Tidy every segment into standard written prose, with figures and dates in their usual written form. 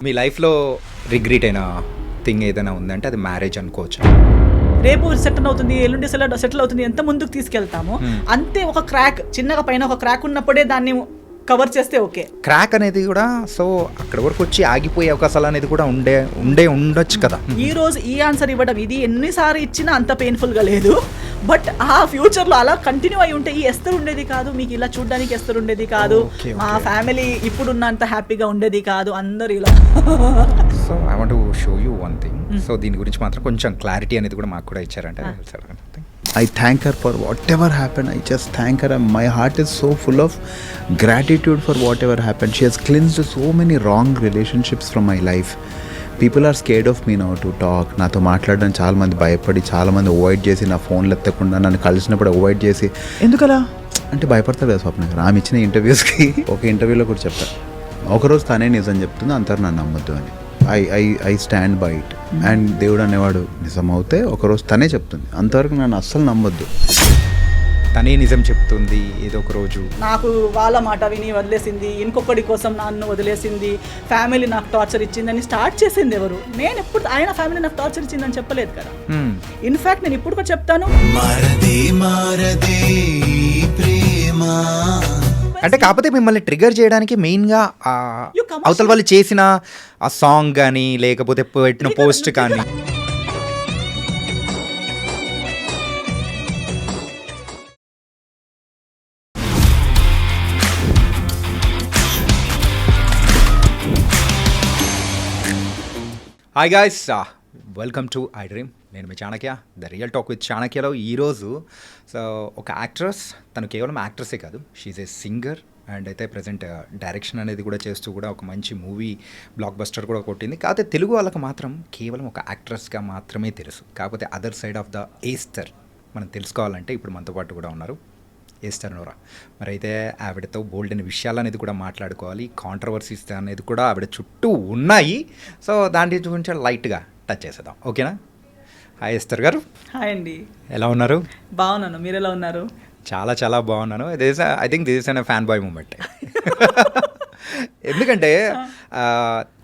మీ లైఫ్లో రిగ్రెట్ అయిన థింగ్ ఏదైనా ఉందంటే అది మ్యారేజ్ అనుకోవచ్చు. రేపు సెటిల్ అవుతుంది, ఎల్లుండి సెటిల్ అవుతుంది, ఎంత ముందుకు తీసుకెళ్తామో అంతే. ఒక క్రాక్, చిన్నగా పైన ఒక క్రాక్ ఉన్నప్పుడే దాన్ని కవర్ చేస్తే ఓకే. క్రాక్ అనేది కూడా సో అక్కడ వరకు వచ్చి ఆగిపోయే అవకాశాలు అనేది కూడా ఉండొచ్చు కదా. ఈ రోజు ఈ ఆన్సర్ ఇవ్వడం ఇది ఎన్నిసార్లు ఇచ్చినా అంత పెయిన్ఫుల్గా లేదు. బట్ ఆ ఫ్యూచర్లో అలా కంటిన్యూ అయి ఉంటే ఈ ఎస్తర్ ఉండేది కాదు, మీకు ఇలా చూడడానికి ఎస్తర్ ఉండేది కాదు, మా ఫ్యామిలీ ఇప్పుడున్నంత హ్యాపీగా ఉండేది కాదు, అందరు ఇలా. So I want to show you one thing. So దీని గురించి మాత్రం కొంచెం క్లారిటీ అనేది కూడా మాకు కూడా ఇచ్చారంటే I thank her for whatever happened. I just thank her. My heart is so full of gratitude for whatever happened. She has cleansed so many wrong relationships from my life. People are scared of me now to talk. నాతో మాట్లాడడం చాలా మంది భయపడి, చాలా మంది avoid చేసి, నా ఫోన్లు ఎత్తకుండా నన్ను కలిసినప్పుడు అవాయిడ్ చేసి, ఎందుకలా అంటే భయపడతారు కదా స్వప్న గారు. ఆమె ఇచ్చిన ఇంటర్వ్యూస్కి ఒక ఇంటర్వ్యూలో కూడా చెప్తారు, ఒకరోజు తనే నిజం చెప్తుంది, అంటారు నన్ను నమ్మొద్దు అని. I stand by it. And దేవుడు అనేవాడు నిజం అవుతే ఒకరోజు తనే చెప్తుంది, అంతవరకు నన్ను అస్సలు నమ్మొద్దు. తనే నిజం చెప్తుంది. ఏదో ఒక రోజు నాకు వాళ్ళ మాట విని వదిలేసింది, ఇంకొకటి కోసం నన్ను వదిలేసింది, ఫ్యామిలీ నాకు టార్చర్ ఇచ్చిందని స్టార్ట్ చేసింది ఎవరు? నేను ఎప్పుడు ఆయన ఫ్యామిలీ నాకు టార్చర్ ఇచ్చిందని చెప్పలేదు కదా. ఇన్ఫాక్ట్ నేను ఇప్పుడు కూడా చెప్తాను, అంటే కాకపోతే మిమ్మల్ని ట్రిగర్ చేయడానికి మెయిన్గా అవతల వాళ్ళు చేసిన ఆ సాంగ్ కానీ లేకపోతే పెట్టిన పోస్ట్ కానీ. Hi guys, welcome to iDream. నేను మీ Chanakya, the real talk with చాణక్యలో ఈరోజు సో ఒక యాక్ట్రెస్, తను కేవలం యాక్ట్రెసే కాదు, షీఈ్ ఏ సింగర్ అండ్ అయితే ప్రజెంట్ డైరెక్షన్ అనేది కూడా చేస్తూ కూడా ఒక మంచి మూవీ బ్లాక్ బస్టర్ కూడా కొట్టింది. కాకపోతే తెలుగు వాళ్ళకి మాత్రం కేవలం ఒక యాక్ట్రెస్గా మాత్రమే తెలుసు. కాకపోతే other side of the Aster మనం తెలుసుకోవాలంటే ఇప్పుడు మనతో పాటు కూడా ఉన్నారు ఏస్టర్ నోరా. మరి అయితే ఆవిడతో బోల్డ్ అనే విషయాలు అనేది కూడా మాట్లాడుకోవాలి, కాంట్రవర్సీస్ అనేది కూడా ఆవిడ చుట్టూ ఉన్నాయి. సో దాని గురించి లైట్గా టచ్ చేసేద్దాం, ఓకేనా? హాయ్ ఏస్టర్ గారు. హాయ్ అండి, ఎలా ఉన్నారు? బాగున్నాను, మీరు ఎలా ఉన్నారు? చాలా చాలా బాగున్నాను. I think this is an fan boy moment. ఎందుకంటే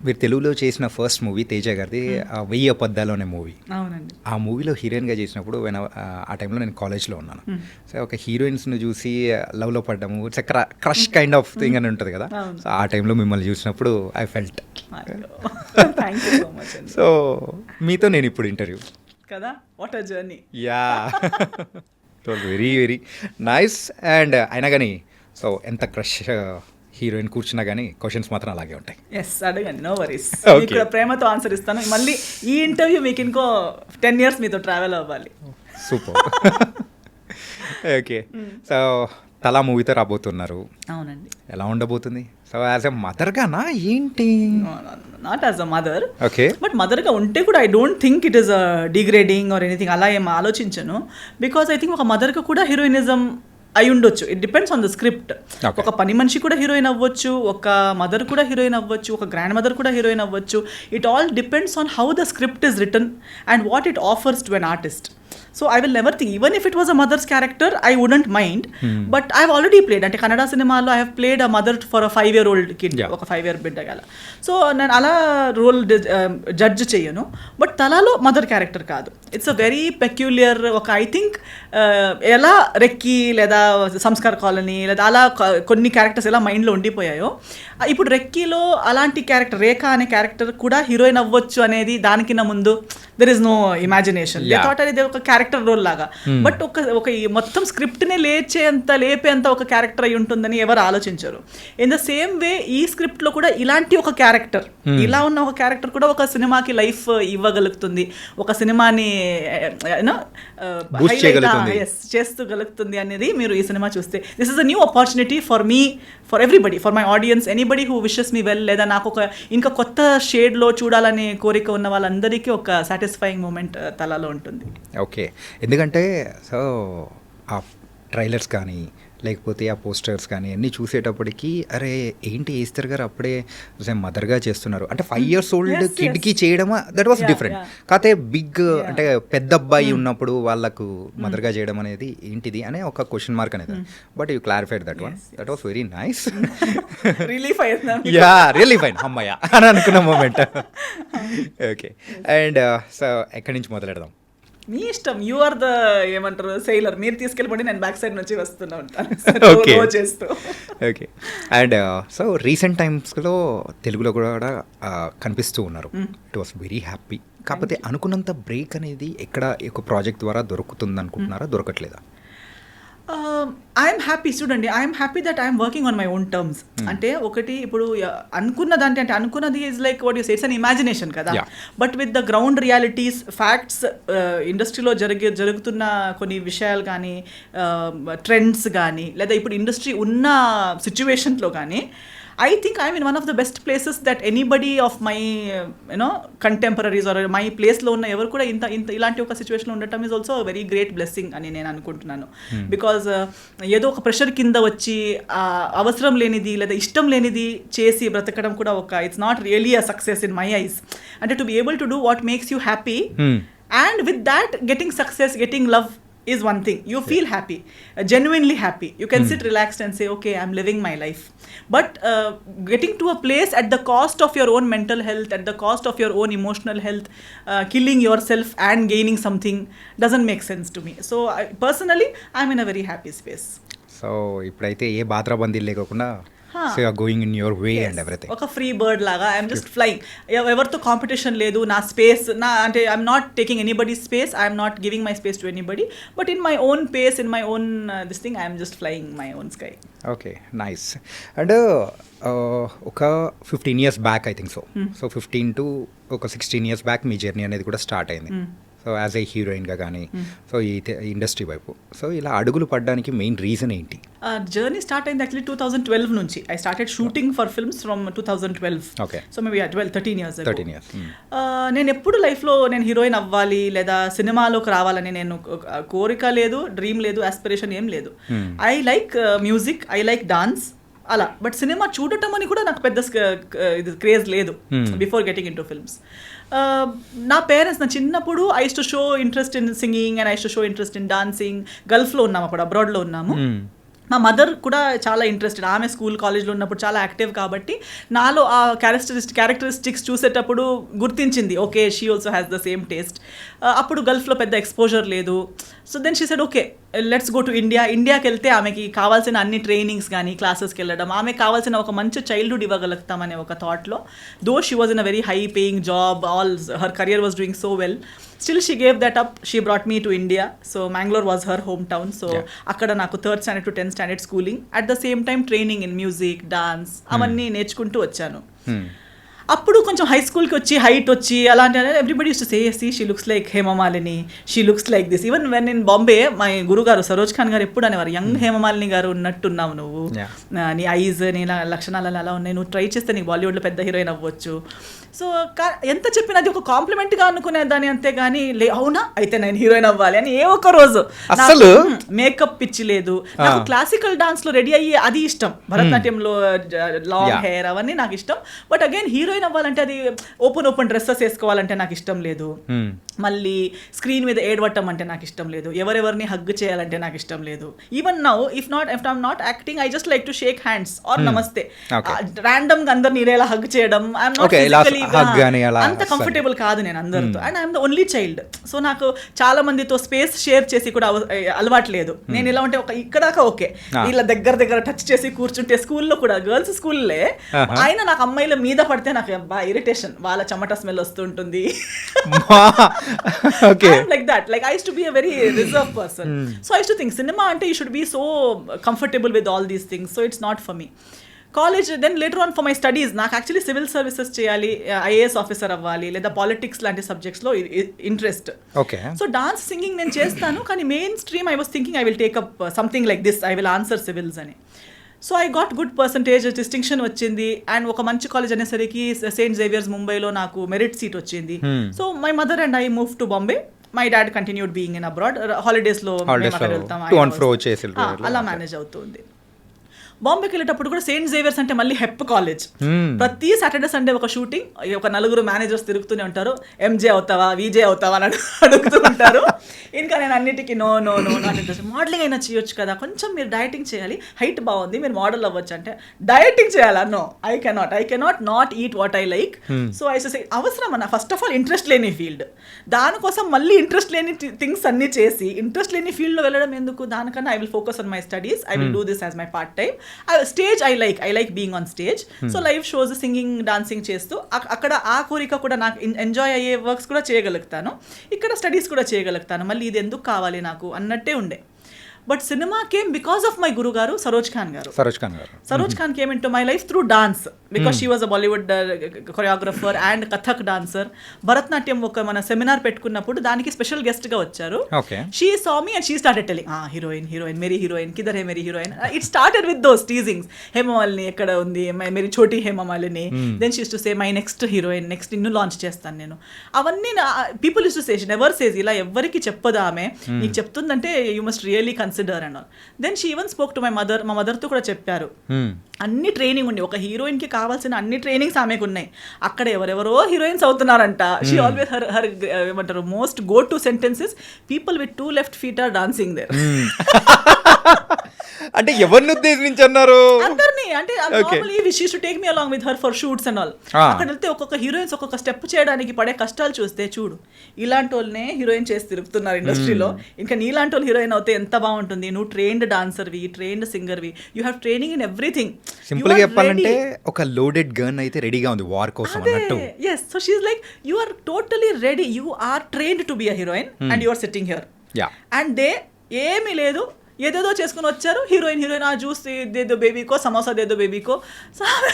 మీరు తెలుగులో చేసిన ఫస్ట్ మూవీ తేజ గారిది 1000 అబద్ధాలు అనే మూవీ. అవునండి. ఆ మూవీలో హీరోయిన్గా చేసినప్పుడు ఆ టైంలో నేను కాలేజ్లో ఉన్నాను. సో ఒక హీరోయిన్స్ని చూసి లవ్లో పడ్డాము, it's crush kind of thing అని ఉంటుంది కదా. సో ఆ టైంలో మిమ్మల్ని చూసినప్పుడు ఐ ఫెల్ట్. సో మీతో నేను ఇప్పుడు ఇంటర్వ్యూ కదా, what a journey. Yeah, so very very nice. And అయినా కానీ సో ఎంత క్రష్ హీరోయిన్ కూర్చున్నా కానీ క్వశ్చన్స్ మాత్రం అలాగే ఉంటాయి. ఎస్, అడగండి, నో వరీస్. ఇక్కడ ప్రేమతో ఆన్సర్ ఇస్తాను. మళ్ళీ ఈ ఇంటర్వ్యూ మీకు ఇంకో 10 years మీతో ట్రావెల్ అవ్వాలి. సూపర్. ఓకే, సో తలా మూవీతో రాబోతున్నారు. అవునండి. ఎలా ఉండబోతుంది? సో యాజ్ ఎ మదర్గానా ఏంటి? Not as a mother. Okay, but మదర్గా ఉంటే కూడా I don't think it is degrading or anything, అలా ఏం ఆలోచించను. బికాస్ ఐ థింక్ ఒక మదర్గా కూడా హీరోయినిజం అయి ఉండొచ్చు. It depends on the script. ఒక పని మనిషి కూడా హీరోయిన్ అవ్వచ్చు, ఒక మదర్ కూడా హీరోయిన్ అవ్వచ్చు, ఒక గ్రాండ్ మదర్ కూడా హీరోయిన్ అవ్వచ్చు. It all depends on how the script is return and what it offers to an artist. So I will never think, even if it was a mother's character, I wouldn't mind. But I've already played, అంటే కన్నడ సినిమాలో I have played a mother for a 5-year-old kid, ఒక 5-year బిడ్డ గల. So నేను అలా role judge చేయను. But తలాలో mother character కాదు. It's a very peculiar, ఒక ఐ థింక్ ఎలా రెక్కి లేదా సంస్కార్ కాలనీ లేదా అలా కొన్ని క్యారెక్టర్స్ ఎలా మైండ్లో ఉండిపోయాయో, ఇప్పుడు రెక్కీలో అలాంటి క్యారెక్టర్ రేఖ అనే క్యారెక్టర్ కూడా హీరోయిన్ అవ్వచ్చు అనేది దానికన్నా ముందు there is no imagination. The thought అనేది ఒక క్యారెక్టర్ రోల్ లాగా. బట్ ఒక మొత్తం స్క్రిప్ట్ని లేపేంత ఒక క్యారెక్టర్ అయి ఉంటుందని ఎవరు ఆలోచించరు. ఇన్ ద సేమ్ వే ఈ స్క్రిప్ట్లో కూడా ఇలాంటి ఒక క్యారెక్టర్, ఇలా ఉన్న ఒక క్యారెక్టర్ కూడా ఒక సినిమాకి లైఫ్ ఇవ్వగలుగుతుంది, ఒక సినిమాని చేస్తూగలుగుతుంది అనేది మీరు ఈ సినిమా చూస్తే. This is a new opportunity for me, for everybody, for my audience, anybody who wishes me well, లేదా నాకు ఒక ఇంకా కొత్త షేడ్లో చూడాలనే కోరిక ఉన్న వాళ్ళందరికీ ఒక సాటిస్ఫైయింగ్ మూమెంట్ తలలో ఉంటుంది. ఓకే, ఎందుకంటే సో ఆ ట్రైలర్స్ కానీ లేకపోతే ఆ పోస్టర్స్ కానీ అన్నీ చూసేటప్పటికి అరే ఏంటి ఈస్తర్ గారు అప్పుడే మదర్గా చేస్తున్నారు అంటే 5 years old Yes, కిడ్కి చేయడమా that was Yeah, different. yeah. కాకపోతే బిగ్ అంటే పెద్ద అబ్బాయి ఉన్నప్పుడు వాళ్ళకు మదర్గా చేయడం అనేది ఏంటిది అనే ఒక క్వశ్చన్ మార్క్ అనేది. But you clarified that one, that was very nice. Relief అయ్యిందా యా రియల్లీ ఫైన్ అమ్మయ్య అని అనుకున్న మూమెంట్. ఓకే అండ్ సో ఎక్కడి నుంచి మొదలెడదాం? మీ ఇష్టం, యు ఆర్ ద ఏమంటారు సెయిలర్, మీరు తీసుకెళ్ళిపోండి, నేను బ్యాక్ సైడ్ నుంచి వస్తున్నా Okay. ఉంటాను చేస్తూ. ఓకే అండ్ సో రీసెంట్ టైమ్స్లో తెలుగులో కూడా కనిపిస్తూ ఉన్నారు. It was very happy. కాకపోతే అనుకున్నంత బ్రేక్ అనేది ఎక్కడ ఒక ప్రాజెక్ట్ ద్వారా దొరుకుతుంది అనుకుంటున్నారా, దొరకట్లేదా? ఐఎమ్ హ్యాపీ, చూడండి I'm happy that I'm working on my own terms. అంటే ఒకటి ఇప్పుడు అనుకున్నదంటే అంటే అనుకున్నది is like what you say, it's an imagination కదా. Yeah. But with the ground realities facts, ఇండస్ట్రీలో జరుగుతున్న కొన్ని విషయాలు కానీ ట్రెండ్స్ కానీ లేదా ఇప్పుడు ఇండస్ట్రీ ఉన్న సిచ్యువేషన్లో కానీ I think I'm in one of the best places that anybody of my contemporaries or my place లో ఉన్న ఎవరు కూడా ఇంత ఇలాంటి ఒక సిచ్యువేషన్లో ఉండటం is also very great blessing అని నేను అనుకుంటున్నాను. బికాజ్ ఏదో ఒక ప్రెషర్ కింద వచ్చి అవసరం లేనిది లేదా ఇష్టం లేనిది చేసి బ్రతకడం కూడా ఒక it's not really a success in my eyes. అంటే to be able to do what makes you happy and with that getting success, getting love is one thing. You feel happy, genuinely happy. You can sit relaxed and say, okay, I'm living my life. But getting to a place at the cost of your own mental health, at the cost of your own emotional health, killing yourself and gaining something doesn't make sense to me. So personally, I'm in a very happy space. So ఇప్పుడైతే ఏ బాత్రాబందీ లేకుండా so you are going in your way and everything. ఒక free bird లాగా I'm just flying. ఎవరితో competition లేదు, నా space నా అంటే I'm not taking anybody space, I'm not giving my space to anybody, but in my own pace, in my own this thing I'm just flying my own sky. Okay nice. And ఒక 15 years back I think so 15 to ఒక 16 years back మీ journey అనేది కూడా start అయింది. So as a హీరోయిన్గా కానీ so ఈ industry వైపు so ఇలా అడుగులు పడడానికి మెయిన్ రీజన్ ఏంటి? జర్నీ స్టార్ట్ అయింది యాక్చువల్లీ 2012 నుంచి. I started shooting for films from 2012. Okay so maybe 13 years ago. 13 years. నేను ఎప్పుడు లైఫ్లో నేను హీరోయిన్ అవ్వాలి లేదా సినిమాలోకి రావాలని నేను కోరిక లేదు, డ్రీమ్ లేదు, ఆస్పిరేషన్ ఏం లేదు. I like music, I like dance అలా. బట్ సినిమా చూడటం అని కూడా నాకు పెద్ద ఇది క్రేజ్ లేదు before getting into films. నా పేరెంట్స్ నా చిన్నప్పుడు I use to show interest in singing and I use to show interest in dancing. గల్ఫ్లో ఉన్నాము అప్పుడు, అబ్రాడ్లో ఉన్నాము. మా మదర్ కూడా చాలా ఇంట్రెస్టెడ్, ఆమె స్కూల్ కాలేజ్లో ఉన్నప్పుడు చాలా యాక్టివ్ కాబట్టి నాలో ఆ క్యారెక్టరిస్టిక్స్ చూసేటప్పుడు గుర్తించింది, okay she also has the same taste. అప్పుడు గల్ఫ్లో పెద్ద ఎక్స్పోజర్ లేదు. So then she said okay let's go to India. ఇండియాకి వెళ్తే ఆమెకి కావాల్సిన అన్ని ట్రైనింగ్స్ కానీ క్లాసెస్కి వెళ్ళడం, ఆమెకు కావాల్సిన ఒక మంచి చైల్డ్హుడ్ ఇవ్వగలుగుతామనే ఒక థాట్లో, though she was in a very high paying job, all her career was doing so well. Still she gave that up. She brought me to India. So Mangalore was her hometown. So akkada naku 3rd standard to 10th standard schooling. At the same time training in music, dance, avanni నేర్చుకుంటూ వచ్చాను. అప్పుడు కొంచెం high స్కూల్కి వచ్చి height వచ్చి అలాంటి everybody use to say see she looks like Hema Malini, she looks like this. Even when in Bombay my గురుగారు సరోజ్ ఖాన్ గారు ఎప్పుడు అనేవారు, యంగ్ హేమమాలిని గారు ఉన్నట్టున్నావు నువ్వు, నీ ఐజ్ నీ లక్షణాలు అలా ఉన్నాయి, నువ్వు ట్రై చేస్తే నీకు బాలీవుడ్లో పెద్ద హీరోయిన్ అవ్వచ్చు. సో ఎంత చెప్పినా అది ఒక కాంప్లిమెంట్గా అనుకునేదాన్ని, అంతేగాని అవునా అయితే నేను హీరోయిన్ అవ్వాలి అని ఏ ఒక్క రోజు అసలు మేకప్ పిచ్చి లేదు. నాకు క్లాసికల్ డాన్స్లో రెడీ అయ్యి అది ఇష్టం, భరతనాట్యంలో లాంగ్ హెయిర్ అవన్నీ నాకు ఇష్టం. బట్ అగైన్ హీరోయిన్ అవ్వాలంటే అది ఓపెన్ డ్రెస్సెస్ వేసుకోవాలంటే నాకు ఇష్టం లేదు. మళ్ళీ స్క్రీన్ మీద ఏడవటం అంటే నాకు ఇష్టం లేదు. ఎవరెవరిని హగ్ చేయాలంటే నాకు ఇష్టం లేదు. Even now if I'm not acting I just like to shake hands or నమస్తే. ర్యాండమ్ గా అందరు నీరేలా హగ్ చేయడం ఐఎమ్ నాట్ ఫిజికల్లీ అంత కంఫర్టబుల్ కాదు నేను అందరితో. And I'm the only child. So నాకు చాలా మందితో స్పేస్ షేర్ చేసి కూడా అలవాటు లేదు. నేను ఇలా ఉంటే ఒక ఇక్కడాక ఓకే, వీళ్ళ దగ్గర టచ్ చేసి కూర్చుంటే స్కూల్లో కూడా గర్ల్స్ స్కూల్లే ఆయన నాకు అమ్మాయిల మీద పడితే నాకు బాగా ఇరిటేషన్, వాళ్ళ చెమట స్మెల్ వస్తుంటుంది. Like that. Like I used to be a very reserved person. So I used to think cinema ante you should be so comfortable with all these things. So it's not for me. College, then later on for my studies, నాకు actually civil services చేయాలి, IAS officer అవ్వాలి లేదా politics లాంటి సబ్జెక్ట్స్లో interest. Okay. So dance singing నేను చేస్తాను, కానీ mainstream I was thinking I will take up something like this, I will answer civils అని. So I got good percentage, distinction వచ్చింది. అండ్ ఒక మంచి కాలేజ్ అనేసరికి సెయింట్ జేవియర్స్ ముంబైలో నాకు మెరిట్ సీట్ వచ్చింది. So my mother and I move to Bombay my dad continued being in abroad, హాలిడేస్లో వెళ్తాం, to and fro చేసి అలా మేనేజ్ అవుతుంది. బాంబేకి వెళ్ళేటప్పుడు కూడా సెయింట్ జేవియర్స్ అంటే మళ్ళీ హెప్ కాలేజ్, ప్రతి సాటర్డే సండే ఒక షూటింగ్, ఒక నలుగురు మేనేజర్స్ తిరుగుతూనే ఉంటారు, ఎంజే అవుతావా విజే అవుతావా అని అడుగుతూ ఉంటారు. ఇంకా నేను అన్నిటికీ no no no not interest, modelling అయినా చేయొచ్చు కదా, కొంచెం మీరు డైటింగ్ చేయాలి, హైట్ బాగుంది మీరు మోడల్ అవ్వచ్చు అంటే, డైటింగ్ చేయాలా, no I cannot not eat what I like. So I say అవసరం అన్న, ఫస్ట్ ఆఫ్ ఆల్ ఇంట్రెస్ట్ లేని ఫీల్డ్, దానికోసం మళ్ళీ ఇంట్రెస్ట్ లేని థింగ్స్ అన్ని చేసి ఇంట్రెస్ట్ లేని ఫీల్డ్లో వెళ్ళడం ఎందుకు, దానికన్నా I will focus on my studies, I will do this as my part time. Stage I like being on stage. So live shows, singing, dancing చేస్తూ అక్కడ ఆ కోరిక కూడా నాకు ఎంజాయ్ అయ్యే వర్క్స్ కూడా చేయగలుగుతాను, ఇక్కడ స్టడీస్ కూడా చేయగలుగుతాను, మళ్ళీ ఇది ఎందుకు కావాలి నాకు అన్నట్టే ఉండే. But cinema came because of my గురు గారు సరోజ్ ఖాన్ గారు. Saroj Khan came in to my life through dance, because she was a Bollywood choreographer and Kathak dancer. Bharatanatyam ఒక మన సెమినార్ పెట్టుకున్నప్పుడు దానికి స్పెషల్ గెస్ట్ గా వచ్చారు. She saw me and she started telling heroine మేరీ హీరోయిన్ కిధర్ హే మేరీ heroine. It started with those teasings, Hema Malini ఎక్కడ ఉంది, మేరీ చోటీ Hema Malini. Then she use to say my next heroine, next నిన్ను లాంచ్ చేస్తాను నేను. అవన్నీ people used to say, never says, ఇలా ఎవరికి చెప్పదు ఆమె, నీకు చెప్తుందంటే you must really consider and all. Then she even spoke to my mother, మా మదర్తో కూడా చెప్పారు. అన్ని ట్రైనింగ్ ఉంది, ఒక హీరోయిన్ కి కావాల్సిన అన్ని ట్రైనింగ్స్ ఆమెకు ఉన్నాయి, అక్కడ ఎవరెవరో హీరోయిన్స్ అవుతున్నారంట. షీ ఆల్వేస్ హర్ ఏమంటారు most go to sentences, people with 2 left feet are dancing there. అంటే ఎవరిని ఉద్దేశించి అన్నారు? అందరినీ, అంటే she to take me along with her for shoots and all. అక్కడ వెళ్తే ఒక్కొక్క హీరోయిన్స్ ఒక్కొక్క స్టెప్ చేయడానికి పడే కష్టాలు చూస్తే, చూడు ఇలాంటి వాళ్ళనే హీరోయిన్ చేసి తిరుగుతున్నారు ఇండస్ట్రీలో, ఇంకా నీలాంటి వాళ్ళు హీరోయిన్ అవుతే ఎంత బాగుంటుంది. నువ్వు ట్రైన్డ్ డాన్సర్వి, ట్రైన్డ్ సింగర్వి, you have training in everything. Simple గా చెప్పాలంటే ఒక లోడెడ్ గన్ అయితే రెడీగా ఉంది వార్ కోసం అన్నట్టు. yes, so she's like you are totally ready, you are trained to be a heroine and you are sitting here. And they ఏమీ లేదు, ఏదేదో చేసుకుని వచ్చారు, హీరోయిన్ ఆ జ్యూస్ దేదో బేబీకో, సమోసా దేదో బేబీకో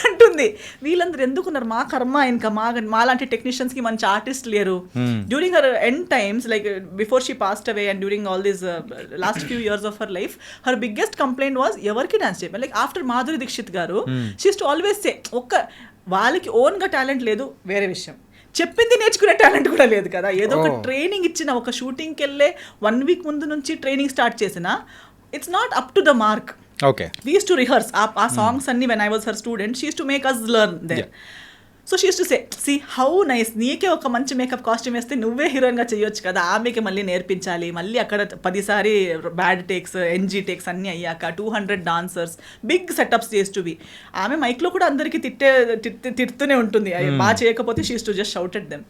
అంటుంది. వీళ్ళందరూ ఎందుకున్నారు, మా కర్మ, ఇంకా మాలాంటి టెక్నీషియన్స్కి మంచి ఆర్టిస్ట్ లేరు. During her end times, like before she passed away and during all these last few years of her life, her biggest complaint was ఎవరికి డాన్స్ చేయాలి. లైక్ ఆఫ్టర్ మాధురి దీక్షిత్ గారు, she use to always say, వాళ్ళకి ఓన్గా talent లేదు వేరే విషయం, చెప్పింది నేర్చుకునే టాలెంట్ కూడా లేదు కదా. ఏదో ఒక ట్రైనింగ్ ఇచ్చిన, ఒక షూటింగ్కి వెళ్ళే 1 week ముందు నుంచి ట్రైనింగ్ స్టార్ట్ చేసిన, it's not up to the mark. We used to rehearse ఆ సాంగ్స్ అన్ని. when I was her student, she used to make us learn there. So she use to say, see how nice, నీకే ఒక మంచి makeup costume వేస్తే నువ్వే హీరోయిన్గా చేయొచ్చు కదా, ఆమెకి మళ్ళీ నేర్పించాలి, మళ్ళీ అక్కడ 10 సారి బ్యాడ్ టేక్స్, NG టేక్స్ అన్నీ అయ్యాక 200 డాన్సర్స్, బిగ్ సెటప్స్ చేస్ టు బి. ఆమె మైక్లో కూడా అందరికీ తిడుతూనే ఉంటుంది, బాగా చేయకపోతే she use to just shout at them.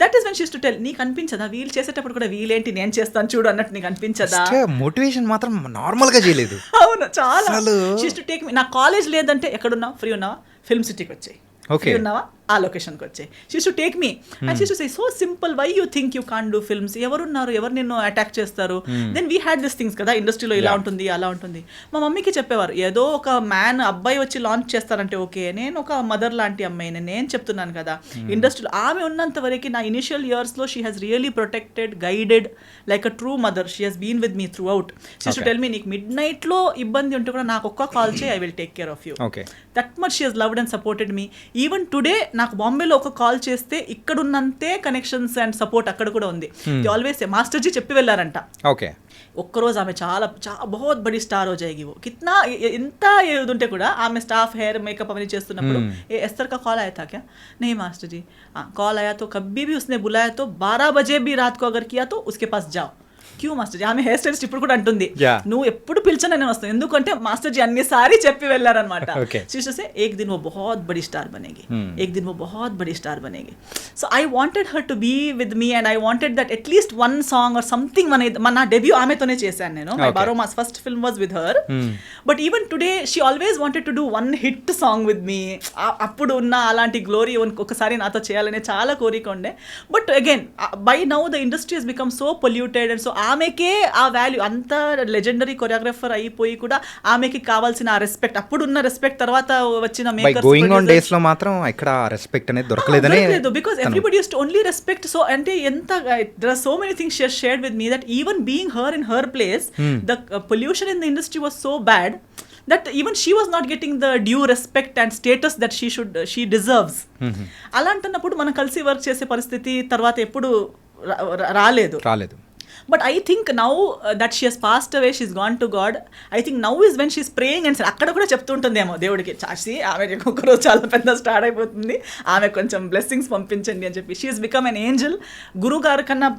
That is when she use to tell, నీకు అనిపించదా వీళ్ళు చేసేటప్పుడు కూడా వీళ్ళేంటి నేను చేస్తాను చూడు అన్నట్టు నీకు అనిపించదా? మోటివేషన్ మాత్రం నార్మల్గా చేయలేదు. అవును, చాలా. షీ యూస్ టు టేక్ మీ, నా కాలేజ్ లేదంటే ఎక్కడున్నావు, ఫ్రీ ఉన్నావా, ఫిల్మ్ సిటీకి వచ్చాయి, ఉన్నావా ఆ లొకేషన్కి వచ్చాయి. She to take me and she to say, so simple, why you think you can do films, ఎవరున్నారు, ఎవరు నిన్ను అటాక్ చేస్తారు. Then we had this things కదా, ఇండస్ట్రీలో ఇలా ఉంటుంది అలా ఉంటుంది. మా మమ్మీకి చెప్పేవారు, ఏదో ఒక అబ్బాయి వచ్చి లాంచ్ చేస్తారంటే ఓకే, నేను ఒక మదర్ లాంటి అమ్మాయిని, నేను చెప్తున్నాను కదా ఇండస్ట్రీలో. ఆమె ఉన్నంత వరకు నా ఇనిషియల్ ఇయర్స్లో she has really protected, guided like a true mother. She has been with me throughout. She to tell me, నీకు midnightలో ఇబ్బంది ఉంటే కూడా నాకు ఒక్క కాల్ చేయి, I will take care of you. That much she has loved and supported me. Even today నాకు బాంబేలో ఒక కాల్ చేస్తే ఇక్కడున్నంతే కనెక్షన్స్ అండ్ సపోర్ట్ అక్కడ కూడా ఉంది. ఆల్వేస్ మాస్టర్జీ చెప్పి వెళ్ళారంట, ఒక్కరోజు ఆమె చాలా బహుత్ బడి స్టార్ హో జాయేగి, वो कितना ఎంత ఏదుంటే కూడా ఆమె స్టాఫ్ హెయిర్ మేకప్ అవన్నీ చేస్తున్నప్పుడు, ఏ ఎస్తర్ का कॉल आया था क्या, नहीं मास्टर जी कॉल आया तो कभी भी उसने बुलाया तो 12 बजे भी रात को अगर किया तो उसके पास जाओ. క్యూ మాస్టర్ జీ, ఆమె హెయిర్ స్టైలిస్ట్ ఇప్పుడు కూడా అంటుంది, నువ్వు ఎప్పుడు పిలిచినా నేను వస్తాను, ఎందుకంటే మాస్టర్ జీ అన్నిసారి చెప్పి వెళ్ళారనమాట. సే ఏక్ దిన్ वो बहुत बड़ी स्टार बनेगी, एक दिन वो बहुत बड़ी स्टार बनेगी. So I wanted her to be with me and I wanted that at least 1 song or something. నా డెబ్యూ ఆమెతోనే చేశాను నేను, my Baromas first film was with her. But even today she always wanted to do 1 hit song with me. అప్పుడు ఉన్న అలాంటి glory ఒకసారి నాతో చేయాలనే చాలా కోరిక ఉండే. But again by now the industry has become so polluted and so ఆమెకే ఆ వాల్యూ, అంత లెజెండరీ కొరియోగ్రాఫర్ అయిపోయి కూడా ఆమెకి కావాల్సిన ఆ రెస్పెక్ట్, అప్పుడున్న రెస్పెక్ట్ తర్వాత వచ్చిన మేకర్స్ గోయింగ్ ఆన్ డేస్ లో మాత్రం ఇక్కడ రెస్పెక్ట్ అనేది దొరకలేదని, because everybody use to only respect. So అంటే ఎంత, there are so many things she has shared with me that even being her in her place, the pollution in the industry was so bad that even she was not getting the due respect and status that she deserves. అలా అంటున్నప్పుడు మనం కలిసి work చేసే పరిస్థితి తర్వాత ఎప్పుడు రాలేదు. But I think now that she has passed away, she's gone to God. I think now is when she's praying and అక్కడ కూడా చెప్తుంటుందేమో దేవుడికి, చాసి ఆమె ఒక్కొక్కరోజు చాలా పెద్ద స్టార్ట్ అయిపోతుంది, ఆమె కొంచెం బ్లెస్సింగ్స్ పంపించండి అని చెప్పి. She has become an Angel. గురువు గారు కన్నా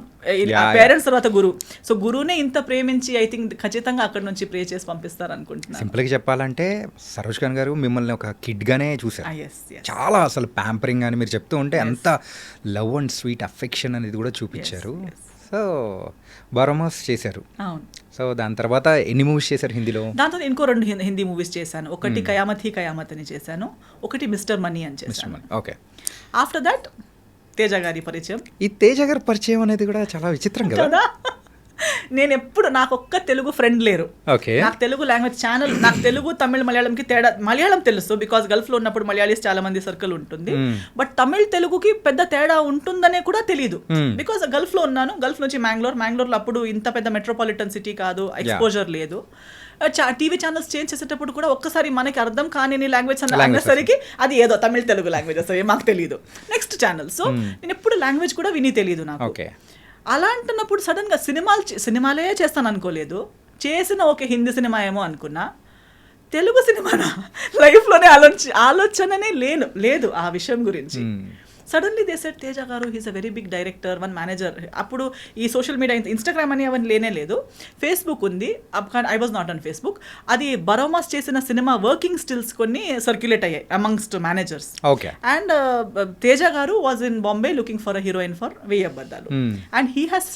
పేరెంట్స్ తర్వాత గురువు. సో గురువునే ఇంత ప్రేమించి ఐ థింక్ ఖచ్చితంగా అక్కడ నుంచి ప్రే చేసి పంపిస్తారు అనుకుంటున్నాను. సింపుల్గా చెప్పాలంటే సరోజ్ ఖాన్ గారు మిమ్మల్ని ఒక కిడ్గానే చూసారు. చాలా అసలు ప్యాంపరింగ్ అని మీరు చెప్తూ ఉంటే అంత లవ్ అండ్ స్వీట్ అఫెక్షన్ అనేది కూడా చూపించారు. సో బరోమాస్ చేశారు. సో దాని తర్వాత ఎన్ని మూవీస్ చేశారు హిందీలో? దాంతో ఇంకో 2 హిందీ మూవీస్ చేశాను. ఒకటి కయామత్ హీ కయామత్ అని చేశాను, ఒకటి మిస్టర్ మనీ అని చేశాను. ఓకే. ఆఫ్టర్ దట్ తేజ గారి పరిచయం. ఈ తేజ గారి పరిచయం అనేది కూడా చాలా విచిత్రం కదా. నేను ఎప్పుడు, నాకు ఒక్క తెలుగు ఫ్రెండ్ లేరు. నాకు తెలుగు లాంగ్వేజ్ ఛానల్, నాకు తెలుగు తమిళ మలయాళంకి తేడా, మలయాళం తెలుసు బికాస్ గల్ఫ్లో ఉన్నప్పుడు మలయాళీస్ చాలా మంది సర్కిల్ ఉంటుంది. బట్ తమిళ్ తెలుగుకి పెద్ద తేడా ఉంటుందనే కూడా తెలియదు బికాస్ గల్ఫ్లో ఉన్నాను. గల్ఫ్ నుంచి మ్యాంగ్లూర్లో అప్పుడు ఇంత పెద్ద మెట్రోపాలిటన్ సిటీ కాదు, ఎక్స్పోజర్ లేదు. టీవీ ఛానల్స్ చేంజ్ చేసేటప్పుడు కూడా ఒక్కసారి మనకి అర్థం కాని లాంగ్వేజ్ అనేసరికి అది ఏదో తమిళ తెలుగు లాంగ్వేజ్ వస్తుంది, మాకు తెలియదు. Next channel. సో నేను ఎప్పుడు లాంగ్వేజ్ కూడా విని తెలియదు నాకు. అలా అంటున్నప్పుడు సడన్గా సినిమాలే చేస్తాను అనుకోలేదు. చేసిన ఒక హిందీ సినిమా ఏమో అనుకున్నా, తెలుగు సినిమానా లైఫ్లోనే ఆలోచననే లేదు ఆ విషయం గురించి. సడన్లీ దే సెడ్ తేజ గారు he's a very big director, one manager. అప్పుడు ఈ సోషల్ మీడియా ఇన్స్టాగ్రామ్ అని అవన్నీ లేనే లేదు, ఫేస్బుక్ ఉంది. I was not on Facebook. అది బరోమాస్ చేసిన సినిమా వర్కింగ్ స్టిల్స్ కొన్ని సర్క్యులేట్ అయ్యాయి అమంగ్స్ట్ మేనేజర్స్. అండ్ తేజ గారు was in Bombay looking for a heroine for వెయ్యి అబద్ధాలు. And he has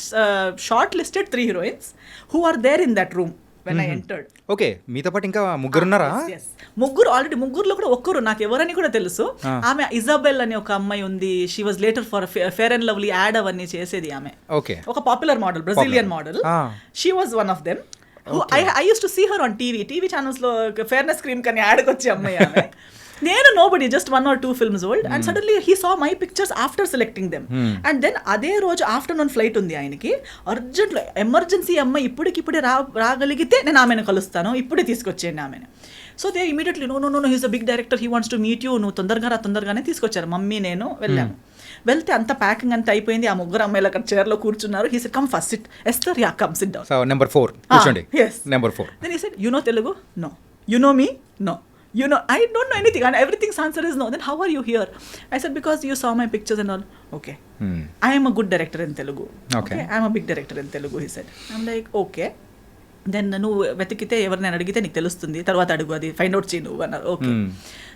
short listed 3 heroines who are there in that room when I entered. Okay, మీతో పాటు ఇంకా ముగ్గురు ఉన్నారా? ఆల్రెడీ ముగ్గురులో కూడా ఒక్కరు నాకు ఎవరని కూడా తెలుసు. ఆమె ఇజాబెల్ అని ఒక అమ్మాయి ఉంది. She was later for fair and lovely ad అవన్నీ చేసేది ఆమె. ఒక popular model, Brazilian model. She was one of them. I used to see her on TV channels లో ఫేర్నెస్ క్రీమ్ కని యాడ్కి వచ్చే అమ్మాయి ఆమె. నేను nobody, just 1 or 2 films old. And suddenly he saw my pictures after selecting them. And then అదే రోజు afternoon flight ఉంది ఆయనకి. అర్జెంట్లో ఎమర్జెన్సీ అమ్మాయి ఇప్పుడే రాగలిగితే నేను ఆమెను కలుస్తాను, ఇప్పుడే తీసుకొచ్చేయండి ఆమెను. So they immediately no he's a big director, he wants to meet you, నువ్వు తొందరగానే తీసుకొచ్చారు. మమ్మీ నేను వెళ్ళాము. వెళ్తే అంత ప్యాకింగ్ అంతా అయిపోయింది. ఆ ముగ్గురు అమ్మాయిలు అక్కడ చైర్లో కూర్చున్నారు. He said come first SIT. Esther yeah come SIT down. So number 4 కూర్చోండి. yes number 4. then he said you know Telugu? No. You know me? No. You know, I don't know anything, and everything's answer is no. Then how are you here? I said because you saw my pictures and all. Okay. I am a good director in Telugu. Okay. I am a big director in Telugu, he said. I'm like okay. దెన్ నువ్వు వెతికితే ఎవరినైనా అడిగితే నీకు తెలుస్తుంది, తర్వాత అడుగు, అది ఫైండ్ అవుట్ చేయి నువ్వు అన్నారు. ఓకే.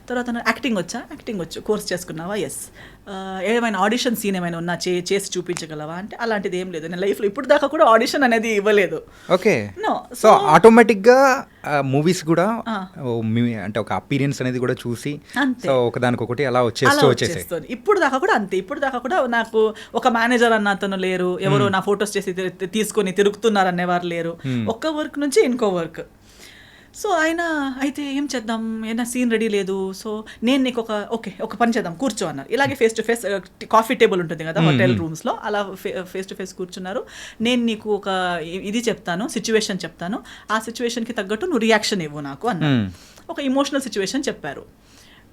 తర్వాత యాక్టింగ్ వచ్చు, కోర్స్ చేసుకున్నావా? ఎస్. ఏమైనా ఆడిషన్ సీన్ ఏమైనా ఉన్నా చేసి చూపించగలవా అంటే అలాంటిది ఏం లేదు. నేను లైఫ్లో ఇప్పుడు దాకా కూడా ఆడిషన్ అనేది ఇవ్వలేదు. ఓకే. సో ఆటోమేటిక్గా మూవీస్ కూడా అంటే ఒక అపీరియన్స్ అనేది కూడా చూసి సో ఒకదానికొకటి అలా వచ్చేస్తుంది. ఇప్పుడు దాకా కూడా అంతే. ఇప్పుడు దాకా కూడా నాకు ఒక మేనేజర్ అన్న అతను లేరు, ఎవరో నా ఫొటోస్ చేసి తీసుకొని తిరుగుతున్నారు అనేవారు లేరు. ఒక్క వర్క్ నుంచి ఇంకో వర్క్. సో ఆయన అయితే ఏం చేద్దాం, ఏదైనా సీన్ రెడీ లేదు. సో నేను నీకు ఒక పని చేద్దాం, కూర్చో అన్నారు. ఇలాగే face to face coffee table ఉంటుంది కదా హోటల్ రూమ్స్లో, అలా ఫేస్ టు ఫేస్ కూర్చున్నారు. నేను నీకు ఒక ఇది చెప్తాను, సిచ్యువేషన్ చెప్తాను, ఆ సిచ్యువేషన్కి తగ్గట్టు నువ్వు రియాక్షన్ ఇవ్వు నాకు అన్నారు. ఒక ఇమోషనల్ సిచ్యువేషన్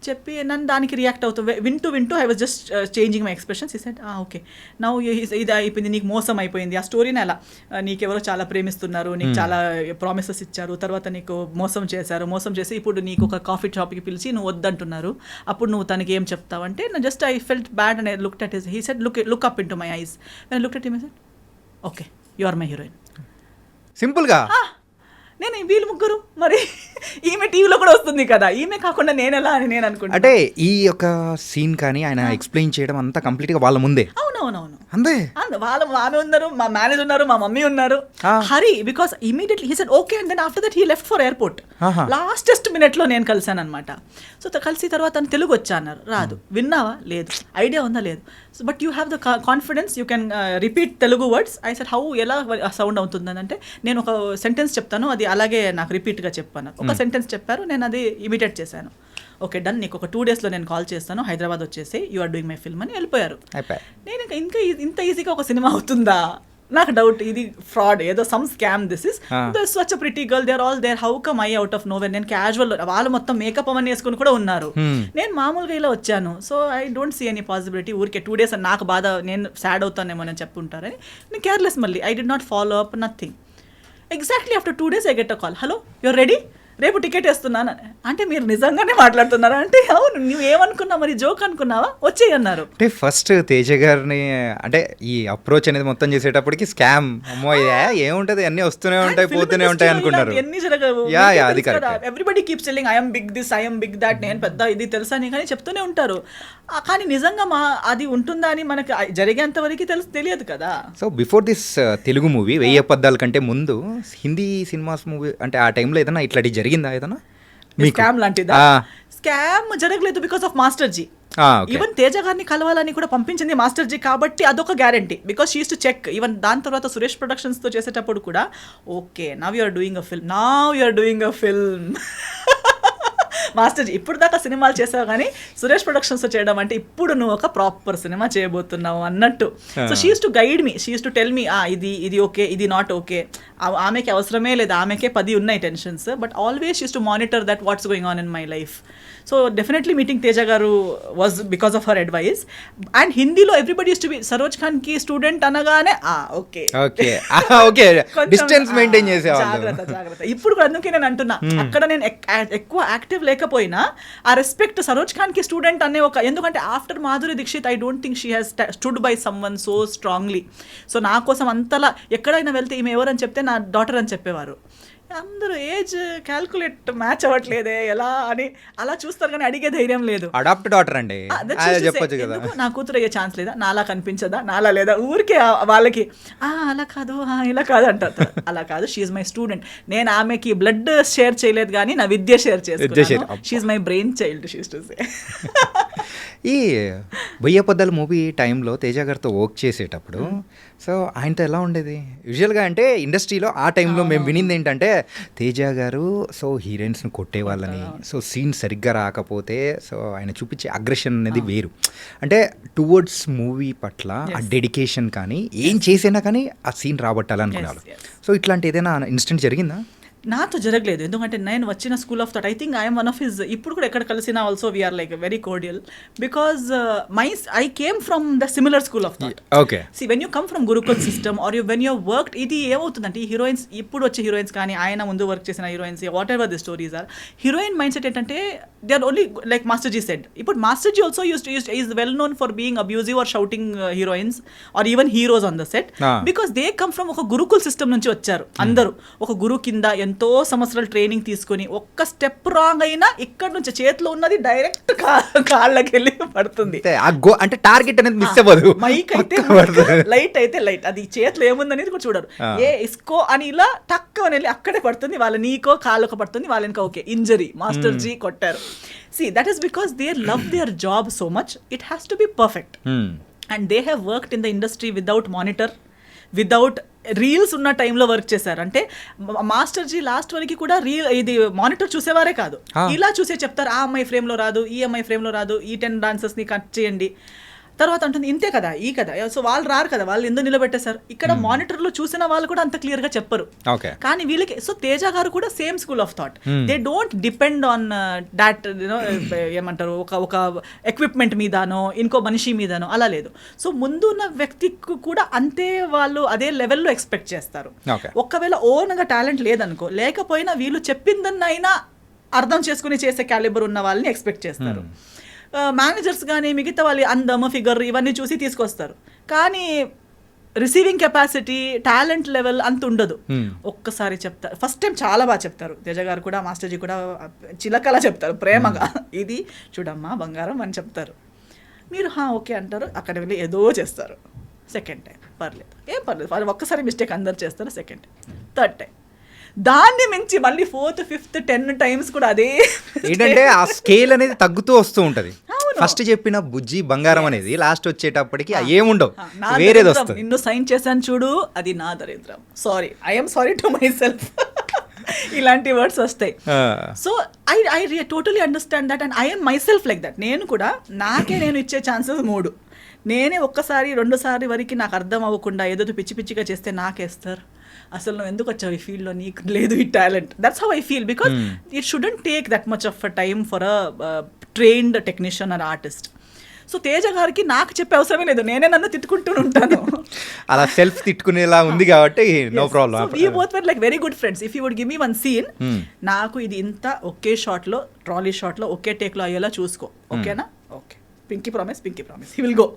చెప్పి నన్ను దానికి రియాక్ట్ అవుతూ వింటూ I was just changing my expressions. ఈ సెడ్ ఓకే నౌ ఇది అయిపోయింది, నీకు మోసం అయిపోయింది. ఆ స్టోరీని అలా నీకెవరో చాలా ప్రేమిస్తున్నారు, నీకు చాలా ప్రామిసెస్ ఇచ్చారు, తర్వాత నీకు మోసం చేసి ఇప్పుడు నీకు ఒక కాఫీ షాప్కి పిలిచి నువ్వు వద్దంటున్నారు, అప్పుడు నువ్వు తనకి ఏం చెప్తావు అంటే just I felt bad and I looked at his. He said look up in to my eyes. When I looked at him I said okay you are my heroine. సింపుల్గా. నేను వీళ్ళు ముగ్గురు, మరి ఈమె టీవీలో కూడా వస్తుంది కదా, ఈమె కాకుండా నేను ఎలా అని నేను అనుకుంటా. అంటే ఈ యొక్క సీన్ కానీ ఆయన ఎక్స్ప్లెయిన్ చేయడం అంతా కంప్లీట్గా వాళ్ళ ముందే. అవునవునవును అంతే. ఆమె ఉన్నారు, మా మేనేజర్ ఉన్నారు, మా మమ్మీ ఉన్నారు. Hari because immediately he said okay and then after that he left for airport. Lastest మినిట్లో నేను కలిసాను అనమాట. సో కలిసి తర్వాత తను తెలుగు వచ్చా అన్నారు. రాదు. విన్నావా? లేదు. ఐడియా ఉందా? లేదు. So but you have the confidence, you can repeat Telugu words. I said how, ఎలా సౌండ్ అవుతుందని అంటే నేను ఒక సెంటెన్స్ చెప్తాను, అది అలాగే నాకు రిపీట్గా చెప్పాను. ఒక సెంటెన్స్ చెప్పారు, నేను అది ఇమిటేట్ చేశాను. ఓకే డన్, నీకు ఒక 2 daysలో నేను కాల్ చేస్తాను, హైదరాబాద్ వచ్చేసి you are doing my film అని వెళ్ళిపోయారు. నేను ఇంకా ఇంత ఈజీగా ఒక సినిమా అవుతుందా నాకు డౌట్ ఇది ఫ్రాడ్ ఏదో some scam this is such a pretty girl they are all there how come I out of nowhere నేను క్యాజువల్ వాళ్ళు మొత్తం మేకప్ అవన్నీ వేసుకుని కూడా ఉన్నారు నేను మామూలుగా ఇలా వచ్చాను so I don't see any possibility ఊరికే 2 days నాకు బాధ నేను సాడ్ అవుతానేమో నేను చెప్పుంటారని నేను కేర్లెస్ మళ్ళీ I did not follow up nothing exactly after 2 days I get a call hello your ready రేపు టికెట్ వేస్తున్నాను అంటే మీరు నిజంగానే మాట్లాడుతున్నారా అంటే అవును నువ్వు ఏమనుకున్నావు మరి జోక్ అనుకున్నావా వచ్చేయి అన్నారు. అంటే ఫస్ట్ తేజ గారిని అంటే ఈ అప్రోచ్ అనేది మొత్తం చేసేటప్పటికి స్కామ్ అమ్మో ఏముంటది అన్ని వస్తూనే ఉంటాయి పోతూనే ఉంటాయి అనుకున్నారు. ఎన్ని జరగవు అది correct. Everybody keeps telling I'm big this I'm big that నేను పెద్ద ఇది తెలుసా అని కానీ చెప్తూనే ఉంటారు కానీ నిజంగా అది ఉంటుందా అని మనకి జరిగేంత వరకు తెలియదు కదా. So before this Telugu movie 1000 అబద్ధాల కంటే ముందు హిందీ సినిమాస్ మూవీ అంటే ఆ టైంలో ఏదైనా ఇట్లాంటి జరిగిందా ఏదైనా స్కామ్ లాంటిదా? స్కామ్ జరగలేదు బికాస్ ఆఫ్ మాస్టర్ జీ. ఈవెన్ తేజ గారిని కలవాలని కూడా పంపించింది మాస్టర్ జీ కాబట్టి అదొక guarantee because she use to check. ఈవెన్ దాని తర్వాత సురేష్ ప్రొడక్షన్స్ తో చేసేటప్పుడు కూడా okay now you're doing a film master ji ఇప్పుడు దాకా సినిమాలు చేసావు కానీ సురేష్ ప్రొడక్షన్స్ చేయడం అంటే ఇప్పుడు నువ్వు ఒక ప్రాపర్ సినిమా చేయబోతున్నావు అన్నట్టు. So she use to guide me, she use to tell మీ ఇది ఓకే ఇది నాట్ ఓకే. ఆమెకి అవసరమే లేదు, ఆమెకే 10 ఉన్నాయి tensions but always she use to monitor that what's going on in my life. So definitely meeting Teja గారు was because of her advice. And హిందీలో everybody use to be Saroj Khan కి స్టూడెంట్ అనగానే ఓకే డిస్టెన్స్ మెయింటైన్ చేసేవాళ్ళు. జాగ్రత్త. ఇప్పుడు కూడా అందుకే నేను అంటున్నా అక్కడ నేను ఎక్కువ యాక్టివ్ లేకపోయినా ఆ రెస్పెక్ట్ సరోజ్ ఖాన్ కి స్టూడెంట్ అనే ఒక ఎందుకంటే after Madhuri Dixit I don't think she has stood by someone so strongly. So నా కోసం అంతలా ఎక్కడైనా వెళ్తే ఈమె ఎవరని చెప్తే నా డాటర్ అని చెప్పేవారు. అందరూ ఏజ్ క్యాల్కులేట్ మ్యాచ్ అవ్వట్లేదే ఎలా అని అలా చూస్తారు కానీ అడిగే ధైర్యం లేదు. అడాప్ట్ డాటర్ అండి చెప్పొచ్చు కదా, నా కూతురు అయ్యే ఛాన్స్ లేదా, నాలా కనిపించదా, నాలా లేదా, ఊరికే వాళ్ళకి అలా కాదు ఇలా కాదు అంటారు. అలా కాదు, షీఈ్ మై స్టూడెంట్. నేను ఆమెకి బ్లడ్ షేర్ చేయలేదు కానీ నా విద్య షేర్ చేసుకున్నాను. She my brain child she's to say. ఈ 1000 అబద్ధాల మూవీ టైంలో తేజ గారితో వర్క్ చేసేటప్పుడు సో ఆయనతో ఎలా ఉండేది? యూజువల్గా అంటే ఇండస్ట్రీలో ఆ టైంలో మేము వినింది ఏంటంటే తేజ గారు సో హీరోయిన్స్ని కొట్టేవాళ్ళని, సో సీన్ సరిగ్గా రాకపోతే సో ఆయన చూపించే అగ్రెషన్ అనేది వేరు. అంటే టువర్డ్స్ మూవీ పట్ల ఆ డెడికేషన్ కానీ ఏం చేసినా కానీ ఆ సీన్ రాబట్టాలనుకున్నారు. సో ఇట్లాంటి ఏదైనా ఇన్సిడెంట్ జరిగిందా? నాతో జరగలేదు ఎందుకంటే నేను వచ్చిన school of thought I think I'm one of his. ఇప్పుడు కూడా ఎక్కడ కలిసినా also we're like very cordial because I came from the similar school of thought. Okay, see when you come from gurukul system or you when you worked ఇది ఏమవుతుందంటే ఈ heroines ఇప్పుడు వచ్చే heroines కానీ ఆయన ముందు వర్క్ చేసిన heroines whatever the stories are heroine mindset ఏంటంటే they are only like master ji said. ఇప్పుడు master ji also is well known for being abusive or shouting heroines or even heroes on the set because they come from ఒక gurukul system నుంచి వచ్చారు. అందరూ ఒక గురు కింద ఎంతో సంవత్సరాలు ట్రైనింగ్ తీసుకొని ఒక్క స్టెప్ రాంగ్ అయినా ఇక్కడ నుంచి చేతిలో ఉన్నది డైరెక్ట్ కాళ్ళకి వెళ్ళి పడుతుంది. అంటే టార్గెట్ అనేది మిస్ అవ్వదు. మైక్ అయితే లైట్ అయితే లైట్, అది చేతిలో ఏముందనేది కూడా చూడరు. ఇస్కో అని ఇలా టక్ అని వెళ్ళి అక్కడే పడుతుంది. వాళ్ళ నీకో కాళ్ళకు పడుతుంది, వాళ్ళనికో ఓకే ఇంజరీ మాస్టర్ జీ కొట్టారు. See, that is because they love their job so much. It has to be perfect. And they have worked in the industry without monitor, without reels ఉన్న టైంలో వర్క్ చేశారు. అంటే master G last వరకు కూడా ఇది monitor చూసేవారే కాదు, ఇలా చూసే చెప్తారు ఆ అమ్మాయి ఫ్రేమ్లో రాదు, ఈ అమ్మాయి ఫ్రేమ్లో రాదు, ఈ 10 డాన్సర్స్ని కట్ చేయండి. తర్వాత అంటుంది ఇంతే కదా ఈ కదా. సో వాళ్ళు రారు కదా, వాళ్ళు ఎందుకు నిలబెట్టేశారు. ఇక్కడ మానిటర్లో చూసిన వాళ్ళు కూడా అంత క్లియర్గా చెప్పరు కానీ వీళ్ళకి. సో తేజ గారు కూడా same school of thought. They don't depend on that ఏమంటారు ఒక ఎక్విప్మెంట్ మీదనో ఇంకో మనిషి మీదనో అలా లేదు. సో ముందున్న వ్యక్తికి కూడా అంతే వాళ్ళు అదే లెవెల్లో ఎక్స్పెక్ట్ చేస్తారు. ఒకవేళ ఓన్గా టాలెంట్ లేదనుకో, లేకపోయినా వీళ్ళు చెప్పిందన్నైనా అర్థం చేసుకుని చేసే క్యాలిబర్ ఉన్న వాళ్ళని ఎక్స్పెక్ట్ చేస్తారు. మేనేజర్స్ కానీ మిగతా వాళ్ళు అందమ ఫిగర్ ఇవన్నీ చూసి తీసుకొస్తారు కానీ రిసీవింగ్ కెపాసిటీ టాలెంట్ లెవెల్ అంత ఉండదు. ఒక్కసారి చెప్తారు ఫస్ట్ టైం చాలా బాగా చెప్తారు. తేజ గారు కూడా మాస్టర్ జీ కూడా చిలకలా చెప్తారు ప్రేమగా, ఇది చూడమ్మా బంగారం అని చెప్తారు. మీరు ఓకే అంటారు, అక్కడ వెళ్ళి ఏదో చేస్తారు. సెకండ్ టైం పర్లేదు, ఏం పర్లేదు, వాళ్ళు ఒక్కసారి మిస్టేక్ అందరు చేస్తారు. సెకండ్ టైం, థర్డ్ టైం, దాన్ని మించి మళ్ళీ 4th 5th 10 times కూడా అదే ఏంటంటే ఆ స్కేల్ అనేది తగ్గుతూ వస్తూ ఉంటది. ఫస్ట్ చెప్పిన బుజ్జి బంగారం అనేది లాస్ట్ వచ్చేటప్పటికి ఏముండవు, వేరేది వస్తుంది. నిన్ను సైన్ చేశాను చూడు, అది నా దరిద్రం. Sorry, I'm sorry to my self. ఇలాంటి వర్డ్స్ వస్తాయి. So I totally understand that and I'm my self like that. నేను కూడా నాకే నేను ఇచ్చే ఛాన్సెస్ 3. నేనే ఒక్కసారి 2సారి వరకు నాకు అర్థం అవ్వకుండా ఏదో పిచ్చి పిచ్చిగా చేస్తే నాకేస్తారు. అసలు నువ్వు ఎందుకు వచ్చావు ఈ ఫీల్డ్లో, నీకు లేదు ఈ talent. That's how I feel because it shouldn't take that much of a time for a trained technician are artist. So Teja గారికి నాకు చెప్పే అవసరమే లేదు, నేనే నన్ను తిట్టుకుంటూ ఉంటాను. అలా సెల్ఫ్ తిట్టుకునేలా ఉంది కాబట్టి no problem. We both were like very good friends. If you would give me one scene, నాకు ఇది ఇంత ఒకే షాట్లో ట్రాలీ షాట్లో ఒకే టేక్లో అయ్యేలా చూసుకో, ఓకేనా? Okay, pinky promise he will go,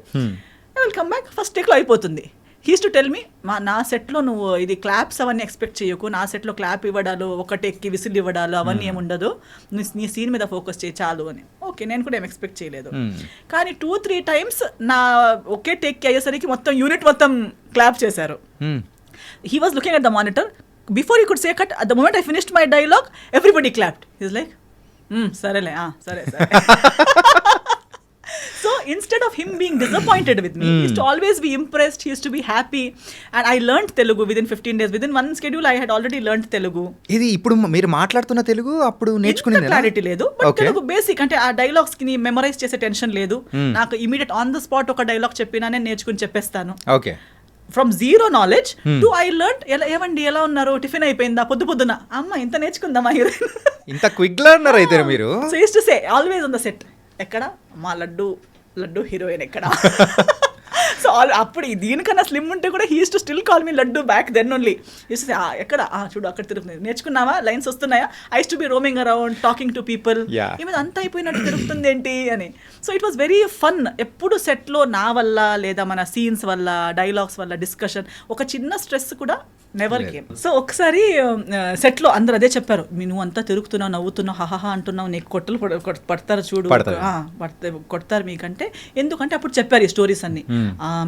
I will come back, first టేక్లో అయిపోతుంది. హీస్ టు టెల్ మీ, నా సెట్లో నువ్వు ఇది క్లాప్స్ అవన్నీ ఎక్స్పెక్ట్ చేయకు, నా సెట్లో క్లాప్ ఇవ్వడాలు, ఒక టేక్కి విసిల్ ఇవ్వడాలు అవన్నీ ఏముండదు, నీ సీన్ మీద ఫోకస్ చేయి చాలు అని. ఓకే, నేను కూడా ఏం ఎక్స్పెక్ట్ చేయలేదు. కానీ 2-3 టైమ్స్ నా ఒకే టేక్కి అయ్యేసరికి మొత్తం యూనిట్ మొత్తం క్లాప్ చేశారు. He was looking at the monitor, before you could say cut, at the moment I finished my dialogue everybody clapped. He's like సరేలే, సరే. So instead of him being disappointed with me, he used to always be impressed, he used to be happy. And I learned Telugu within 15 days. Within one schedule I had already learned Telugu. ఇది ఇప్పుడు మీరు మాట్లాడుతున్న తెలుగు అప్పుడు నేర్చుకునేది clarity లేదు, but Telugu basic అంటే ఆ dialogues కి మెమరైజ్ చేసే టెన్షన్ లేదు నాకు. ఇమీడియట్ ఆన్ ద స్పాట్ ఒక డైలాగ్ చెప్పినా నేను నేర్చుకుని చెప్పేస్తాను. Okay, from zero knowledge to I learn. ఏమండి ఎలా ఉన్నారు, టిఫిన్ అయిపోయిందా, పొద్దున అమ్మ ఇంత నేర్చుకుందామా హీరోయిన్, ఇంత క్విక్ లెర్నర్ అయితే మీరు. So use to say always on the set, ఎక్కడ మా లడ్డు హీరోయిన్ ఎక్కడ. సో అప్పుడు దీనికన్నా స్లిమ్ ఉంటే కూడా he used to still call me laddu back then only. Used to say ఎక్కడ, చూడు అక్కడ తిరుగుతుంది, నేర్చుకున్నావా, లైన్స్ వస్తున్నాయా. I use to be roaming around talking to people, ఈమె అంతా అయిపోయినట్టు తిరుగుతుంది ఏంటి అని. So it was very fun. ఎప్పుడు సెట్లో నా వల్ల లేదా మన సీన్స్ వల్ల డైలాగ్స్ వల్ల డిస్కషన్, ఒక చిన్న స్ట్రెస్ కూడా నెవర్ కేమ్. సో ఒకసారి సెట్లో అందరు అదే చెప్పారు, నువ్వు అంతా తిరుగుతున్నావు, నవ్వుతున్నావు, హహహా అంటున్నావు, నీకు కొట్టలు పడతారు చూడు, కొడతారు మీకంటే. ఎందుకంటే అప్పుడు చెప్పారు ఈ స్టోరీస్ అన్ని.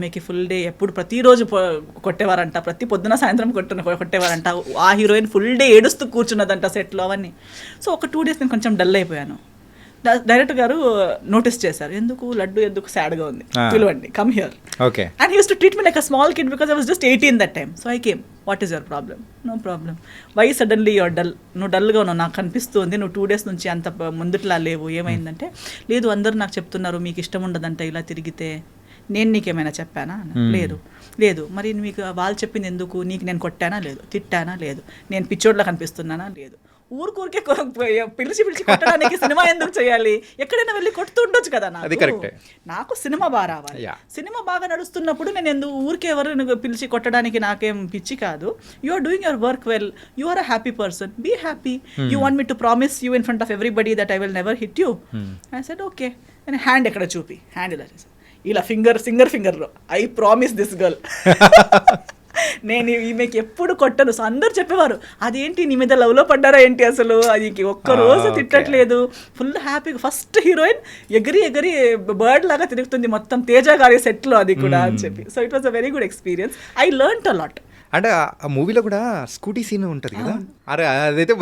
మీకు ఫుల్ డే ఎప్పుడు ప్రతిరోజు కొట్టేవారంట, ప్రతి పొద్దున సాయంత్రం కొట్టేవారంట, ఆ హీరోయిన్ ఫుల్ డే ఏడుస్తూ కూర్చున్నదంట సెట్లో అవన్నీ. సో ఒక 2 days నేను కొంచెం డల్ అయిపోయాను. డైరెక్టర్ గారు నోటీస్ చేశారు, లడ్డు ఎందుకు సాడ్గా ఉంది, పిలవండి, come here. Okay, and he used to treat me like a small kid because I was just 18 that time. So I came, what is your problem? No problem. Why suddenly your dull? నువ్వు డల్గా ఉన్నావు, నాకు కనిపిస్తుంది, నువ్వు 2 days నుంచి అంత ముందుట్లా లేవు, ఏమైందంటే, లేదు అందరూ నాకు చెప్తున్నారు మీకు ఇష్టం ఉండదంట ఇలా తిరిగితే, నేను నీకేమైనా చెప్పానా? లేదు. మరి మీకు వాళ్ళు చెప్పింది ఎందుకు? నీకు నేను కొట్టానా? లేదు. తిట్టానా? లేదు. నేను పిచ్చోడ్లా కనిపిస్తున్నానా? లేదు. ఊరికే పిలిచి కొట్టడానికి సినిమా ఎందుకు చేయాలి? ఎక్కడైనా వెళ్ళి కొడుతూ ఉండొచ్చు కదా. నాకు సినిమా బాగా రావాలి. సినిమా బాగా నడుస్తున్నప్పుడు నేను ఎందుకు ఊరికే ఎవరు పిలిచి కొట్టడానికి నాకేం పిచ్చి కాదు. You are doing your work well, you are a happy person, be happy. You want me to promise you in front of everybody that I will never hit you. I said okay. And hand ఎక్కడ చూపి, hand ఇలా చేసి ఇలా ఫింగర్లో I promise this girl, నేను ఈమెకి ఎప్పుడు కొట్టను. సో అందరు చెప్పేవారు, అదేంటి నీ మీద లవ్లో పడ్డారా ఏంటి, అసలు అది ఒక్కరోజు తిట్టట్లేదు, ఫుల్ హ్యాపీగా. ఫస్ట్ హీరోయిన్ ఎగిరి బర్డ్ లాగా తిరుగుతుంది మొత్తం తేజ గారి సెట్లో, అది కూడా అని చెప్పి. So it was a very good experience. I learned a lot. అంటే ఆ మూవీలో కూడా స్కూటీ సీన్ ఉంటుంది కదా, అరే అదైతే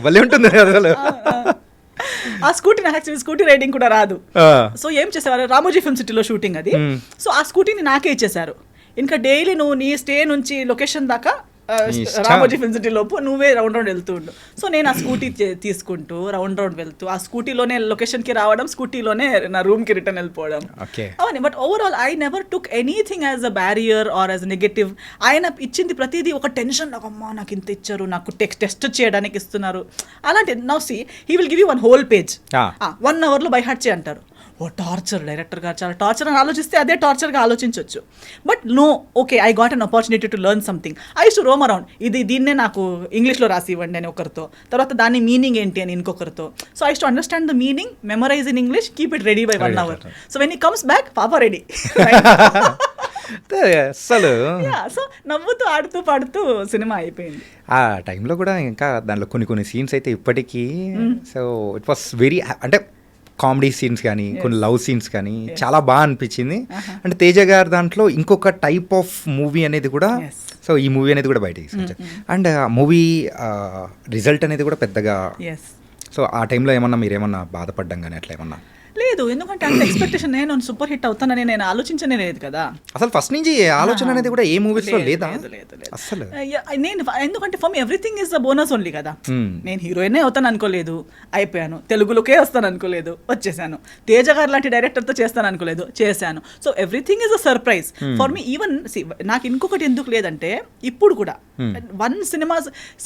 భలే ఉంటుంది అసలు. ఆ స్కూటీ నాకు యాక్చువల్లీ స్కూటీ రైడింగ్ కూడా రాదు. సో ఏం చేసేవారు, రామోజీ ఫిల్మ్ సిటీలో షూటింగ్ అది. సో ఆ స్కూటీని నాకే ఇచ్చేసారు. ఇంకా డైలీ నువ్వు నీ స్టే నుంచి లొకేషన్ దాకా రామోజీ ఫిల్మ్ సిటీ లోపు నువ్వే రౌండ్ వెళ్తూ ఉండు. సో నేను ఆ స్కూటీ తీసుకుంటూ రౌండ్ వెళ్తూ ఆ స్కూటీలోనే లొకేషన్కి రావడం, స్కూటీలోనే నా రూమ్కి రిటర్న్ వెళ్ళిపోవడం అవన్నీ. But overall I never took anything as a barrier or as negative. ఆయన ఇచ్చింది ప్రతిదీ ఒక టెన్షన్, నాకు అమ్మా నాకు ఇంత ఇచ్చారు, నాకు టెస్ట్ చేయడానికి ఇస్తున్నారు అలాంటి. Now see he will give you 1 whole page, 1 hour by heart చేయి అంటారు. ఓ టార్చర్, డైరెక్టర్ గారు చాలా టార్చర్ అని ఆలోచిస్తే అదే టార్చర్గా ఆలోచించవచ్చు. But no, okay, I got an opportunity to learn something. I use to roam around, దీన్నే నాకు ఇంగ్లీష్లో రాసి ఇవ్వండి అని ఒకరితో, తర్వాత దాని మీనింగ్ ఏంటి అని ఇంకొకరితో. So I use to understand the meaning, memorise in English, keep it ready by 1 hour. So when he comes back, పాపా రెడీ. అసలు సో నవ్వుతూ ఆడుతూ పాడుతూ సినిమా అయిపోయింది. ఆ టైంలో కూడా ఇంకా దాంట్లో కొన్ని సీన్స్ అయితే ఇప్పటికీ, సో ఇట్ వాస్ వెరీ, అంటే కామెడీ సీన్స్ కానీ కొన్ని లవ్ సీన్స్ కానీ చాలా బాగా అనిపించింది. అంటే తేజ గారు దాంట్లో ఇంకొక టైప్ ఆఫ్ మూవీ అనేది కూడా, సో ఈ మూవీ అనేది కూడా బయటకి తీసుకొచ్చారు. అండ్ మూవీ రిజల్ట్ అనేది కూడా పెద్దగా, సో ఆ టైంలో ఏమన్నా మీరేమన్నా బాధపడ్డం కానీ అట్లా ఏమన్నా? లేదు, ఎందుకంటే అంత ఎక్స్పెక్టేషన్ నేను సూపర్ హిట్ అవుతానని నేను ఆలోచించనే లేదు కదా. అసలు ఫస్ట్ నుంచి ఆలోచన అనేది కూడా ఏ మూవీస్లో లేదా లేదు. అసలు? నేను ఎందుకంటే for me everything is the bonus only కదా. నేను హీరోయినే అవుతాను అనుకోలేదు, అయిపోయాను. తెలుగులోకే వస్తాను అనుకోలేదు, వచ్చేసాను. తేజ గారు లాంటి డైరెక్టర్తో చేస్తాను అనుకోలేదు, చేశాను. So everything is a surprise for me. Even నాకు ఇంకొకటి ఎందుకు లేదంటే, ఇప్పుడు కూడా వన్ సినిమా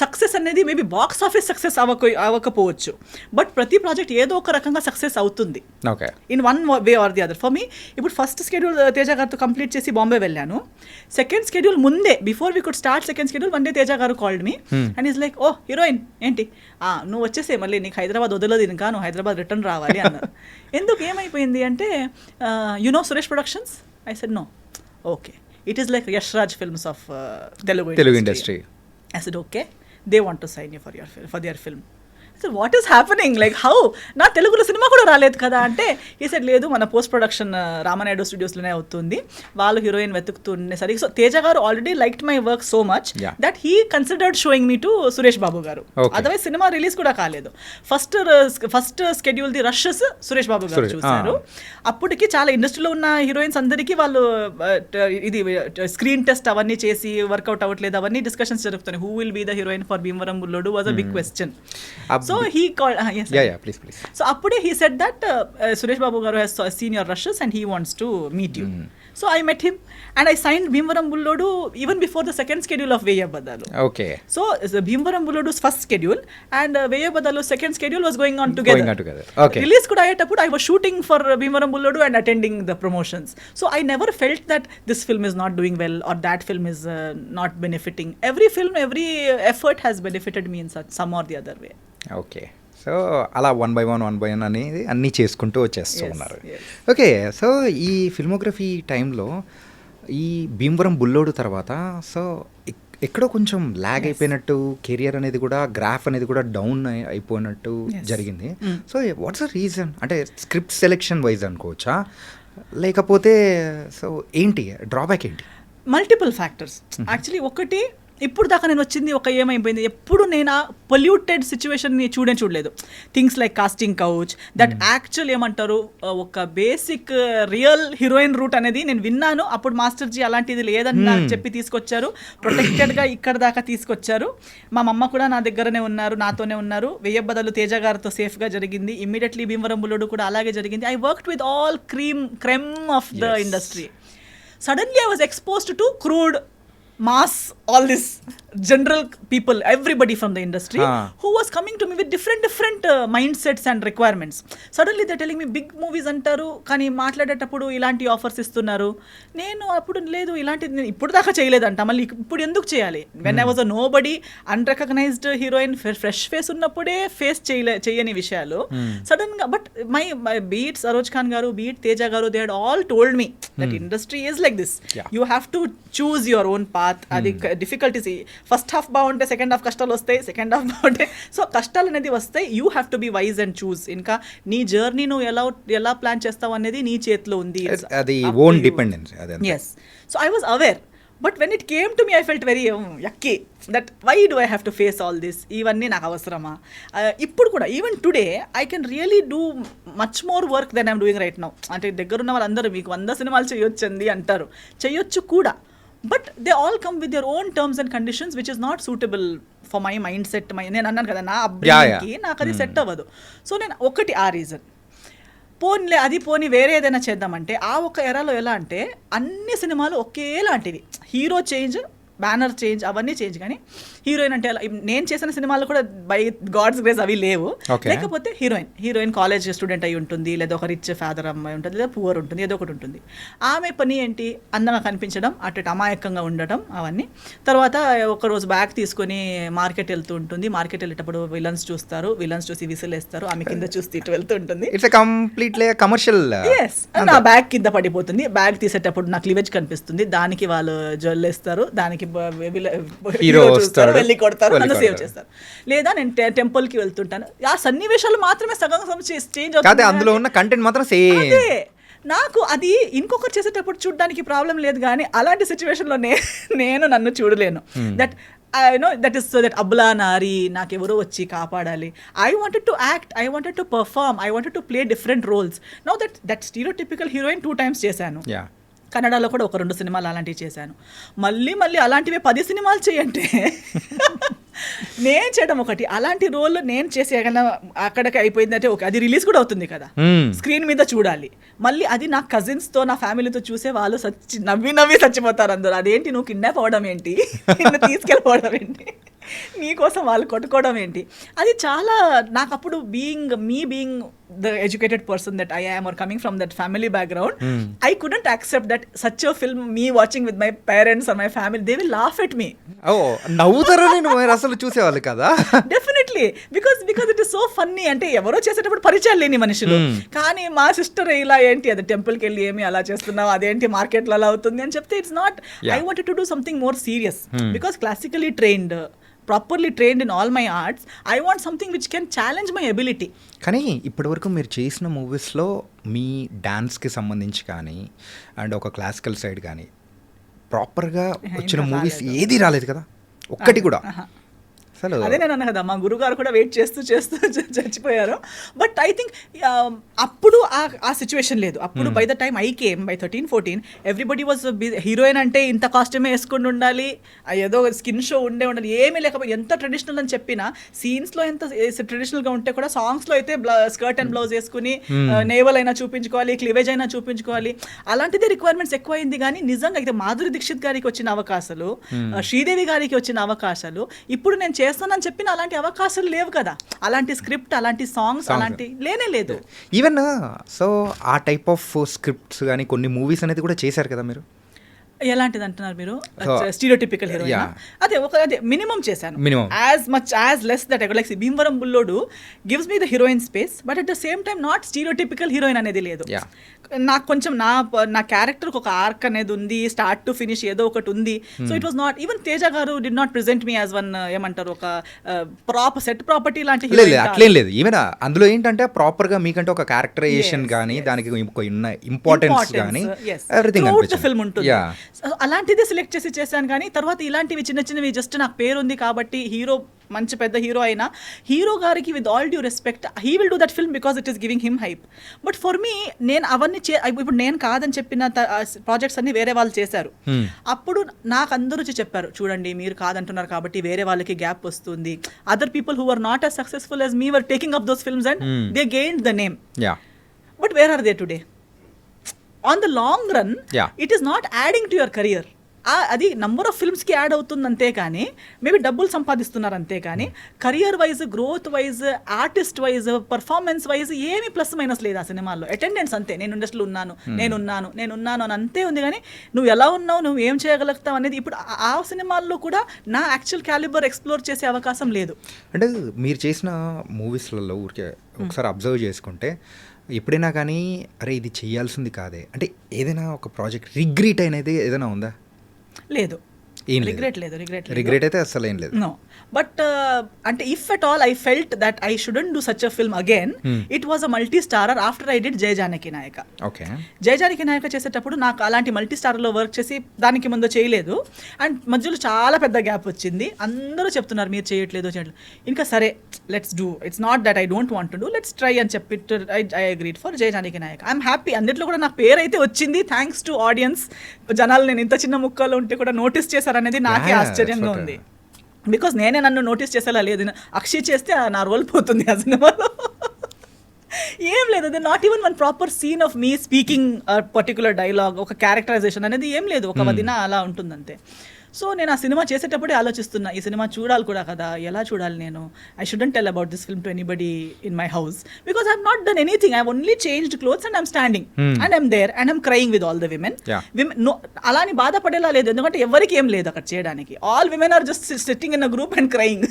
సక్సెస్ అనేది మేబీ బాక్స్ ఆఫీస్ సక్సెస్ అవ్వకపోవచ్చు, బట్ ప్రతి ప్రాజెక్ట్ ఏదో ఒక రకంగా సక్సెస్ అవుతుంది okay in one way or the other. For me ఇప్పుడు ఫస్ట్ స్కెడ్యూల్ తేజ గారితో కంప్లీట్ చేసి బాంబే వెళ్ళాను. సెకండ్ స్కెడ్యూల్ ముందే, before we could start second schedule, one day Teja గారు called me and is like, oh heroine ఏంటి, నువ్వు వచ్చేసే, మళ్ళీ నీకు హైదరాబాద్ వదలదు ఇంకా, నువ్వు హైదరాబాద్ రిటర్న్ రావాలి అన్నారు. ఎందుకు, ఏమైపోయింది అంటే, you know Suresh Productions? I said no. Okay, it is like Yash Raj Films of Telugu industry. I said, okay, they want to sign you for their film. I said, what is happening? Like, how? నా తెలుగులో సినిమా కూడా రాలేదు కదా అంటే, ఈ సెడ్ లేదు, మన post production Ramanaidu స్టూడియోస్లోనే అవుతుంది, వాళ్ళు హీరోయిన్ వెతుకుతుండేసరికి. సో తేజ గారు already liked my work so much that he considered showing me to Suresh Babu గారు. అదర్వైజ్ సినిమా రిలీజ్ కూడా కాలేదు. First schedule the rushes Suresh Babu గారు చూశారు. అప్పటికి చాలా ఇండస్ట్రీలో ఉన్న హీరోయిన్స్ అందరికీ వాళ్ళు ఇది స్క్రీన్ టెస్ట్ అవన్నీ చేసి వర్కౌట్ అవ్వట్లేదు, అవన్నీ డిస్కషన్స్ జరుగుతున్నాయి. Who will be the heroine for Bhimavaram Bullodu was a big question. So he called, yes. Yeah, please. So appude he said that Suresh Babu garu has seen your rushes and he wants to meet you. So I met him and I signed Bhimvaram Bullodu even before the second schedule of Veya Badalu. Okay. So Bhimvaram Bullodu's first schedule and Veya Badalu's second schedule was going on together. Okay. Release kuda ayetappudu I was shooting for Bhimvaram Bullodu and attending the promotions. So I never felt that this film is not doing well or that film is not benefiting. Every film, every effort has benefited me in some or the other way. Okay, so అలా one by one అనేది అన్నీ చేసుకుంటూ వచ్చేస్తూ ఉన్నారు. Yes. Okay, so ఈ filmography టైంలో ఈ భీమవరం బుల్లోడు తర్వాత సో ఎక్కడో కొంచెం ల్యాగ్ అయిపోయినట్టు, కెరియర్ అనేది కూడా, గ్రాఫ్ అనేది కూడా డౌన్ అయిపోయినట్టు జరిగింది. So what's the reason? అంటే స్క్రిప్ట్ సెలెక్షన్ వైజ్ అనుకోవచ్చా, లేకపోతే సో ఏంటి డ్రాబ్యాక్ ఏంటి? Multiple factors actually. ఒకటి, ఇప్పుడు దాకా నేను వచ్చింది ఒక ఏమైపోయింది, ఎప్పుడు నేను ఆ పొల్యూటెడ్ సిచ్యువేషన్ని చూడలేదు. Things like casting couch, that actual ఏమంటారు, ఒక బేసిక్ రియల్ హీరోయిన్ రూట్ అనేది నేను విన్నాను. అప్పుడు మాస్టర్ జీ అలాంటిది లేదని నాకు చెప్పి తీసుకొచ్చారు, ప్రొటెక్టెడ్గా ఇక్కడ దాకా తీసుకొచ్చారు. మా మమ్మ కూడా నా దగ్గరనే ఉన్నారు, నాతోనే ఉన్నారు. వెయ్యబ్బదలు తేజ గారితో సేఫ్గా జరిగింది. ఇమ్మీడియట్లీ భీమవరం బుల్లోడు కూడా అలాగే జరిగింది. I worked with all cream of the industry. Suddenly I was exposed to crude, mass, all this general people, everybody from the industry who was coming to me with different mindsets and requirements. Suddenly they're telling me big movies antaru kani maatladeటప్పుడు ఇలాంటి offers ఇస్తున్నారు. నేను అప్పుడు లేదు, ఇలాంటిది నేను ఇప్పుడు దాకా చేయలేదంట, మళ్ళీ ఇప్పుడు ఎందుకు చేయాలి? When I was a nobody, unrecognised heroine, fresh face ఉన్నప్పుడే ఫేస్ చేయని విషయాలు సడన్గా. But my beat Saroj Khan గారు, బీట్ తేజ గారు, they had all told me that industry is like this, you have to choose your own path. అది difficulties, first half బాగుంటే second half కష్టాలు వస్తాయి, సెకండ్ హాఫ్ బాగుంటే సో కష్టాలు అనేది వస్తాయి. You have to be wise and choose. ఇంకా నీ జర్నీ నువ్వు ఎలా ప్లాన్ చేస్తావు అనేది నీ చేతిలో ఉంది. అది own dependence. Yes, so I was aware. But when it came to me I felt very yucky that why do I have to face all this, ఇవన్నీ నాకు అవసరమా? ఇప్పుడు కూడా even today I can really do much more work then I'm doing right now. అంటే దగ్గరున్న వాళ్ళందరూ మీకు 100 సినిమాలు చేయొచ్చండి అంటారు, చేయొచ్చు కూడా. But they all come with your own terms and conditions which is not suitable for my mind set. నేను అన్నాను కదా, నా అబ్బాయికి నాకు అది సెట్ అవ్వదు. సో నేను ఒకటి ఆ రీజన్, పోనీ వేరే ఏదైనా చేద్దామంటే ఆ ఒక ఎరాలో ఎలా అంటే అన్ని సినిమాలు ఒకేలాంటివి, హీరో చేంజ్, బ్యానర్ చేంజ్, అవన్నీ చేంజ్, కానీ హీరోయిన్ అంటే నేను చేసిన సినిమాలు కూడా బై గాడ్స్ గ్రేస్ అవి లేవు. లేకపోతే హీరోయిన్ కాలేజ్ స్టూడెంట్ అయి ఉంటుంది, లేదా ఒక రిచ్ ఫాదర్ అమ్మాయి ఉంటుంది, లేదా పువర్ ఉంటుంది, ఏదో ఒకటి ఉంటుంది. ఆమె పని ఏంటి, అందంగా కనిపించడం, అటు అమాయకంగా ఉండటం, అవన్నీ. తర్వాత ఒకరోజు బ్యాగ్ తీసుకొని మార్కెట్ వెళ్తూ ఉంటుంది, మార్కెట్ వెళ్ళేటప్పుడు విలన్స్ చూస్తారు, విలన్స్ చూసి విసిలేస్తారు, ఆమె కింద చూసి ఇటు వెళ్తూ ఉంటుంది. It's completely commercial. ఎస్, నా బ్యాగ్ కింద పడిపోతుంది, బ్యాగ్ తీసేటప్పుడు నాకు క్లీవేజ్ కనిపిస్తుంది, దానికి వాళ్ళు జ్వెల్లేస్తారు, దానికి హీరో చూస్తారు, వెళ్ళి కొడతారు, నన్ను సేవ్ చేస్తారు. లేదా నేను టెంపుల్కి వెళ్తుంటాను, ఆ సన్నివేశాలు మాత్రమే సగం చేంజ్ అవుతుంది, అందులో ఉన్న కంటెంట్ మాత్రం సేమ్. నాకు అది ఇంకొకరు చేసేటప్పుడు చూడడానికి ప్రాబ్లం లేదు, కానీ అలాంటి సిచ్యువేషన్లో నేను నన్ను చూడలేను. That I know that is so that అబ్బులా నారి నాకెవరో వచ్చి కాపాడాలి. I wanted to act, I wanted to perform, I wanted to play different roles. Now that stereotypical heroine 2 times చేశాను. కన్నడలో కూడా ఒక 2 సినిమాలు అలాంటివి చేశాను. మళ్ళీ అలాంటివే 10 సినిమాలు చేయంటే నేను చేయడం ఒకటి, అలాంటి రోల్ నేను చేసి అక్కడికి అయిపోయిందంటే ఓకే, అది రిలీజ్ కూడా అవుతుంది కదా, స్క్రీన్ మీద చూడాలి. మళ్ళీ అది నా కజిన్స్తో నా ఫ్యామిలీతో చూసే వాళ్ళు నవ్వి చచ్చిపోతారు అందరూ. అదేంటి నువ్వు కిడ్నాప్ అవ్వడం ఏంటి, నిన్ను తీసుకెళ్ళిపోవడం ఏంటి, నీకోసం వాళ్ళు కొట్టుకోవడం ఏంటి, అది చాలా నాకు అప్పుడు being the educated person that I am or coming from that family background, I couldn't accept that such a film me watching with my parents or my family, they will laugh at me. నవ్వుతారని మీరు అసలు చూసేవాళ్ళు కదా? Definitely, because it is so funny. అంటే ఎవరో చేసేటప్పుడు పరిచయాలు లేని మనుషులు, కానీ మా సిస్టర్ ఇలా ఏంటి అది టెంపుల్కి వెళ్ళి ఏమి అలా చేస్తున్నావు, అదేంటి మార్కెట్లో అలా అవుతుంది అని చెప్తే it's not. I wanted to do something more serious because classically trained, properly trained in all my arts, I want something which can challenge my ability. కానీ ఇప్పటివరకు మీరు చేసిన మూవీస్లో మీ డాన్స్కి సంబంధించి కానీ అండ్ ఒక క్లాసికల్ సైడ్ కానీ ప్రాపర్గా వచ్చిన మూవీస్ ఏది రాలేదు కదా, ఒక్కటి కూడా. అసలు అదే నేను అన్నా కదా, మా గురుగారు కూడా వెయిట్ చేస్తూ చచ్చిపోయారు. బట్ ఐ థింక్ అప్పుడు ఆ సిచ్యువేషన్ లేదు. అప్పుడు by the time I came by 13-14 everybody was heroine అంటే ఇంత కాస్ట్యూమే వేసుకుని ఉండాలి, ఏదో స్కిన్ షో ఉండాలి, ఏమీ లేకపోతే ఎంత ట్రెడిషనల్ అని చెప్పినా సీన్స్లో ఎంత ట్రెడిషనల్గా ఉంటే కూడా సాంగ్స్లో అయితే స్కర్ట్ అండ్ బ్లౌజ్ వేసుకుని నేవల్ అయినా చూపించుకోవాలి, క్లివేజ్ అయినా చూపించుకోవాలి, అలాంటిది రిక్వైర్మెంట్స్ ఎక్కువైంది. కానీ నిజంగా అయితే మాధురి దీక్షిత్ గారికి వచ్చిన అవకాశాలు, శ్రీదేవి గారికి వచ్చిన అవకాశాలు, ఇప్పుడు నేను చేస్తానని చెప్పిన అలాంటి అవకాశాలు లేవు కదా. అలాంటి స్క్రిప్ట్, అలాంటి సాంగ్స్ అలాంటి లేనే లేదు. ఈవెన్ సో ఆ టైప్ ఆఫ్ స్క్రిప్ట్స్ కానీ కొన్ని మూవీస్ అనేది కూడా చేశారు కదా మీరు. ఎలాంటిది అంటున్నారు మీరు? స్టీరియోటిపికల్ హీరోయిన్ అదే మినిమం చేశాను, as much as less that I like. Bhimavaram Bullodu gives me the heroine space, but at the same time not stereotypical heroine అనేది లేదు. నాకు కొంచెం నా క్యారెక్టర్కి ఒక ఆర్క్ అనేది ఉంది, స్టార్ట్ టు ఫినిష్ ఏదో ఒకటి ఉంది. So it was not, even Teja గారు did not present me as one ఏమంటారు ఒక సెట్ ప్రాపర్టీ లాంటి అట్లేం లేదు. ఈవెన్ అందులో ఏంటంటే ప్రాపర్గా మీకంటే ఒక క్యారెక్టరైజేషన్ కానీ దానికి ఇంపార్టెన్స్ కానీ ఎవ్రీథింగ్ ఫిల్మ్ ఉంటుంది. అలాంటిది సెలెక్ట్ చేశాను. కానీ తర్వాత ఇలాంటివి చిన్నవి జస్ట్ నాకు పేరు ఉంది కాబట్టి హీరో మంచి పెద్ద హీరో అయినా హీరో గారికి with all due respect he will do that film because it is giving him hype. But for me నేను అవన్నీ ఇప్పుడు నేను కాదని చెప్పిన ప్రాజెక్ట్స్ అన్ని వేరే వాళ్ళు చేశారు. అప్పుడు నాకు అందరూ చెప్పారు, చూడండి మీరు కాదంటున్నారు కాబట్టి వేరే వాళ్ళకి గ్యాప్ వస్తుంది. Other people who are not as successful as me were taking up those films and they gained the name. But where are they today? On the long run, it is not adding to your career. అది number of ఫిల్మ్స్కి add అవుతుంది అంతే కానీ maybe డబ్బులు సంపాదిస్తున్నారు అంతే కానీ career wise, growth wise, artist wise, performance wise ఏమీ plus minus లేదు ఆ సినిమాల్లో. అటెండెన్స్ అంతే, నేను ఇండస్ట్రీలో నేనున్నాను అని అంతే ఉంది. కానీ నువ్వు ఎలా ఉన్నావు, నువ్వు ఏం చేయగలుగుతావు అనేది ఇప్పుడు ఆ సినిమాల్లో కూడా నా యాక్చువల్ క్యాలిబర్ ఎక్స్ప్లోర్ చేసే అవకాశం లేదు. అంటే మీరు చేసిన మూవీస్లలో ఊరికే ఒకసారి అబ్జర్వ్ చేసుకుంటే ఎప్పుడైనా కానీ అరే ఇది చేయాల్సింది కాదే అంటే ఏదైనా ఒక ప్రాజెక్ట్ రిగ్రెట్ అనేది ఏదైనా ఉందా? లేదు, రిగ్రెట్ అయితే అసలు ఏం లేదు. నో, బట్ అంటే if at all I felt that I shouldn't do such a film again, it was a multi starrer after I did Jaya Janaki Nayaka. Jaya Janaki నాయక చేసేటప్పుడు నాకు అలాంటి మల్టీ స్టారర్లో వర్క్ చేసి దానికి ముందు చేయలేదు. అండ్ మధ్యలో చాలా పెద్ద గ్యాప్ వచ్చింది. అందరూ చెప్తున్నారు మీరు చేయట్లేదు. ఇంకా సరే let's do, it's not that I don't want to do, let's try అని చెప్పి I agreed for Jaya Janaki Nayaka. I'm happy. అన్నిట్లో కూడా నాకు పేరు అయితే వచ్చింది థ్యాంక్స్ టు ఆడియన్స్. జనాలు నేను ఇంత చిన్న ముక్కలో ఉంటే కూడా నోటీస్ చేశారనేది నాకే ఆశ్చర్యంగా ఉంది. బికాస్ నేనే నన్ను నోటీస్ చేసేలా లేదు. అక్షయ్ చేస్తే నా రోల్ పోతుంది ఆ సినిమాలో. ఏం లేదు, అది not even one proper scene of me speaking particular dialogue, ఒక క్యారెక్టరైజేషన్ అనేది ఏం లేదు. ఒక వదిన అలా ఉంటుందంతే. సో నేను ఆ సినిమా చేసేటప్పుడే ఆలోచిస్తున్నా, ఈ సినిమా చూడాలి కూడా కదా, ఎలా చూడాలి నేను. I shouldn't tell about this film to anybody in my house because I have not done anything. I have only changed clothes and I'm standing and I'm there and I'm crying with all the women. అలా అని బాధపడేలా లేదు, ఎందుకంటే ఎవరికి ఏం లేదు అక్కడ చేయడానికి. All women are just sitting in a group and crying.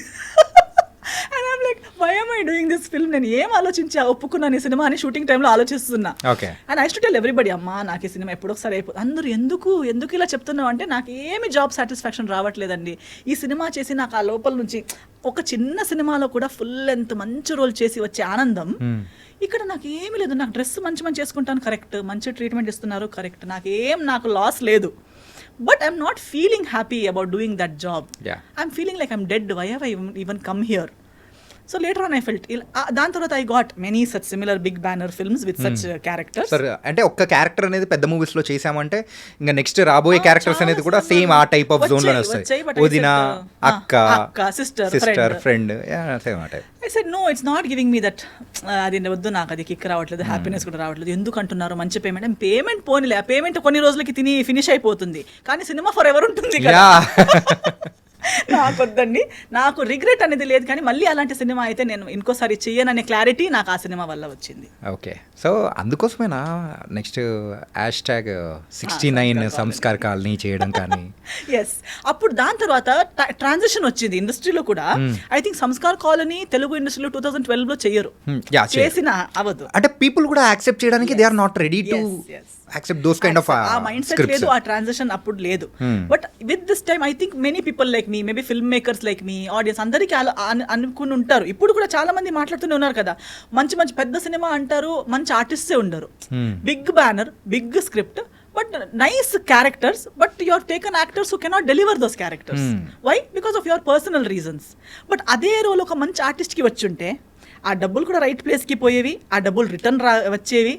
And I'm like why am I doing this film? నేను ఏం ఆలోచించి ఒప్పుకున్నాను ఈ సినిమా అని షూటింగ్ టైంలో ఆలోచిస్తున్నా. And I to tell everybody, అమ్మా నాకు ఈ సినిమా ఎప్పుడు ఒకసారి అయిపోతుంది. అందరూ ఎందుకు ఇలా చెప్తున్నావు అంటే నాకు ఏమి జాబ్ సాటిస్ఫాక్షన్ రావట్లేదండి. ఈ సినిమా చేసి నాకు ఆ లోపల నుంచి ఒక చిన్న సినిమాలో కూడా ఫుల్ లెంత్ మంచి రోల్ చేసి వచ్చే ఆనందం ఇక్కడ నాకు ఏమీ లేదు. నాకు డ్రెస్ మంచి చేసుకుంటాను కరెక్ట్, మంచి ట్రీట్మెంట్ ఇస్తున్నారు కరెక్ట్, నాకు లాస్ లేదు. but I'm not feeling happy about doing that job. Yeah. I'm feeling like I'm dead. Why have I even come here? So later on I felt దాని తర్వాత I got many such similar big banner films with such characters. Sir అంటే ఒక్క character అనేది పెద్ద movies లో చేసామంటే ఇంకా next రాబోయే క్యారెక్టర్స్ అనేది కూడా సేమ్ ఆ టైప్ ఆఫ్ జోన్ లోనే వస్తాయి. వదిన, అక్క, సిస్టర్, ఫ్రెండ్, సేమ్ ఆ type. I said no, it's not giving me that అది వద్దు, నాకు అది కిక్ రావట్లేదు, హ్యాపీనెస్ కూడా రావట్లేదు. ఎందుకు అంటున్నారు మంచి పేమెంట్ పోనీలే, ఆ పేమెంట్ కొన్ని రోజులకి తిని ఫినిష్ అయిపోతుంది, కానీ సినిమా ఫర్ ఎవర్ ఉంటుంది కదా. నాకు వద్దండి, నాకు రిగ్రెట్ అనేది లేదు, కానీ మళ్ళీ అలాంటి సినిమా అయితే నేను ఇంకోసారి చెయ్యననే క్లారిటీ నాకు ఆ సినిమా వల్ల వచ్చింది. ఓకే, సో అందుకోసమేనా నెక్స్ట్ #69 సంస్కార్ కాలనీ చేయడం కానీ. ఎస్, అప్పుడు దాని తర్వాత ట్రాన్సిషన్ వచ్చింది ఇండస్ట్రీలో కూడా. I think Sanskar colony Telugu ఇండస్ట్రీలో 2012లో చెయ్యరు, చేసిన అవ్వదు. అంటే పీపుల్ కూడా యాక్సెప్ట్ చేయడానికి they are not ready to accept those kind of ఆ మైండ్ సెట్ లేదు, ఆ ట్రాన్సిషన్ అప్పుడు లేదు. But with this time I think many people like me, maybe filmmakers like me, audience అందరికీ అనుకుని ఉంటారు. ఇప్పుడు కూడా చాలా మంది మాట్లాడుతూనే ఉన్నారు కదా, మంచి మంచి పెద్ద సినిమా అంటారు, మంచి ఆర్టిస్టే ఉండరు, big banner, big script, but nice characters, but you are taken actors who cannot deliver those characters. Why? Because of your personal reasons. But అదే రోల్ ఒక మంచి ఆర్టిస్ట్కి వచ్చుంటే ఆ డబ్బులు కూడా రైట్ ప్లేస్కి పోయేవి, ఆ డబ్బులు రిటర్న్ వచ్చేవి,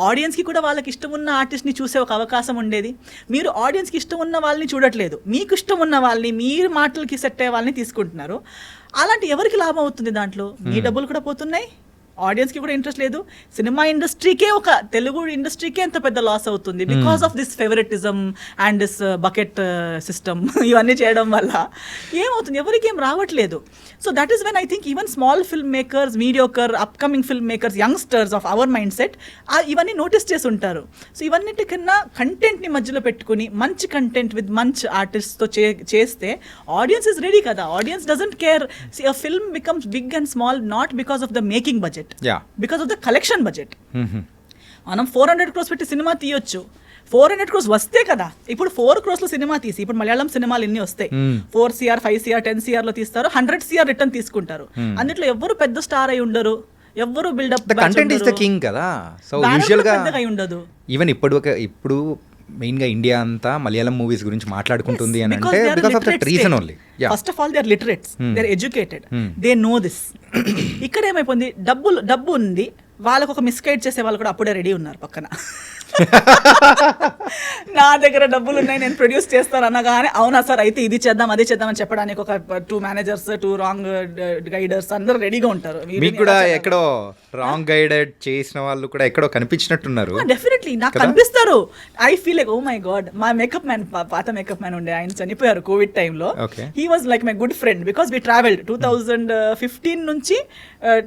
ఆడియన్స్కి కూడా వాళ్ళకి ఇష్టం ఉన్న ఆర్టిస్ట్ని చూసే ఒక అవకాశం ఉండేది. మీరు ఆడియన్స్కి ఇష్టం ఉన్న వాళ్ళని చూడట్లేదు, మీకు ఇష్టం ఉన్న వాళ్ళని, మీరు మాటలకి సెట్ అయ్యే వాళ్ళని తీసుకుంటున్నారు. అలాంటి ఎవరికి లాభం అవుతుంది దాంట్లో? మీ డబ్బులు కూడా పోతున్నాయి, ఆడియన్స్కి కూడా ఇంట్రెస్ట్ లేదు, సినిమా ఇండస్ట్రీకే, ఒక తెలుగు ఇండస్ట్రీకే ఎంత పెద్ద లాస్ అవుతుంది because of this favouritism and this bucket system. ఇవన్నీ చేయడం వల్ల ఏమవుతుంది, ఎవరికి ఏం రావట్లేదు. So that is when I think even small film makers, mediocre, upcoming film makers, youngsters of our mind set ఇవన్నీ నోటీస్ చేసి ఉంటారు. సో ఇవన్నిటికన్నా కంటెంట్ని మధ్యలో పెట్టుకుని మంచి కంటెంట్ విత్ మంచి ఆర్టిస్ట్తో చేస్తే ఆడియన్స్ ఇస్ రెడీ కదా. Audience doesn't care. A film becomes big and small not because of the making budget, because of the collection budget. మనం 400 crores పెట్టి సినిమా తీయొచ్చు, 400 crores వస్తే కదా. ఇప్పుడు 4 crores లో సినిమా తీసి, ఇప్పుడు మలయాళం సినిమాలు ఎన్ని వస్తాయి, 4 CR, 5 CR, 10 CR లో తీస్తారు, 100 CR రిటర్న్ తీసుకుంటారు. అందులో ఎవరు పెద్ద స్టార్ అయి ఉండరు, ఎవరు buildup, content is the king కదా. సో యూజువల్ గా ఉండదు. ఈవెన్ ఇప్పుడు మెయిన్ గా ఇండియా అంతా మలయాళం మూవీస్ గురించి మాట్లాడుకుంటుంది అని అంటే because of that reason only. First of all they are literates, they are educated, they know this. ఇక్కడ ఏమైపోయింది, డబ్బు ఉంది, వాళ్ళకు ఒక మిస్గైడ్ చేసే వాళ్ళు కూడా అప్పుడే రెడీ ఉన్నారు పక్కన. నా దగ్గర డబ్బులు ఉన్నాయి, నేను ప్రొడ్యూస్ చేస్తాను అనగానే అవునా సార్ అయితే ఇది చేద్దాం అది చేద్దాం అని చెప్పడానికి ఒక 2 మేనేజర్స్, 2 రాంగ్ గైడర్స్ అందరూ రెడీగా ఉంటారు. మీకు కూడా ఎక్కడో రాంగ్ గైడెడ్ చేసిన వాళ్ళు కూడా ఎక్కడో కనిపించినట్టున్నారు. డెఫినెట్లీ నాకు కనిపిస్తారు. I feel like oh my god, మా మేకప్ మ్యాన్, పాత మేకప్ మ్యాన్ ఉండే, ఆయన చనిపోయారు కోవిడ్ టైంలో. He was like my good friend because we travelled 2015 నుంచి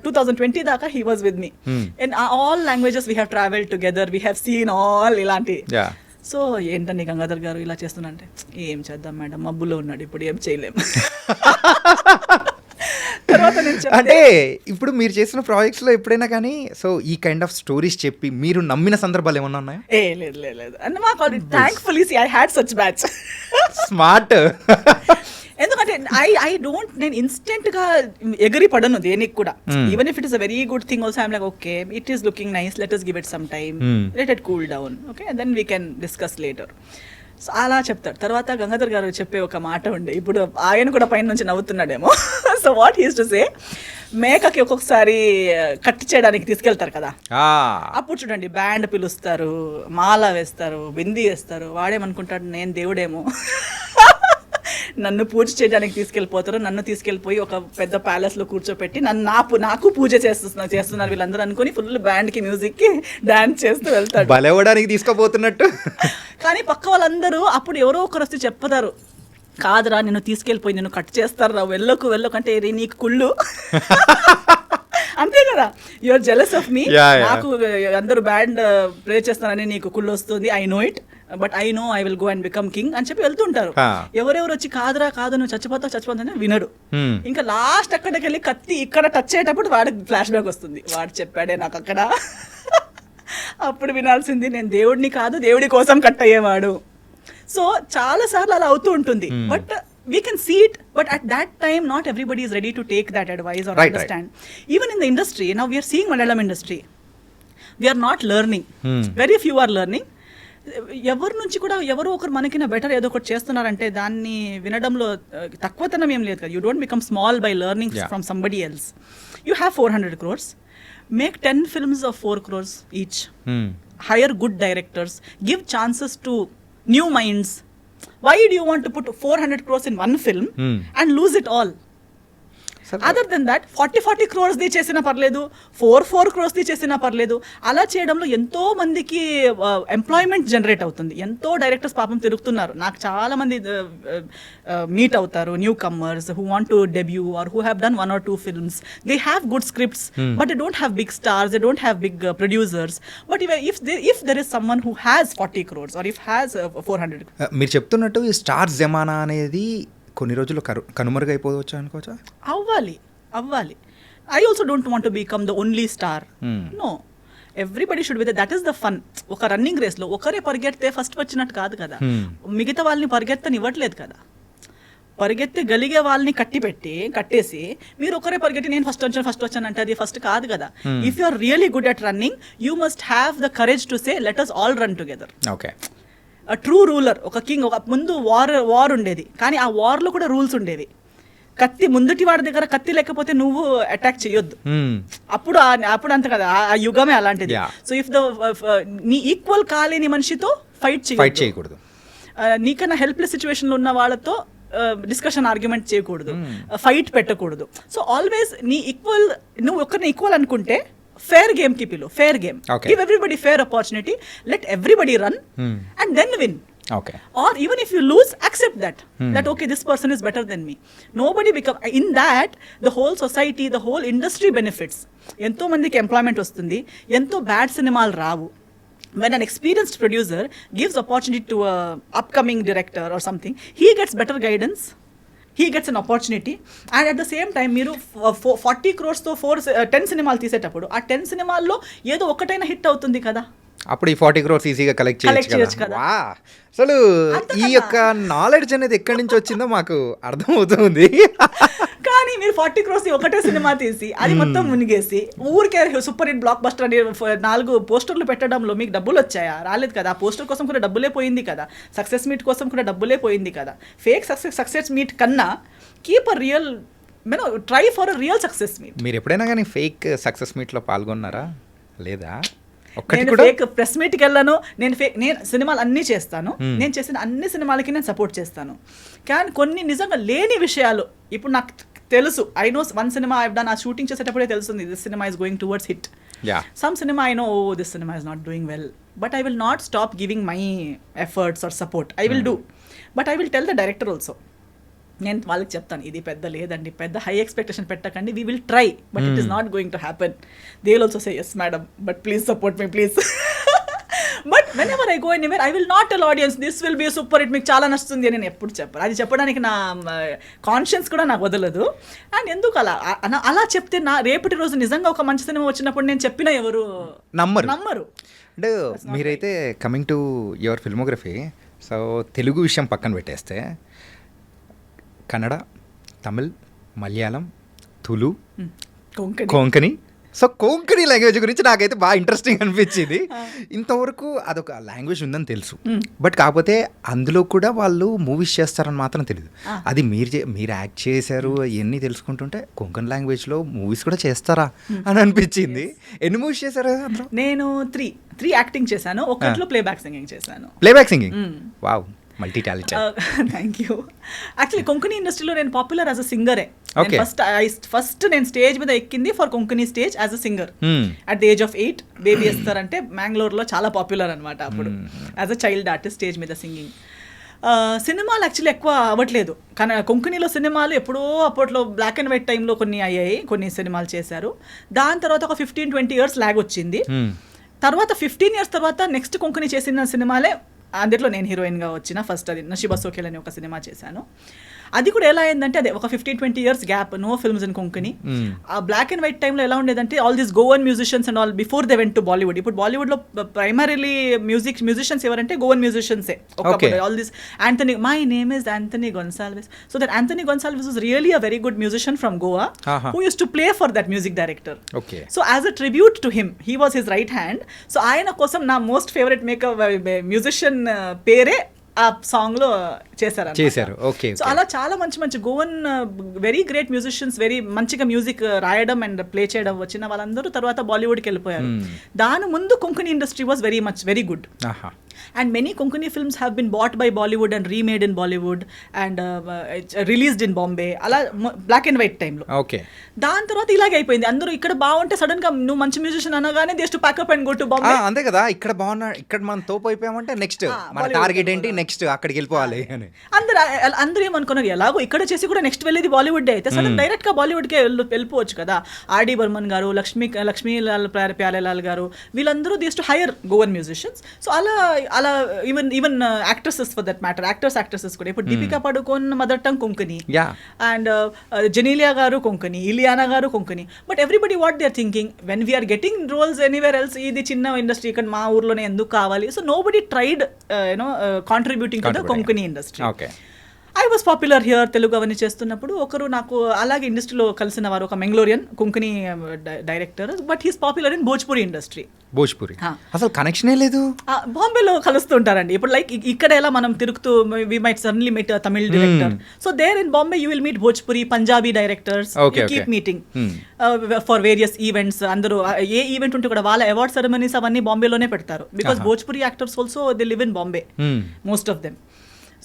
2020 దాకా he was with me. In all languages we have travelled together, we have seen all ఇలాంటి. So ఏంటండి గంగాధర్ గారు ఇలా చేస్తున్నా అంటే, ఏం చేద్దాం మేడం, మబ్బులో ఉన్నాడు, ఇప్పుడు ఏం చేయలేము. తర్వాత అంటే ఇప్పుడు మీరు చేసిన ప్రాజెక్ట్స్ లో ఎప్పుడైనా కానీ సో ఈ కైండ్ ఆఫ్ స్టోరీస్ చెప్పి మీరు నమ్మిన సందర్భాలు ఏమన్నా ఉన్నాయా? లేదు అంటే మాకు thankfully I had such batch. Smart. ఎందుకంటే ఐ డోంట్, నేను ఇన్స్టెంట్ గా ఎగిరి పడను దేనికి కూడా. Even if it is a very good thing also I'm like okay it is looking nice, let us give it some time, let it cool down, okay, and then we can discuss later. So అలా చెప్తాడు. తర్వాత గంగాధర్ గారు చెప్పే ఒక మాట ఉండే, ఇప్పుడు ఆయన కూడా పైన నుంచి నవ్వుతున్నాడేమో. So what he's to say, మేకకి ఒక్కొక్కసారి కట్ చేయడానికి తీసుకెళ్తారు కదా, అప్పుడు చూడండి బ్యాండ్ పిలుస్తారు, మాల వేస్తారు, బిందీ వేస్తారు, వాడేమనుకుంటాడు నేను దేవుడేమో, నన్ను పూజ చేయడానికి తీసుకెళ్ళిపోతారు, నన్ను తీసుకెళ్ళిపోయి ఒక పెద్ద ప్యాలెస్ లో కూర్చోపెట్టి నాకు పూజ చేస్తున్నారు వీళ్ళందరూ అనుకుని ఫుల్ బ్యాండ్ కి మ్యూజిక్ కి డాన్స్ చేస్తూ వెళ్తాడు, బలవడానికి తీసుకోబోతున్నట్టు. కానీ పక్క వాళ్ళందరూ అప్పుడు ఎవరో ఒకరు వస్తే చెప్తారు, కాదురా నిన్ను తీసుకెళ్ళిపోయి నిన్ను కట్ చేస్తారా, వెళ్ళకు అంటే నీకు కుళ్ళు. అంతే కదా, యూఆర్ జెలస్ ఆఫ్ మీ, నాకు అందరూ బ్యాండ్ ప్లే చేస్తారని నీకు కుళ్ళు వస్తుంది, I know it, but I know I will go and become king అని చెప్పి వెళ్తుంటారు. ఎవరెవరు వచ్చి కాదురా కాదు నువ్వు చచ్చిపోతావు వినడు. ఇంకా లాస్ట్ అక్కడికి వెళ్ళి కత్తి ఇక్కడ టచ్ అయ్యేటప్పుడు వాడికి ఫ్లాష్ బ్యాక్ వస్తుంది, వాడు చెప్పాడే నాకు అక్కడ. అప్పుడు వినాల్సింది నేను దేవుడిని కాదు, దేవుడి కోసం కట్ అయ్యేవాడు. సో చాలా సార్లు అలా అవుతూ ఉంటుంది, but we can see it, but at that time not everybody is ready to take that advice or understand. Even in the industry, now we are seeing Malayalam industry, we are not learning, very few are learning. ఎవరి నుంచి కూడా ఎవరో ఒకరు మనకిన better ఏదో ఒకటి చేస్తున్నారంటే దాన్ని వినడంలో తక్కువతనం ఏం లేదు కదా. You don't become small by learning from somebody else. You have 400 crores, make 10 films of 4 crores each. Hire good directors, give chances to new minds. Why do you want to put 400 crores in one film and lose it all? Other than that 40 crores ది చేసినా పర్లేదు, 4 crores ది చేసినా పర్లేదు. అలా చేయడంలో ఎంతో మందికి ఎంప్లాయ్మెంట్ జనరేట్ అవుతుంది. ఎంతో డైరెక్టర్స్ పాపం తిరుగుతున్నారు. నాకు చాలా మంది మీట్ అవుతారు, newcomers who want to debut or who have done 1 or 2 films. They have good scripts but they don't have big stars, they don't have big producers. But if there is someone who has 40 crores or if has 400. మీరు చెప్తున్నట్టు ఈ star జమానా అనేది కొన్ని రోజులు కనుమరుగైపోవచ్చు అనుకోవచ్చా? అవ్వాలి. I also don't want to become the only star. No, everybody should be that is the fun. ఒక రన్నింగ్ రేస్లో ఒకరే పరిగెడితే ఫస్ట్ వచ్చినట్టు కాదు కదా. మిగతా వాళ్ళని పరిగెత్తని ఇవ్వట్లేదు కదా. పరిగెత్తి గలిగే వాళ్ళని కట్టేసి మీరు ఒకరే పరిగెట్టి నేను ఫస్ట్ వచ్చాను అంటే అది ఫస్ట్ కాదు కదా. If you are really good at running you must have the courage to say let us all run together. Okay, true ruler, ఒక కింగ్. ఒక ముందు వార్ ఉండేది, కానీ ఆ వార్లో కూడా రూల్స్ ఉండేవి. కత్తి ముందుటి వాడి దగ్గర కత్తి లేకపోతే నువ్వు అటాక్ చేయొద్దు. అప్పుడు అంత కదా, ఆ యుగమే అలాంటిది. సో ఇఫ్ నీ ఈక్వల్ కాలేని మనిషితో ఫైట్ చేయకూడదు. నీకన్నా హెల్ప్లెస్ సిచ్యువేషన్లో ఉన్న వాళ్ళతో డిస్కషన్ ఆర్గ్యుమెంట్ చేయకూడదు, ఫైట్ పెట్టకూడదు. సో ఆల్వేస్ నీ ఈక్వల్, నువ్వు ఒకరిని ఈక్వల్ అనుకుంటే fair game ki pilo, fair game. Okay. Give everybody fair opportunity, let everybody run and then win. Okay. Or even if you lose, accept that okay, this person is better than me. Nobody become, in that the whole society, the whole industry benefits. Ento mandiki employment vastundi, ento bad cinemalu ravu. When an experienced producer gives opportunity to a upcoming director or something, he gets better guidance, he gets an opportunity, and at the same time మీరు 40 crores తో 10 సినిమాలు తీసేటప్పుడు ఆ 10 సినిమాల్లో ఏదో ఒకటైనా hit అవుతుంది కదా. అప్పుడు ఈ 40 crores ఈజీగా కలెక్ట్ చేయొచ్చు కదా. అసలు ఈ యొక్క నాలెడ్జ్ అనేది ఎక్కడి నుంచి వచ్చిందో మాకు అర్థమవుతుంది. కానీ మీరు 40 crores ఒకటే సినిమా తీసి అది మొత్తం మునిగేసి ఊరికే సూపర్ హిట్ బ్లాక్ బస్టర్ అని 4 పోస్టర్లు పెట్టడంలో మీకు డబ్బులు వచ్చాయా? రాలేదు కదా. ఆ పోస్టర్ కోసం కూడా డబ్బులే పోయింది కదా, సక్సెస్ మీట్ కోసం కూడా డబ్బులే పోయింది కదా. ఫేక్ సక్సెస్ మీట్ కన్నా keep a real, try for a real success meet. మీరు ఎప్పుడైనా కానీ ఫేక్ సక్సెస్ మీట్లో పాల్గొన్నారా? లేదా? నేను ఫేక్ ప్రెస్ మీట్కి వెళ్ళాను, నేను సినిమాలు అన్నీ చేస్తాను, నేను చేసిన అన్ని సినిమాలకి నేను సపోర్ట్ చేస్తాను. కానీ కొన్ని నిజంగా లేని విషయాలు ఇప్పుడు నాకు తెలుసు. I know one cinema I done, ఆ షూటింగ్ చేసేటప్పుడే తెలుస్తుంది this cinema is going towards hit. Some cinema I know this cinema is not doing well, but I will not stop giving my efforts or support. I will do, but I will tell the director also. నేను వాళ్ళకి చెప్తాను ఇది పెద్ద లేదండి, పెద్ద high expectation పెట్టకండి, we will try but it is not going to happen. They will also say yes madam but please support me please. But whenever I go anywhere I will not tell audience this will be super hit, మీకు చాలా నచ్చుతుంది అని నేను ఎప్పుడు చెప్పాను. అది చెప్పడానికి నా కాన్షియన్స్ కూడా నాకు వదలదు. అండ్ ఎందుకు అలా చెప్తే నా రేపటి రోజు నిజంగా ఒక మంచి సినిమా వచ్చినప్పుడు నేను చెప్పినా ఎవరు నమ్మరు. అంటే మీరైతే coming to your filmography, so Telugu విషయం పక్కన పెట్టేస్తే కన్నడ, తమిళ్, మలయాళం, తులు, కొంకణి. సో కొంకణి లాంగ్వేజ్ గురించి నాకైతే బాగా ఇంట్రెస్టింగ్ అనిపించింది. ఇంతవరకు అదొక లాంగ్వేజ్ ఉందని తెలుసు, బట్ కాకపోతే అందులో కూడా వాళ్ళు మూవీస్ చేస్తారని మాత్రం తెలియదు. అది మీరు యాక్ట్ చేశారు ఇవన్నీ తెలుసుకుంటుంటే కొంకణి లాంగ్వేజ్లో మూవీస్ కూడా చేస్తారా అని అనిపించింది. ఎన్ని మూవీస్ చేశారు అందులో? నేను త్రీ యాక్టింగ్ చేశాను, ఒకట్లో ప్లేబ్యాక్ సింగింగ్ చేశాను. Playback singing, wow, multi talented. Thank you. Actually Konkani ఇండస్ట్రీలో నేను పాపులర్ యాజ్ అ సింగరే. ఫస్ట్ నేను స్టేజ్ మీద ఎక్కింది for Konkani stage as a singer at the age of 8. Baby Esther అంటే మ్యాంగ్లూర్లో చాలా పాపులర్ అనమాట అప్పుడు, as a child artist stage మీద సింగింగ్. సినిమాలు యాక్చువల్లీ ఎక్కువ అవ్వట్లేదు, కానీ కొంకణిలో సినిమాలు ఎప్పుడో అప్పట్లో బ్లాక్ అండ్ వైట్ టైంలో కొన్ని అయ్యాయి, కొన్ని సినిమాలు చేశారు. దాని తర్వాత ఒక 15-20 years లాగ్ వచ్చింది. తర్వాత 15 years తర్వాత నెక్స్ట్ కొంకణి చేసిన సినిమాలే, అందులో నేను హీరోయిన్గా వచ్చిన ఫస్ట్ అది నషీబా సోఖేల్ అని ఒక సినిమా చేశాను. అది కూడా ఎలా అయిందంటే అదే ఒక 15-20 years gap, no films in Konkani. ఆ బ్లాక్ అండ్ వైట్ టైంలో ఎలా ఉండేదంటే all these Goan musicians and all before they went to Bollywood. ఇప్పుడు బాలీవుడ్లో ప్రైమరీలీ మ్యూజిషియన్స్ ఎవరంటే గోవన్ మ్యూజిషియన్సే. All this Anthony, my name is Anthony Gonsalves. So that Anthony Gonsalves was really a very good musician from Goa who used to play for that music director. Okay. So as a tribute to him, he was his right hand. So ఆయన కోసం నా most favourite musician పేరే ఆ song లో చేశారు. Okay. So అలా చాలా మంచి మంచి Goan very great musicians, very మంచిగా మ్యూజిక్ రాయడం అండ్ ప్లే చేయడం వచ్చిన వాళ్ళందరూ తర్వాత బాలీవుడ్కి వెళ్ళిపోయారు. దాని ముందు Konkani industry was very good. And many Konkani films have been bought by Bollywood and remade in Bollywood and released in Bombay. అలా బ్లాక్ అండ్ వైట్ టైంలో. ఓకే. దాని తర్వాత ఇలాగే అయిపోయింది. అందరూ ఇక్కడ బాగుంటే సడన్ గా నువ్వు మంచి మ్యూజిషియన్ అనగానే they to pack up and go to Bombay. అంతే కదా, ఇక్కడ బాగున్నా, ఇక్కడ మనం తోపు అయిపోయామంటే నెక్స్ట్ మన టార్గెట్ ఏంటి, నెక్స్ట్ అక్కడికి వెళ్ళిపోవాలి అని అందరూ ఏమనుకున్నారు, ఎలాగో ఇక్కడ చేసి కూడా నెక్స్ట్ వెళ్ళేది బాలీవుడ్ అయితే సడన్ డైరెక్ట్ గా బాలీవుడ్కే వెళ్ళిపోవచ్చు కదా. ఆర్డి బర్మన్ గారు, లక్ష్మీలాల్ ప్యారేలాల్ గారు, వీళ్ళందరూ they to hire Goan musicians. So అలా even actresses for that matter, actresses కూడా ఇప్పుడు Deepika Padukone mother tongue Konkani and Genelia గారు కొంకణి, ఇలియానా గారు Konkani. But everybody what they are thinking when we're getting roles anywhere else, ఇది చిన్న ఇండస్ట్రీ ఇక్కడ మా ఊర్లోనే ఎందుకు కావాలి. So nobody tried contributing to the Konkani industry. I was popular here, Telugu అవన్నీ చేస్తున్నప్పుడు ఒకరు నాకు అలాగే ఇండస్ట్రీలో కలిసిన వారు, ఒక Mangalorean Konkani director, but he's popular in Bhojpuri industry. Bhojpuri అసలు కనెక్షనే లేదు. బాంబేలో కలుస్తుంటారండి. ఇప్పుడు లైక్ ఇక్కడ ఎలా మనం తిరుగుతూ we might suddenly meet Tamil director. So there in Bombay you will meet Bhojpuri, Punjabi directors, keep meeting for various events. అందరూ ఏ ఈవెంట్ ఉంటే కూడా వాళ్ళ అవార్డ్ సెరమనీస్ అవన్నీ బాంబేలోనే పెడతారు. Because Bhojpuri actors also they live in Bombay, most of them.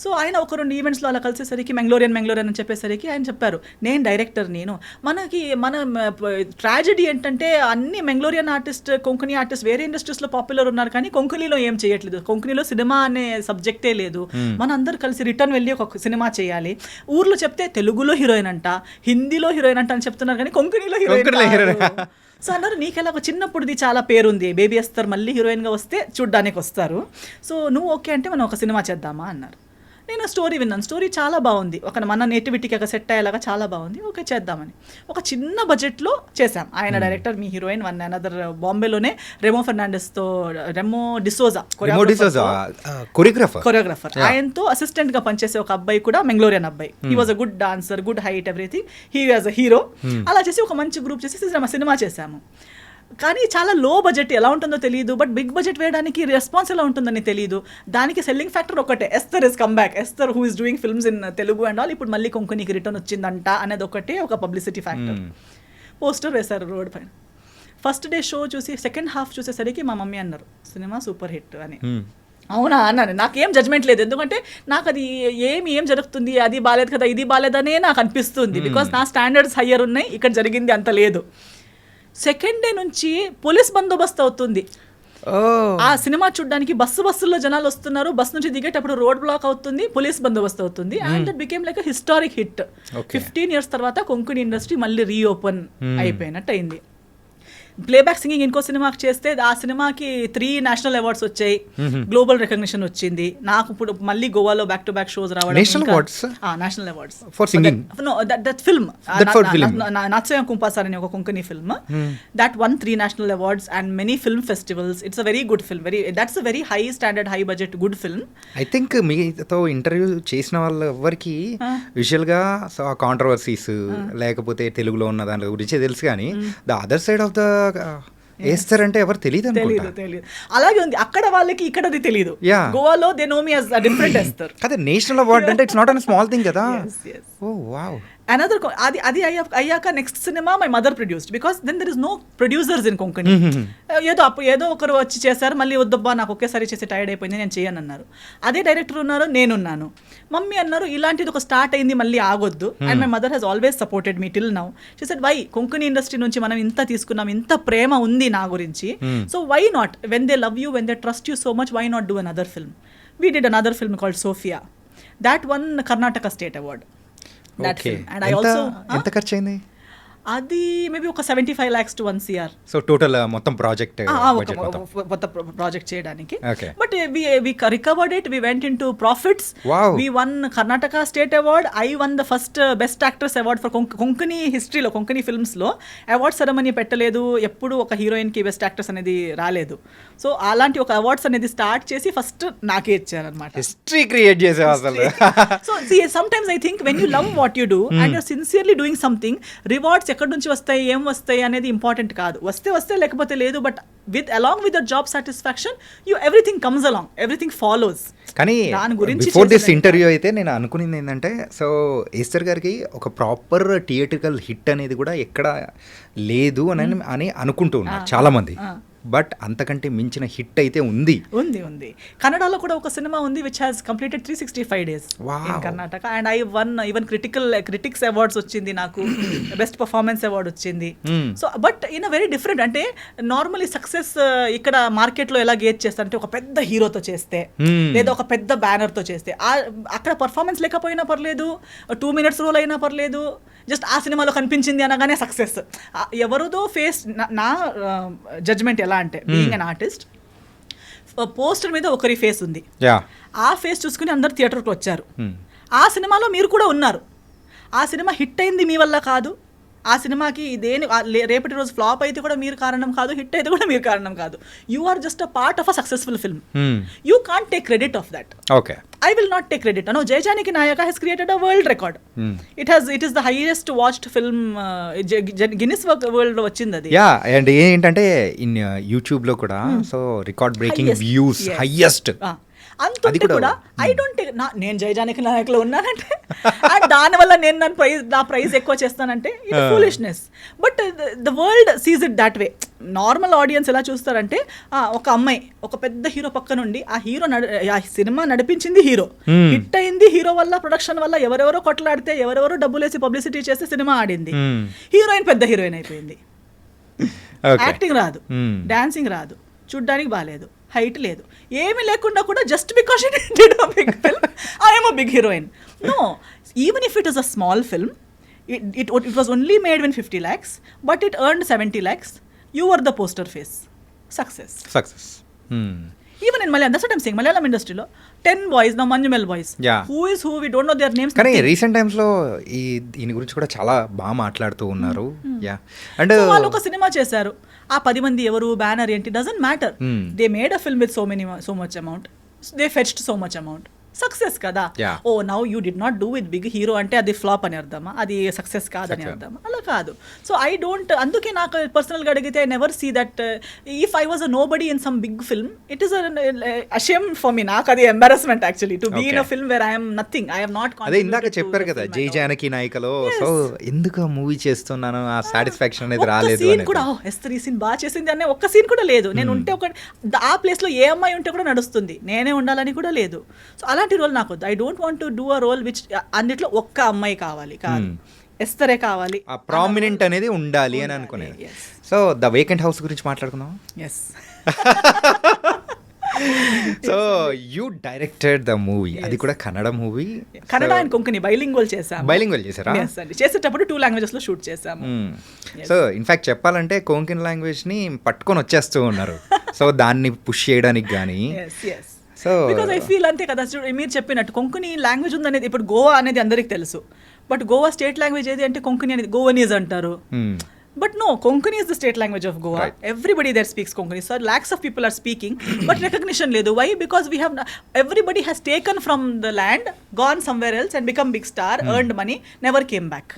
So ఆయన ఒక 2 ఈవెంట్స్లో అలా కలిసేసరికి మెంగ్లోరియన్ అని చెప్పేసరికి ఆయన చెప్పారు, నేను డైరెక్టర్, మన ట్రాజెడీ ఏంటంటే అన్ని మెంగ్లోరియన్ ఆర్టిస్ట్, కొంకణి ఆర్టిస్ట్ వేరే ఇండస్ట్రీస్లో పాపులర్ ఉన్నారు కానీ కొంకణిలో ఏం చేయట్లేదు. కొంకణిలో సినిమా అనే సబ్జెక్టే లేదు. మన అందరు కలిసి రిటర్న్ వెళ్ళి ఒక సినిమా చేయాలి. ఊర్లో చెప్తే తెలుగులో హీరోయిన్ అంట, హిందీలో హీరోయిన్ అంట అని చెప్తున్నారు కానీ కొంకణిలో హీరోయిన్. సో అన్నారు, నీకెలా ఒక చిన్నప్పుడుది చాలా పేరుంది, బేబీ ఎస్తర్ మళ్ళీ హీరోయిన్గా వస్తే చూడ్డానికి వస్తారు. సో నువ్వు ఓకే అంటే మనం ఒక సినిమా చేద్దామా అన్నారు. నేను స్టోరీ విన్నాను, స్టోరీ చాలా బాగుంది, ఒక మన నేటివిటీకి ఒక సెట్ అయ్యేలాగా చాలా బాగుంది, ఓకే చేద్దామని ఒక చిన్న బడ్జెట్లో చేశాం. ఆయన director, me heroine one another బాంబేలోనే రెమో డిసోజా కొరియోగ్రాఫర్, ఆయనతో అసిస్టెంట్ గా పనిచేసే ఒక అబ్బాయి కూడా మెంగ్లోరియన్ అబ్బాయి. He was a good dancer, good height, everything. He was a hero. అలా చేసి ఒక మంచి గ్రూప్ చేసి సినిమా చేశాము. కానీ చాలా లో బడ్జెట్, ఎలా ఉంటుందో తెలియదు, బట్ బిగ్ బడ్జెట్ వేయడానికి రెస్పాన్స్ ఎలా ఉంటుందని తెలియదు. దానికి సెల్లింగ్ ఫ్యాక్టర్ ఒకటే, Esther is come back, Esther who is doing films in Telugu and all, ఇప్పుడు మళ్ళీ కొంకణికి రిటర్న్ వచ్చిందంట అనేది ఒకటే ఒక పబ్లిసిటీ ఫ్యాక్టర్. పోస్టర్ వేశారు రోడ్ పైన. ఫస్ట్ డే షో చూసి సెకండ్ హాఫ్ చూసేసరికి మా మమ్మీ అన్నారు, సినిమా సూపర్ హిట్ అని. అవునా అన్నాను. నాకేం జడ్జ్మెంట్ లేదు, ఎందుకంటే నాకు అది ఏం జరుగుతుంది, అది బాలేదు కదా, ఇది బాలేదనే నాకు అనిపిస్తుంది. బికాస్ నా స్టాండర్డ్స్ హయ్యర్ ఉన్నాయి, ఇక్కడ జరిగింది అంత లేదు. సెకండ్ డే నుంచి పోలీస్ బందోబస్తు అవుతుంది. ఆ సినిమా చూడడానికి బస్సుల్లో జనాలు వస్తున్నారు, బస్ నుంచి దిగేటప్పుడు రోడ్ బ్లాక్ అవుతుంది, పోలీస్ బందోబస్తు అవుతుంది. And that became like historic hit. 15 years తర్వాత కొంకణి ఇండస్ట్రీ మళ్ళీ రీఓపెన్ అయిపోయినట్టు అయింది. ప్లేబ్యాక్ సింగింగ్ ఇంకో సినిమాకి చేస్తే ఆ సినిమాకి 3 నేషనల్ అవార్డ్స్ వచ్చాయి, గ్లోబల్ రికగ్నిషన్ వచ్చింది. నాకు ఇప్పుడు మళ్ళీ గోవాలో బ్యాక్ టు బ్యాక్ షోస్ రావడం. National awards for singing. No that film Nachomia Kumpasar అనే ఒక Konkani film, that one 3 national awards and many film festivals. It's a very good film, that's a very high standard, high budget, good film. I think మీతో interview చేసిన వాళ్ళ ఎవరికి visual గా controversies లేకపోతే తెలుగులో ఉన్న దాని గురించి తెలుసు, కానీ the other side of the వేస్తారంటే ఎవరు తెలియదు. అలాగే ఉంది అక్కడ వాళ్ళకి, ఇక్కడ అది తెలియదు. గోవాలో they know me as different వేస్తారు కదా. నేషనల్ అవార్డ్ అంటే it's not an small thing కదా. Oh wow. అనదర్ అది అయ్యాక next cinema my mother produced, because then there is no producers in Konkani. ఏదో ఒకరు వచ్చి చేశారు, మళ్ళీ వద్దబ్బా నాకు ఒకేసారి చేసి టైర్డ్ అయిపోయింది, నేను చేయను అన్నారు. అదే డైరెక్టర్ ఉన్నారు, నేనున్నాను. మమ్మీ అన్నారు ఇలాంటిది ఒక స్టార్ట్ అయింది, మళ్ళీ ఆగొద్దు. And my mother has always supported me till now. She said why, Konkani industry నుంచి మనం ఇంత తీసుకున్నాం, ఇంత ప్రేమ ఉంది నా గురించి, so why not, when they love you, when they trust you so much, why not do another film. We did another film called Sofia, that one Karnataka state award. That film. And I also ఎంత ఖర్చు అయింది? అది maybe ఒక 75 lakhs to 1 crore. So total మొత్తం project ఒక కొత్త project చేయడానికి. Okay. But we recovered it, we went in to profits. Wow. We won Karnataka state award. I won the first best actress award for Konkani హిస్టరీలో, Konkani ఫిల్మ్స్లో award ceremony పెట్టలేదు, ఎప్పుడు ఒక హీరోయిన్కి best actress అనేది రాలేదు. సో అలాంటి ఒక అవార్డ్స్ అనేది స్టార్ట్ చేసి ఫస్ట్ నాకే ఇచ్చారనమాట. హిస్టరీ క్రియేట్ చేసే అసలు. So sometimes I think when you love what you do and your sincerely doing something, rewards ఎక్కడి నుంచి వస్తాయి, ఏం వస్తాయి అనేది ఇంపార్టెంట్ కాదు. వస్తే లేకపోతే లేదు. But along with the job satisfaction everything comes along, everything follows. కానీ దాని గురించి బిఫోర్ దిస్ ఇంటర్వ్యూ అయితే నేను అనుకునేది ఏంటంటే, సో ఈస్టర్ గారికి ఒక ప్రాపర్ థియేట్రికల్ హిట్ అనేది కూడా ఎక్కడ లేదు అని అనుకుంటూ ఉన్నారు చాలా మంది. బట్ అంతకంటే మించిన హిట్ అయితే ఉంది. ఉంది కన్నడలో కూడా ఒక సినిమా ఉంది which has completed 365 days in Karnataka. And I one even critics awards వచ్చింది నాకు, బెస్ట్ పర్ఫార్మెన్స్ అవార్డ్ వచ్చింది. So but in a very different. అంటే నార్మలీ సక్సెస్ ఇక్కడ మార్కెట్లో ఎలా గేజ్ చేస్తారంటే ఒక పెద్ద హీరోతో చేస్తే, లేదా ఒక పెద్ద బ్యానర్తో చేస్తే, అక్కడ పర్ఫార్మెన్స్ లేకపోయినా పర్లేదు, 2 minutes రోల్ అయినా పర్లేదు, జస్ట్ ఆ సినిమాలో కనిపించింది అనగానే సక్సెస్. ఎవరిదో ఫేస్, నా జడ్జ్మెంట్ ఎలా అంటే, బీయింగ్ అన్ ఆర్టిస్ట్, పోస్టర్ మీద ఒకరి ఫేస్ ఉంది, ఆ ఫేస్ చూసుకుని అందరు థియేటర్కి వచ్చారు. ఆ సినిమాలో మీరు కూడా ఉన్నారు. ఆ సినిమా హిట్ అయింది మీ వల్ల కాదు. ఆ సినిమాకి రేపటి రోజు ఫ్లాప్ అయితే కూడా మీరు కారణం కాదు, హిట్ అయితే కూడా మీరు కారణం కాదు. You are just a part of a successful film. You can't take credit of that. Okay, I will not take credit. No, Jai Janaki Nayaka has created a world record. It is the highest watched film, Guinness World లో వచ్చింది అది. Yeah, and ఏంటంటే in YouTube లో కూడా so record breaking views highest. అంతుంటే కూడా I don't take, నేను జై జానకి నాయకులో ఉన్నానంటే అండ్ దానివల్ల నేను నా ప్రైజ్ ఎక్కువ చేస్తానంటే ఇది foolishness. But the world seize it that way. Normal audience ఎలా చూస్తారంటే, ఒక అమ్మాయి ఒక పెద్ద హీరో పక్క నుండి ఆ సినిమా నడిపించింది హీరో, హిట్ అయింది హీరో వల్ల, ప్రొడక్షన్ వల్ల, ఎవరెవరో కొట్లాడితే, ఎవరెవరో డబ్బులేసి పబ్లిసిటీ చేస్తే సినిమా ఆడింది, హీరోయిన్ పెద్ద హీరోయిన్ అయిపోయింది. యాక్టింగ్ రాదు, డాన్సింగ్ రాదు, చూడ్డానికి బాగాలేదు, హైట్ లేదు, ఏమీ లేకుండా కూడా just because it did a big film I am a big heroine. No, even if it is a small film, it was only made in 50 lakhs, but it earned 70 lakhs. You were the poster face. Success. Even in Malayalam, that's what I'm saying. Malayalam industry lo 10 boys, now Manjumal boys. Yeah. Who is who? We don't know their names. కానీ recent times లో దీని గురించి కూడా చాలా బాగా మాట్లాడుతూ ఉన్నారు. Yeah, and వాళ్ళు ఒక సినిమా చేశారు, ఆ 10 మంది ఎవరు, బ్యానర్ ఏంటి, doesn't matter. They made a film with so much amount, they fetched so much amount. Success కదా. Oh now you did not do with big hero అంటే అది ఫ్లాప్ అని అర్థమా, అది సక్సెస్ కాదని అర్థమా? అలా కాదు. సో ఐ డోంట్, అందుకే నాకు పర్సనల్గా అడిగితే I never see that if I was a nobody in some big film, it is a shame for me. నాకు అది embarrassment actually to be in a film where I'm nothing, I have not. అదే ఇందాక చెప్పారు కదా జై జానకి నాయకలో, so ఎందుకు movie చేస్తున్నాను, ఆ సాటిస్ఫాక్షన్ అనేది రాలేదు. సీన్ కూడా ఎస్తర్ ఈ సీన్ బాగా చేసింది అనే ఒక్క సీన్ కూడా లేదు. నేను ఉంటే ఒక ఆ ప్లేస్లో ఏ అమ్మాయి ఉంటే కూడా నడుస్తుంది, నేనే ఉండాలని కూడా లేదు. సో అలాంటి రోల్ నాకు వద్దు. I don't want to do a role which అన్నిట్లో ఒక్క అమ్మాయి కావాలి, కాదు ఎస్తరే కావాలి, ఆ ప్రామినెంట్ అనేది ఉండాలి అని అనుకునేది. సో ద వేకెంట్ హౌస్ గురించి మాట్లాడుకుందాం. Yes. So you directed the movie, అది కూడా Kannada movie, Kannada and Konkani bilingual చేసాము. బైలింగ్వల్ చేశారా? చేసేటప్పుడు 2 languages లో షూట్ చేసాము. సో ఇన్ఫాక్ట్ చెప్పాలంటే కొంకణి లాంగ్వేజ్ ని పట్టుకొని వచ్చేస్తూ ఉన్నారు. సో దాన్ని పుష్ చేయడానికి కానీ. సో బికాజ్ ఐ ఫీల్ అంతే కదా, మీరు చెప్పినట్టు కొంకణి లాంగ్వేజ్ ఉందనేది ఇప్పుడు గోవా అనేది అందరికి తెలుసు, బట్ గోవా స్టేట్ లాంగ్వేజ్ ఏది అంటే కొంకణి అనేది గోవనీస్ అంటారు. But no, Konkani is the state language of Goa. Right. Everybody there speaks Konkani. So lakhs of people are speaking, but recognition ledu. Why? Because we have everybody has taken from the land, gone somewhere else and become big star, earned money, never came back.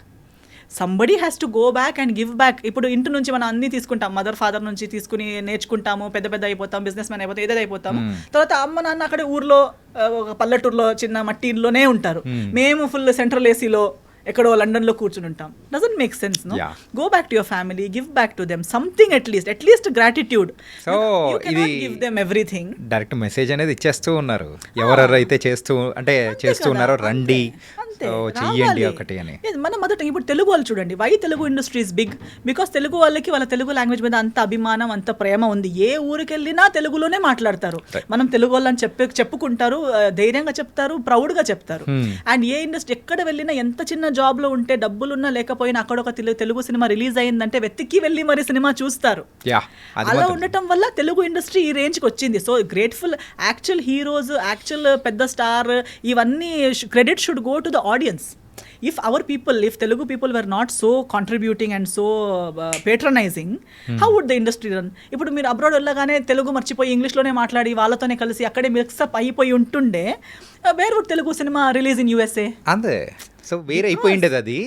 Somebody has to go back and give back. ఇప్పుడు ఇంటి నుంచి మనం అన్ని తీసుకుంటాం, mother father నుంచి తీసుకుని నేర్చుకుంటాము, పెద్ద అయిపోతాం, బిజినెస్ మ్యాన్ అయిపోతాం, ఏదైతే అయిపోతాము. తర్వాత అమ్మ నాన్న అక్కడ ఊర్లో పల్లెటూరులో చిన్న మట్టి ఇంట్లోనే ఉంటారు. మేము ఫుల్ సెంట్రల్ ఏసీలో ఎక్కడో లండన్లో కూర్చుని ఉంటాం. Doesn't make sense. No, go back to your family, give back to them something, at least gratitude. So ఇది give them everything. Direct message అనేది ఇచ్చేస్తూ ఉన్నారు ఎవరెవరైతే చేస్తూ ఉన్నారో, రండి అంతే ఓ, చెయ్యండి ఒకటి అని. మన మదర్ ఇప్పుడు తెలుగు వాళ్ళు చూడండి, why Telugu industry is big, because Telugu వాళ్ళకి వాళ్ళ తెలుగు లాంగ్వేజ్ మీద అంత అభిమానం, అంత ప్రేమ ఉంది. ఏ ఊరికి వెళ్ళినా తెలుగులోనే మాట్లాడతారు. మనం తెలుగు వాళ్ళని చెప్పుకుంటారు, ధైర్యంగా చెప్తారు, ప్రౌడ్గా చెప్తారు. అండ్ ఏ ఇండస్ట్రీ ఎక్కడ వెళ్ళినా, ఎంత చిన్న జాబ్లో ఉంటే, డబ్బులున్నా లేకపోయినా, అక్కడ ఒక తెలుగు సినిమా రిలీజ్ అయిందంటే వెతికి వెళ్ళి మరి సినిమా చూస్తారు. అలా ఉండటం వల్ల తెలుగు ఇండస్ట్రీ ఈ రేంజ్కి వచ్చింది. So grateful. Actual heroes, actual పెద్ద స్టార్, ఇవన్నీ credit should go to the audience. If our people, if Telugu people were not so contributing and so patronizing, how would the industry run? ఇప్పుడు మీరు abroad వెళ్ళగానే తెలుగు మర్చిపోయి ఇంగ్లీష్లోనే మాట్లాడి వాళ్ళతోనే కలిసి అక్కడే మిక్సప్ అయిపోయి ఉంటుండే, where would Telugu cinema release in USA? అంతే. సో వేరే అయిపోయిండేది అది.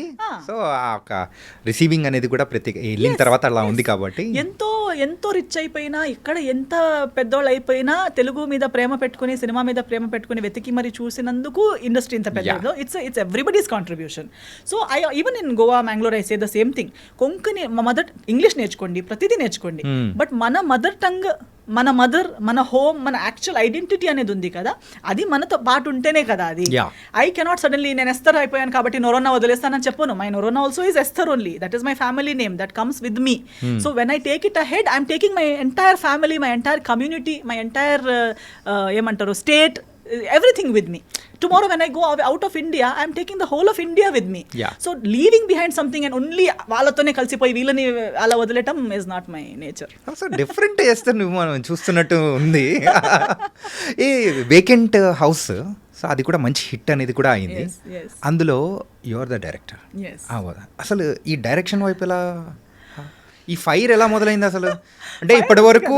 సో ఆ ఒక రిసీవింగ్ అనేది కూడా ప్రతి వెళ్ళిన తర్వాత అలా ఉంది కాబట్టి ఎంతో ఎంతో రిచ్ అయిపోయినా, ఇక్కడ ఎంత పెద్దోళ్ళు అయిపోయినా, తెలుగు మీద ప్రేమ పెట్టుకుని, సినిమా మీద ప్రేమ పెట్టుకుని వెతికి మరి చూసినందుకు ఇండస్ట్రీ ఇంత పెద్దదో. It's everybody's contribution. So even in Goa, Mangalore, I say the same thing. Konkani mother English నేర్చుకోండి, ప్రతిదీ నేర్చుకోండి, బట్ మన మదర్ టంగ్, మన మదర్, మన హోమ్, మన యాక్చువల్ ఐడెంటిటీ అనేది ఉంది కదా, అది మనతో పాటు ఉంటేనే కదా అది. ఐ కెనాట్ సడన్లీ నేను ఎస్తర్ అయిపోయాను కాబట్టి నొరోనా వదిలేస్తానని చెప్పను. My Noronha also is Esther only. That is my family name that comes with me. So when I take it ahead, I'm taking my entire family, my entire community, my entire ఏమంటారు state, everything with me. Tomorrow when I go out of India, I am taking the whole of India with me. So leaving behind something and only వాళ్ళతోనే కలిసిపోయి వీళ్ళని అలా వదిలేయటం is not my nature. So different చేస్తే నువ్వు మనం చూస్తున్నట్టు ఉంది. ఈ వేకెంట్ హౌస్, సో అది కూడా మంచి హిట్ అనేది కూడా అయింది. అందులో యు ఆర్ ద డైరెక్టర్. అసలు ఈ డైరెక్షన్ వైపు ఎలా, ఈ ఫైర్ ఎలా మొదలైంది అసలు? అంటే ఇప్పటి వరకు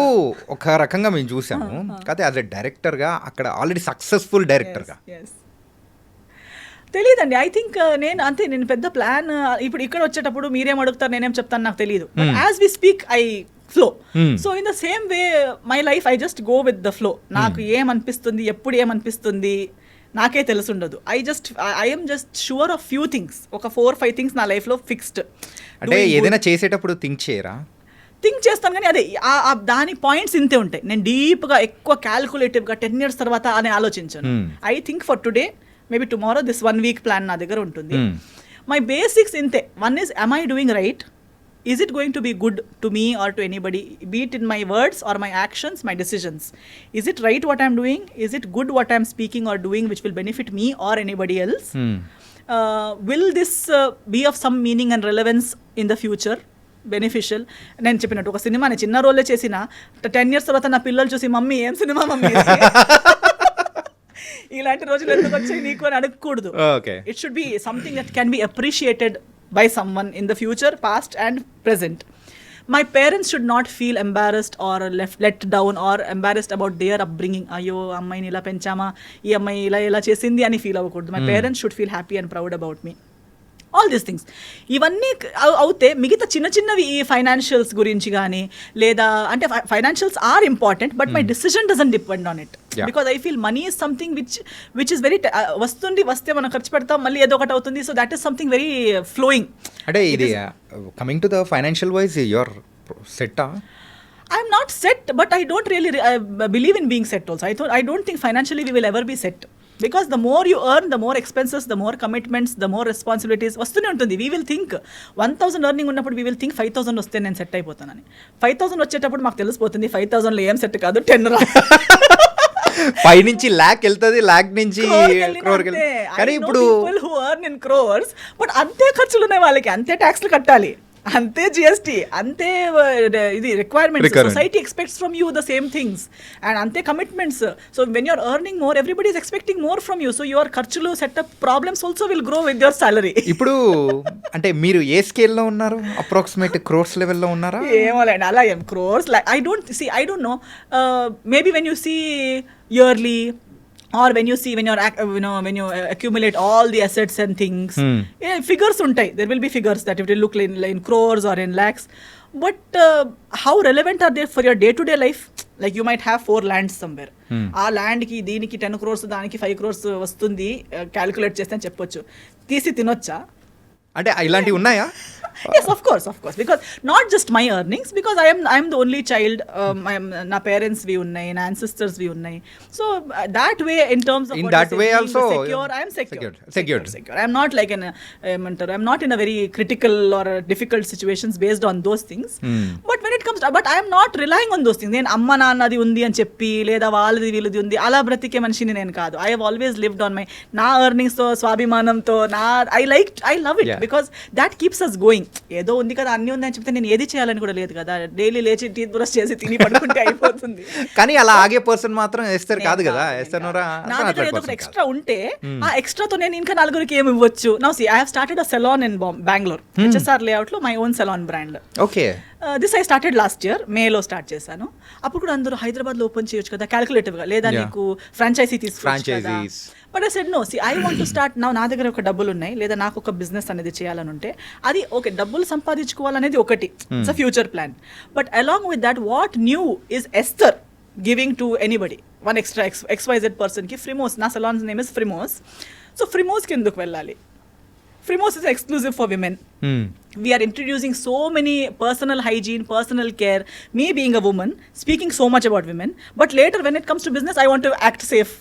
ఒక రకంగా మేము చూసాము, కాకపోతే యాజ్ ఎ డైరెక్టర్గా అక్కడ ఆల్రెడీ సక్సెస్ఫుల్ డైరెక్టర్గా తెలియదండి. ఐ థింక్ నేను పెద్ద ప్లాన్ ఇప్పుడు ఇక్కడ వచ్చేటప్పుడు మీరేం అడుగుతారు, నేనేం చెప్తాను నాకు తెలియదు. As we speak I flow. So in the same way my life, I just go with the flow. నాకు ఏమనిపిస్తుంది, ఎప్పుడు ఏమనిపిస్తుంది నాకే తెలుసుండదు. I'm just sure of few things. ఒక 4-5 థింగ్స్ నా లైఫ్లో ఫిక్స్డ్. అంటే ఏదైనా చేసేటప్పుడు థింక్ చేయరా? థింక్ చేస్తాను, కానీ అదే దాని పాయింట్స్ ఇంతే ఉంటాయి. నేను డీప్గా ఎక్కువ క్యాల్కులేటివ్గా 10 years తర్వాత అని ఆలోచించాను. I think for today, maybe tomorrow, this 1 week plan నా దగ్గర ఉంటుంది. మై బేసిక్స్ ఇంతే. One is, am I doing right? Is it going to be good to me or to anybody, be it in my words or my actions, my decisions? Is it right what I'm doing? Is it good what I'm speaking or doing which will benefit me or anybody else? Will this be of some meaning and relevance in the future? Beneficial. నేను చెప్పినట్టు ఒక cinema నేను చిన్న రోలే చేసిన 10 years తర్వాత నా పిల్లలు చూసి మమ్మీ ఏం సినిమా మమ్మీ ఇలాంటి రోజులు ఎందుకు వచ్చాయి నీకు అని అడగకూడదు. It should be something that can be appreciated by someone in the future, past and present. My parents should not feel embarrassed or let down or embarrassed about their upbringing. Ayyo ammayini ila penchama, ee ammayi ila chesindi ani feel avakuddu. My parents should feel happy and proud about me. All these things ఇవన్నీ అవుతే మిగతా చిన్న చిన్నవి ఈ financials గురించి కానీ, లేదా అంటే financials are important, but my decision doesn't depend on it. Because I feel money is something which is very వస్తే మనం ఖర్చు పెడతాం, మళ్ళీ ఏదో ఒకటి అవుతుంది. So that is something very flowing. అంటే ఇది coming to the financial wise your సెట్టా? I'm not set, but I don't really believe in being set also. I don't think financially we will ever be set. Because the more you earn, the more expenses, the more commitments, the more responsibilities వస్తూనే ఉంటుంది. We will think 1,000 earning ఉన్నప్పుడు we will think 5,000 వస్తే నేను set అయిపోతానని. 5,000 వచ్చేటప్పుడు మాకు తెలిసిపోతుంది 5,000లో ఏం set కాదు, 10 రా. 5 నుంచి lakh వెళ్తుంది, lakh నుంచి crore వెళ్తుంది. కానీ ఇప్పుడు people who earn in crores, but అంతే ఖర్చులు ఉన్నాయి వాళ్ళకి, అంతే ట్యాక్స్లు కట్టాలి, అంతే జిఎస్టీ, అంతే ఇది requirements. Society expects from you the same things and అంతే commitments. So when you're earning more, everybody is expecting more from you. So your ఖర్చులు, setup problems also will grow with your salary. ఇప్పుడు అంటే మీరు ఏ స్కేల్లో ఉన్నారు? Approximate crores లెవెల్లో ఉన్నారా? ఏమోలేండి, అలా ఏం crores like I don't know. Maybe when you see yearly, or when you accumulate all the assets and things, figures untai, there will be figures that it will look in crores or in lakhs, but how relevant are they for your day to day life? Like you might have 4 lands somewhere, aa land ki deeniki 10 crores daniki 5 crores vastundi, calculate chesthe అని చెప్పొచ్చు. తీసి తినొచ్చా? అంటే ఇలాంటివి ఉన్నాయా? Yes, of course, because not just my earnings, because I am the only child. Na parents vi unnai, na ancestors vi unnai. So that way, in terms of In what that you say, way being also, secure, I am Secured. secure. I am not like I'm not in a very critical or difficult situations based on those things. But when it comes to, but I am not relying on those things. నేను అమ్మ నాన్నది ఉంది అని చెప్పి లేదా వాళ్ళది వీళ్ళది ఉంది అలా బ్రతికే మనిషిని నేను కాదు. I have always lived on my నా ఎర్నింగ్స్ తో స్వాభిమానంతో I love it because that keeps us going. ఏదో ఉంది కదా అన్ని ఉంది అని చెప్తే నేను ఏది చేయాలని కూడా లేదు కదా. డైలీ లేచి టీ బ్రష్ చేసి తిని పడుకుంటే అయిపోతుంది. కానీ అలా ఆగే పర్సన్ మాత్రం ఎస్తర్ కాదు కదా. ఎస్తర్ నా దగ్గర ఏదో ఒక ఎక్స్ట్రా ఉంటే ఆ ఎక్స్ట్రాతో నేను ఇంకా నలుగురికి ఏమి ఇవ్వచ్చు. Now see I have started a salon in Bengaluru, HSR layout లో my own salon brand. Okay. This I started last year మేలో స్టార్ట్ చేశాను. అప్పుడు కూడా అందరూ హైదరాబాద్లో ఓపెన్ చేయొచ్చు కదా క్యాలిక్యులేటివ్గా, లేదా నీకు ఫ్రాంచైజీ తీసుకోవచ్చు కదా. But I said no, see I want to start నా దగ్గర ఒక డబ్బులు ఉన్నాయి, లేదా నాకు ఒక బిజినెస్ అనేది చేయాలని ఉంటే అది ఓకే, డబ్బులు సంపాదించుకోవాలనేది ఒకటి, it's a future plan. But along with that what new is Esther giving to anybody one extra XYZ పర్సన్కి ఫ్రిమోస్, నా సలాన్స్ నేమ్ ఇస్ ఫ్రిమోస్. సో ఫ్రిమోస్కి ఎందుకు వెళ్ళాలి? Frimoz is exclusive for women. We are introducing so many personal hygiene, personal care. Me being a woman, speaking so much about women. But later when it comes to business, I want to act safe.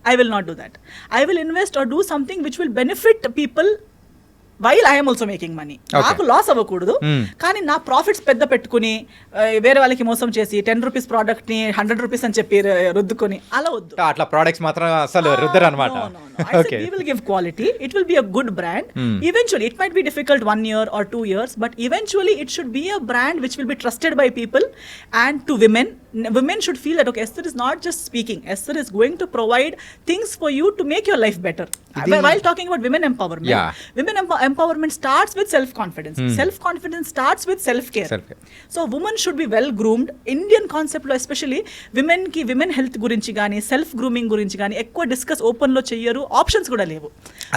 I will not do that. I will invest or do something which will benefit people while I am also making money. నాకు loss అవ్వకూడదు, కానీ నా profits పెద్ద పెట్టుకుని వేరే వాళ్ళకి మోసం చేసి 10 రూపీస్ ప్రోడక్ట్ ని 100 రూపీస్ అని చెప్పి రుద్దుకొని అలా వద్దు. అట్లా ప్రొడక్ట్స్ మాత్రం అసలు రుద్దరు అన్నమాట. Okay. We will give quality. It will be a good brand. Eventually, it might be difficult 1 year or 2 years, but eventually it should be a brand which will be trusted by people and to women. Women should feel that, okay, Esther is not just speaking. Esther is going to provide things for you to make your life better. While talking about women empowerment, women empowerment starts with self-confidence. Self-confidence starts with self-care. So, women should be well groomed. Indian concept lo especially women ki women health gurinchi gaani, self grooming gurinchi gaani ఎక్కువ discuss open లో చెయ్యరు, options కూడా లేవు.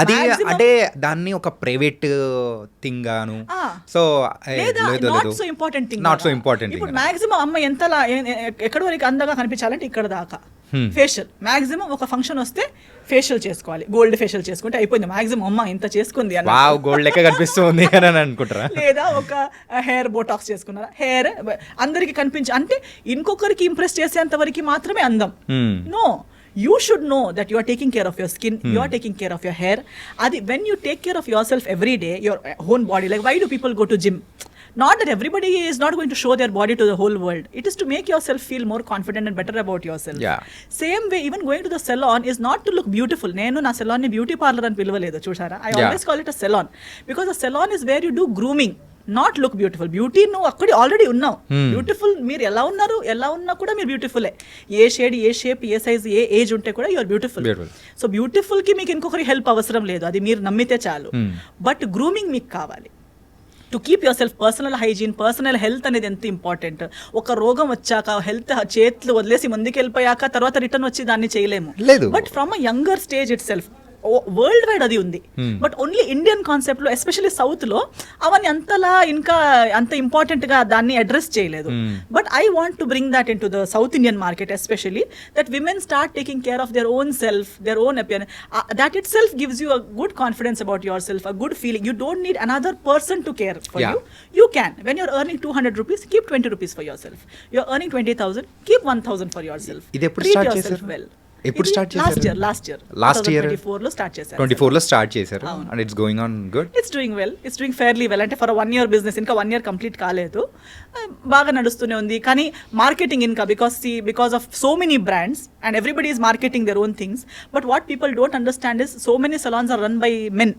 అది అంటే దాన్ని ఒక private thing గాను, so not so important thing. ఇప్పుడు మాక్సిమం అమ్మ ఎంతలా ఎక్కడి వరకు అందంగా కనిపించాలంటే ఇక్కడ దాకా ఫేషియల్. మాక్సిమం ఒక ఫంక్షన్ వస్తే ఫేషియల్ చేసుకోవాలి, గోల్డ్ ఫేషియల్ చేసుకుంటే అయిపోయింది. మాక్సిమం అమ్మ ఇంత చేసుకుంది అన్న గోల్డ్ లెక్క కనిపిస్తుంది అని అనుకుంటారా? లేదా ఒక హెయిర్ బోటాక్స్ చేసుకున్నారా, హెయిర్ అందరికి కనిపించి అంటే ఇంకొకరికి ఇంప్రెస్ చేసేంత వరకు మాత్రమే అందం. No, you should know that you are taking care of your skin, you are taking care of your hair. When you take care of yourself every day, your own body, like why do people go to gym? Not that everybody is not going to show their body to the whole world. It is to make yourself feel more confident and better about yourself. Same way, even going to the salon is not to look beautiful. Nenu na salon ni beauty parlor ani pilvaledu chusara. I always call it a salon because a salon is where you do grooming, not look beautiful. Beauty నువ్వు అక్కడే already ఉన్నావు. Beautiful మీరు ఎలా ఉన్నారు, ఎలా ఉన్నా కూడా మీరు బ్యూటిఫుల్లే. ఏ షేడ్, ఏ షేప్, ఏ సైజ్, ఏ ఏజ్ ఉంటే కూడా యూఆర్ బ్యూటిఫుల్. సో బ్యూటిఫుల్ కి మీకు ఇంకొకరి హెల్ప్ అవసరం లేదు, అది మీరు నమ్మితే చాలు. బట్ గ్రూమింగ్ మీకు కావాలి to keep your self. Personal hygiene, personal health అనేది ఎంత ఇంపార్టెంట్. ఒక రోగం వచ్చాక హెల్త్ చేతులు వదిలేసి ముందుకు వెళ్ళిపోయాక తర్వాత రిటర్న్ వచ్చి దాన్ని చేయలేము. But from a younger stage it self world wide అది ఉంది. బట్ ఓన్లీ ఇండియన్ కాన్సెప్ట్ లో ఎస్పెషల్లీ సౌత్ లో అవన్నీ అంతలా ఇంకా అంత ఇంపార్టెంట్ గా దాన్ని అడ్రస్ చేయలేదు. But I want to bring that in to the south Indian market especially, that women start taking care of their own self, their own appearance. That it self gives you a good confidence about your self, a good feeling. You don't need another person to care for you. You can. When your earning 200 rupees, keep 20 rupees for yourself. You're earning 20,000, keep 1,000 for yourself. ఇది ఎప్పుడు start చేశారు? Well, ఎప్పుడు start చేశారు? Last year 24 లో start చేశారు. 24 లో start చేశారు. And it's going on good. It's doing well, it's doing fairly well. అంటే ఫర్ 1 year బిజినెస్, ఇంకా 1 year కంప్లీట్ కాలేదు, బాగా నడుస్తూనే ఉంది. కానీ మార్కెటింగ్ ఇంకా because of so many brands and everybody is marketing their own things. But what people don't understand is so many salons are run by men.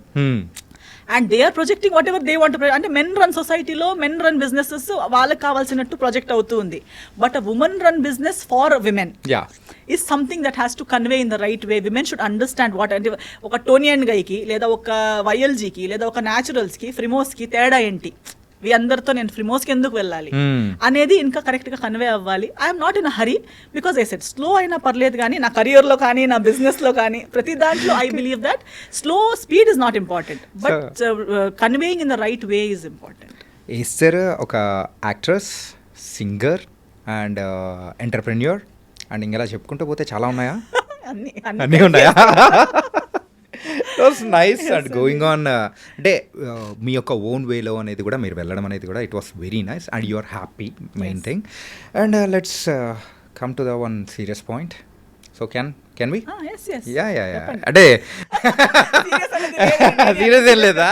And they are projecting whatever they want. అంటే men run సొసైటీలో men run businesses వాళ్ళకి కావాల్సినట్టు project అవుతూ ఉంది. But a women run business for women is something that has to convey in the right way. Women should understand what, అంటే ఒక Tony and గైకి లేదా ఒక వైఎల్జీకి లేదా ఒక న్యాచురల్స్కి ఫ్రిమోస్కి తేడా ఏంటి, అందరితో నేను ఫ్రిమోస్కి ఎందుకు వెళ్ళాలి అనేది ఇంకా కరెక్ట్గా కన్వే అవ్వాలి. I'm not in a hurry because I said slow అయినా పర్లేదు, కానీ నా కెరియర్లో కానీ నా బిజినెస్లో కానీ ప్రతి దాంట్లో I believe that speed is not important, but conveying in the right way is important. Esther ఒక actress, singer and entrepreneur and ఇంకా చెప్పుకుంటూ పోతే చాలా ఉన్నాయా? అన్నీ ఉన్నాయా? Was nice and going on అంటే మీ యొక్క ఓన్ వేలో అనేది కూడా మీరు వెళ్ళడం అనేది కూడా it was very nice and you are happy main thing and let's come to the one serious point so can we yeah అంటే సీరియస్ ఏం లేదా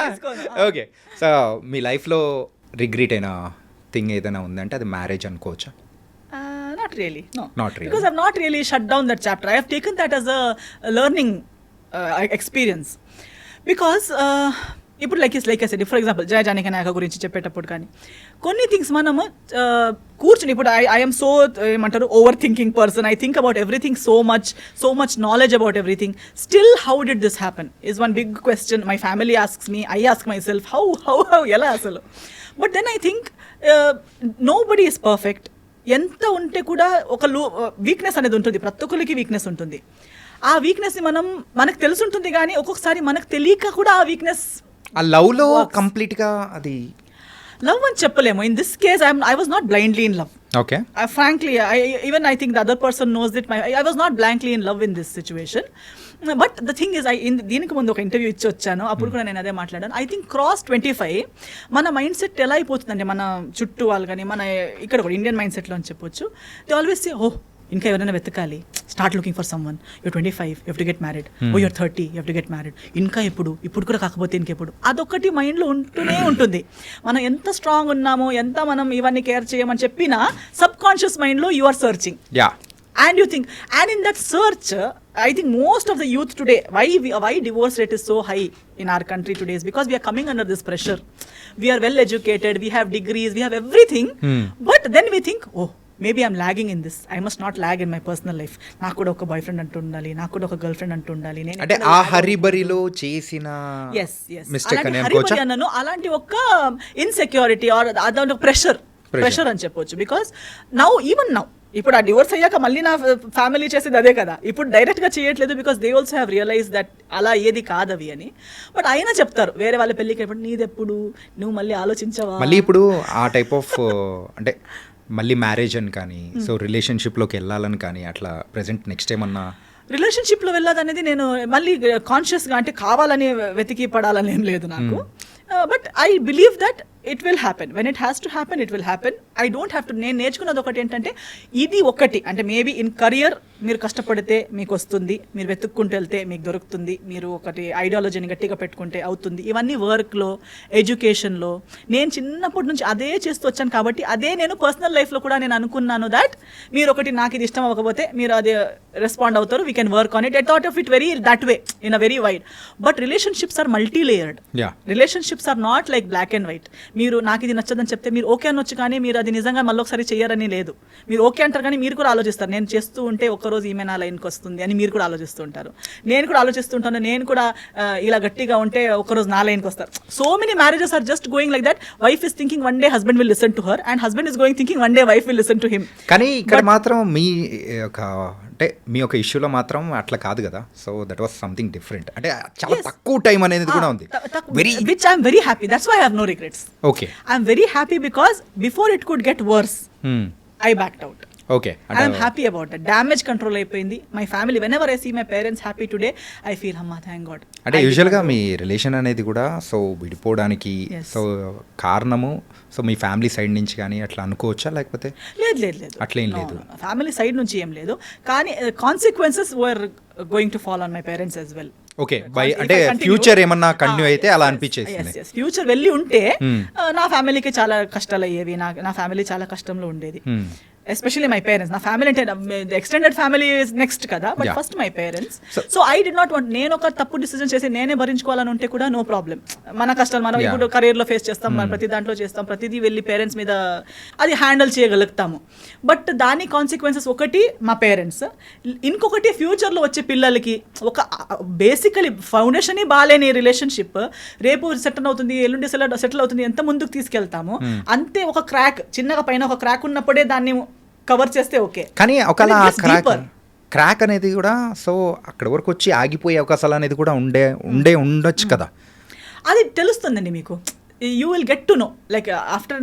ఓకే సో మీ లైఫ్లో రిగ్రెట్ అయిన థింగ్ ఏదైనా ఉందంటే అది మ్యారేజ్ అనుకోవచ్చా? Not really, no. Not really. Because I've not really shut down that chapter. I have taken that as a learning experience. Because ఇప్పుడు like I said, for example Jaya Janaki Nayaka గురించి చెప్పేటప్పుడు కానీ కొన్ని థింగ్స్ మనము కూర్చుని ఇప్పుడు ఐఎమ్ సో ఏమంటారు over thinking person. I think about everything so much knowledge about everything. Still how did this happen is one big question. My family asks me, I ask myself how ఎలా అసలు. But then I think nobody is perfect. ఎంత ఉంటే కూడా ఒక weakness అనేది ఉంటుంది, ప్రతి ఒక్కరికి వీక్నెస్ ఉంటుంది. ఆ వీక్నెస్ని మనకు తెలుసుంటుంది కానీ ఒక్కొక్కసారి మనకు తెలియక కూడా ఆ వీక్నెస్ ఆ లవ్లో కంప్లీట్గా అది లవ్ అని చెప్పలేము. In this case I was not blindly in love. Okay, frankly, I think the other person knows that I was not blankly in love in this situation. But the thing is, దీనికి ముందు ఒక interview ఇచ్చి వచ్చాను, అప్పుడు కూడా నేను అదే మాట్లాడాను. ఐ థింక్ క్రాస్ 25 మన మైండ్ సెట్ ఎలా అయిపోతుందంటే మన చుట్టూ వాళ్ళు కానీ మన ఇక్కడ కూడా ఇండియన్ మైండ్ సెట్లో అని చెప్పొచ్చు. దే ఆల్వేస్ సే ఇంకా ఎవరైనా వెతకాలి, start looking for someone, your 25 you have to get married, your 30 you have to get married, ఇంకా ఇప్పుడు కూడా కాకపోతే ఇంకెప్పుడు. అదొకటి మైండ్లో ఉంటూనే ఉంటుంది. మనం ఎంత స్ట్రాంగ్ ఉన్నామో, ఎంత మనం ఇవన్నీ కేర్ చేయమని చెప్పినా సబ్ కాన్షియస్ మైండ్లో you are searching. Yeah, and you think, and in that search I think most of the youth today, why divorce rate is so high in our country today is because we are coming under this pressure. We are well educated, we have degrees, we have everything, but then we think maybe I'm lagging in this, I must not lag in my personal life. నాకు కూడా ఒక boy friend అంటూ ఉండాలి, నాకు కూడా ఒక girl friend అంటూ ఉండాలి. నేను అంటే ఆ హరిబరిలో చేసిన మిస్టేక్ అని అనుకోవచ్చా? అన్నాను అలాంటి ఒక ఇన్సెక్యూరిటీ ఆర్ అదొక ప్రెషర్ అని చెప్పొచ్చు. బికాస్ ఈవెన్ నౌ ఇప్పుడు ఆ డివోర్స్ అయ్యాక మళ్ళీ నా ఫ్యామిలీ చేసేది అదే కదా, ఇప్పుడు డైరెక్ట్గా చేయట్లేదు. Because they also have realize that అలా ఏది కాదవి అని. బట్ అయినా చెప్తారు వేరే వాళ్ళ పెళ్ళికి అయినప్పుడు, నీదెప్పుడు నువ్వు మళ్ళీ ఆలోచించవా? మళ్ళీ ఇప్పుడు ఆ టైప్ ఆఫ్ అంటే మళ్ళీ మ్యారేజ్ అని కానీ సో రిలేషన్షిప్లోకి వెళ్ళాలని కానీ అట్లా ప్రెసెంట్ నెక్స్ట్ ఏమన్నా రిలేషన్షిప్లో వెళ్ళాలనేది నేను మళ్ళీ కాన్షియస్గా అంటే కావాలని వెతికి పడాలని ఏం లేదు నాకు. But I believe that it will happen. When it has to happen it will happen. I don't have to. నేను నేర్చుకున్నది ఒకటి ఏంటంటే ఇది ఒకటి అంటే మేబీ ఇన్ కరియర్ మీరు కష్టపడితే మీకు వస్తుంది, మీరు వెతుక్కుంటూ వెళ్తే మీకు దొరుకుతుంది, మీరు ఒకటి ఐడియాలజీని గట్టిగా పెట్టుకుంటే అవుతుంది. ఇవన్నీ వర్క్లో, ఎడ్యుకేషన్లో నేను చిన్నప్పటి నుంచి అదే చేస్తూ వచ్చాను కాబట్టి అదే నేను పర్సనల్ లైఫ్లో కూడా నేను అనుకున్నాను దట్ మీరు ఒకటి నాకు ఇది ఇష్టం అవ్వకపోతే మీరు అదే రెస్పాండ్ అవుతారు, we can work on it. I thought of it very that way in a very wide. But relationships are multi layered. Relationships are not like black and white. మీరు నాకు ఇది నచ్చదని చెప్తే మీరు ఓకే అనొచ్చు, కానీ మీరు అది నిజంగా మళ్ళీ ఒకసారి చేయరని లేదు. మీరు ఓకే అంటారు కానీ మీరు కూడా ఆలోచిస్తారు, నేను చేస్తూ ఉంటే ఒక్కరోజు ఈమె నా లైన్కి వస్తుంది అని మీరు కూడా ఆలోచిస్తూ ఉంటారు. నేను కూడా ఆలోచిస్తుంటాను, నేను కూడా ఇలా గట్టిగా ఉంటే ఒక్కరోజు నా లైన్కి వస్తారు. So many marriages are just going like that. Wife is thinking one day husband will listen to her and husband is going thinking one day wife will listen to him. కానీ ఇక్కడ మాత్రం మీ ఒక అంటే మీ యొక్క ఇష్యూలో మాత్రం అట్లా కాదు కదా. So that was something different. అంటే చాలా తక్కువ టైం అనేది కూడా ఉంది. Which I'm very happy. That's why I have no regrets. Okay. I'm very happy because before it could get worse, I backed out. Okay. I'm happy about that. Damage control అయిపోయింది. My family, whenever I see my parents happy today, I feel, thank God. అంటే యూజువల్గా మీ relation అనేది కూడా so విడిపోవడానికి so కారణము so మీ family side నుంచి కానీ అట్లా అనుకోవచ్చా, లేకపోతే లేదు అట్లేం లేదు? ఫ్యామిలీ సైడ్ నుంచి ఏం లేదు, కానీ consequences were going to fall on my parents as well. Okay, అంటే ఫ్యూచర్ ఏమన్నా కంటిన్యూ అయితే అలా అనిపించేసింది. ఫ్యూచర్ వెళ్ళి ఉంటే నా ఫ్యామిలీకి చాలా కష్టాలు అయ్యేవి, నా ఫ్యామిలీ చాలా కష్టంలో ఉండేది. Especially my parents. నా ఫ్యామిలీ అంటే ఎక్స్టెండెడ్ ఫ్యామిలీ ఇస్ నెక్స్ట్ కదా, but first my parents. So I did not want, నేను ఒక తప్పు డిసిజన్ చేసి నేనే భరించుకోవాలని ఉంటే కూడా నో ప్రాబ్లం. మన కష్టాలు మనం ఇప్పుడు కెరీర్లో ఫేస్ చేస్తాం, మనం ప్రతి దాంట్లో చేస్తాం, ప్రతిదీ వెళ్ళి పేరెంట్స్ మీద అది హ్యాండిల్ చేయగలుగుతాము. బట్ దాని కాన్సిక్వెన్సెస్ ఒకటి మా పేరెంట్స్, ఇంకొకటి ఫ్యూచర్లో వచ్చే పిల్లలకి ఒక బేసికలీ ఫౌండేషన్ బాగాలేని రిలేషన్షిప్ రేపు సెటిల్ అవుతుంది, ఎల్లుండి సెటిల్ అవుతుంది, ఎంత ముందుకు తీసుకెళ్తాము అంతే. ఒక క్రాక్ చిన్నగా పైన ఒక క్రాక్ ఉన్నప్పుడే దాన్ని కవర్ చేస్తే ఓకే, కానీ ఒకవేళ క్రాక్ అనేది కూడా సో అక్కడి వరకు వచ్చి ఆగిపోయే అవకాశాలు అనేది కూడా ఉండొచ్చు కదా. అది తెలుస్తుందండి మీకు. you will get to know like after